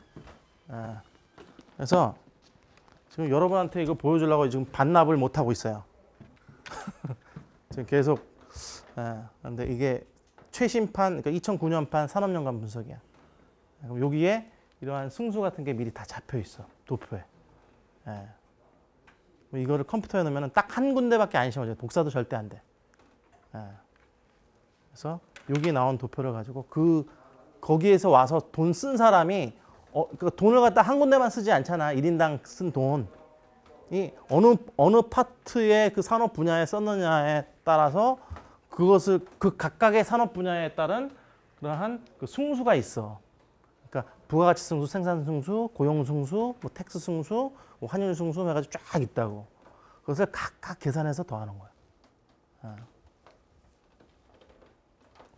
그래서 지금 여러분한테 이거 보여주려고 지금 반납을 못 하고 있어요. 지금 계속. 그런데 이게 최신판, 그러니까 2009년판 산업연관 분석이야. 그럼 여기에 이러한 승수 같은 게 미리 다 잡혀 있어, 도표에. 이거를 컴퓨터에 넣으면 딱 한 군데밖에 안 심어져. 복사도 절대 안 돼. 그래서 여기 나온 도표를 가지고 거기에서 와서 돈 쓴 사람이 그 돈을 갖다 한 군데만 쓰지 않잖아. 1인당 쓴 돈. 이 어느 파트의 그 산업 분야에 썼느냐에 따라서 그것을 그 각각의 산업 분야에 따른 그러한 그 승수가 있어. 그러니까 부가가치 승수, 생산 승수, 고용 승수, 뭐 텍스 승수, 뭐 환율 승수 해가지고 쫙 있다고. 그것을 각각 계산해서 더하는 거야.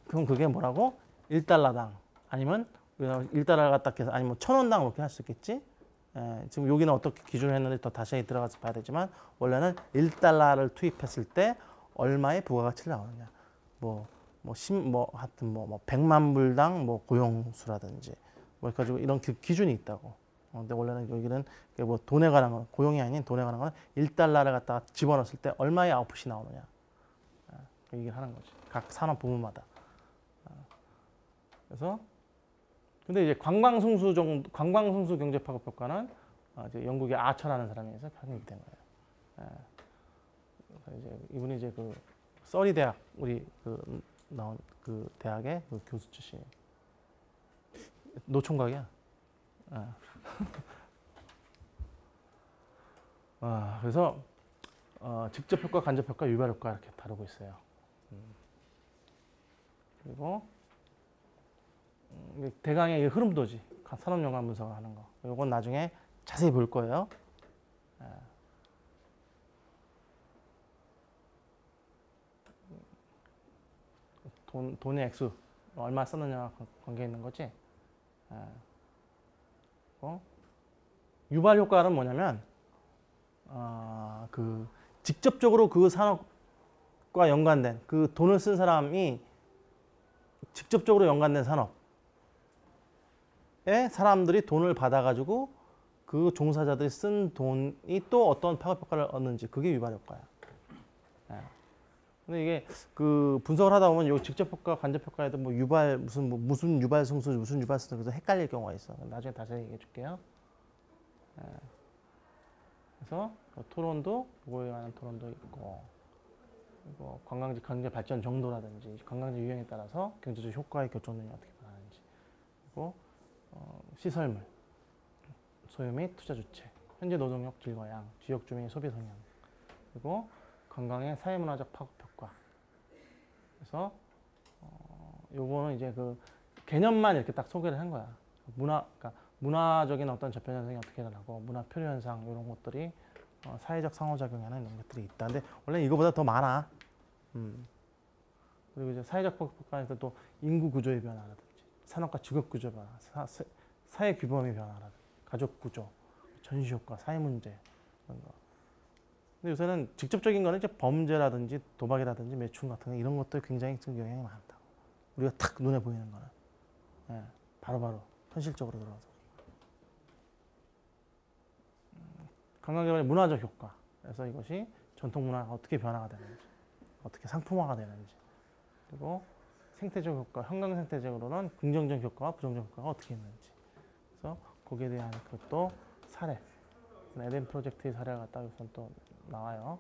그럼 그게 뭐라고? 1달러당 아니면 1달러를 갖다 계산 아니면 1,000원당 이렇게 할 수 있겠지? 지금 여기는 어떻게 기준을 했는지 더 다시 들어가서 봐야 되지만 원래는 1달러를 투입했을 때 얼마의 부가가치를 나오느냐. 하여튼 100만 불당 뭐 고용수라든지 뭐 가지고 이런 기준이 있다고. 근데 원래는 여기는 뭐 돈에 관한 건 고용이 아닌 돈에 관한 건 1달러를 갖다가 집어넣었을 때 얼마의 아웃풋이 나오느냐. 그 얘기를 하는 거지. 각 산업 부문마다. 그래서 근데 이제 관광승수 경제 파급 효과는 이제 영국의 아처라는 사람이 해서 편입이 된 거예요. 이제 이분이 이제 그 서리 대학 우리 그 나온 그 대학의 그 교수 출신. 노총각이야. 그래서 직접 효과, 간접 효과, 유발 효과 이렇게 다루고 있어요. 그리고 대강의 흐름도지 산업연관 분석을 하는 거. 이건 나중에 자세히 볼 거예요. 돈의 액수 얼마 썼느냐와 관계 있는 거지. 유발 효과는 뭐냐면 그 직접적으로 그 산업과 연관된 그 돈을 쓴 사람이 직접적으로 연관된 산업에 사람들이 돈을 받아가지고 그 종사자들이 쓴 돈이 또 어떤 파급 효과를 얻는지 그게 유발 효과야. 근데 이게 그 분석을 하다 보면 요 직접 효과, 간접 효과에도 뭐 유발 무슨 유발 승수, 무슨 유발 승수 그래서 헷갈릴 경우가 있어. 나중에 다시 얘기해 줄게요. 그래서 토론도 그거에 관한 토론도 있고, 그리고 관광지 경제 발전 정도라든지 관광지 유형에 따라서 경제적 효과의 결정론이 어떻게 변하는지, 그리고 시설물, 소유 및 투자 주체, 현재 노동력 질과 양, 지역 주민의 소비 성향, 그리고 관광의 사회문화적 파급 효과. 그래서 요거는 이제 그 개념만 이렇게 딱 소개를 한 거야. 그러니까 문화적인 어떤 저변 현상이 어떻게 일어나고 문화 표류 현상 이런 것들이 사회적 상호작용하는 이런 것들이 있다. 근데 원래 이거보다 더 많아. 그리고 이제 사회적 폭발에서 또 인구 구조의 변화라든지 산업과 직업 구조 변화, 사회 규범의 변화라든지 가족 구조, 전시 효과, 사회 문제 이런 거. 근데 요새는 직접적인 거는 이제 범죄라든지 도박이라든지 매춘 같은 거 이런 것도 굉장히 좀 영향이 많다. 우리가 탁 눈에 보이는 거는 예, 바로바로 현실적으로 들어가서 관광개발의 문화적 효과. 그래서 이것이 전통 문화가 어떻게 변화가 되는지, 어떻게 상품화가 되는지, 그리고 생태적 효과, 환경 생태적으로는 긍정적 효과와 부정적 효과가 어떻게 있는지. 그래서 거기에 대한 그것도 사례, 에덴 프로젝트의 사례가 갖다 여기서 또 나와요.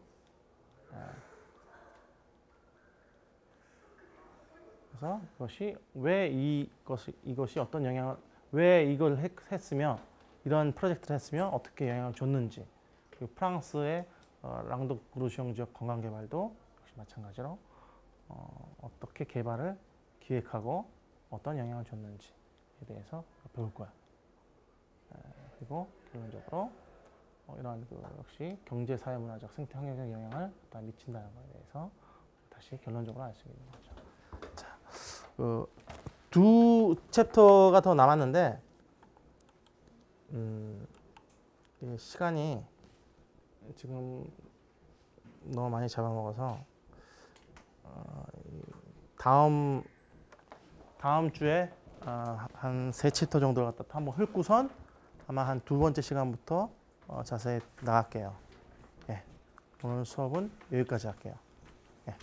그래서 그것이 왜 이것이 어떤 영향을, 왜 이걸 했으며 이런 프로젝트를 했으면 어떻게 영향을 줬는지. 그리고 프랑스의 랑독 그루시옹 지역 관광 개발도 역시 마찬가지로 어떻게 개발을 기획하고 어떤 영향을 줬는지에 대해서 배울 거야. 그리고 결론적으로 이러한 그 역시 경제, 사회, 문화적, 생태, 환경적 영향을 미친다는 것에 대해서 다시 결론적으로 알 수 있는 거죠. 자, 두 챕터가 더 남았는데 시간이 지금 너무 많이 잡아먹어서 다음 주에 한 3챕터 정도 갖다 한번 훑고선 아마 한 두 번째 시간부터 자세히 나갈게요. 예, 오늘 수업은 여기까지 할게요. 예.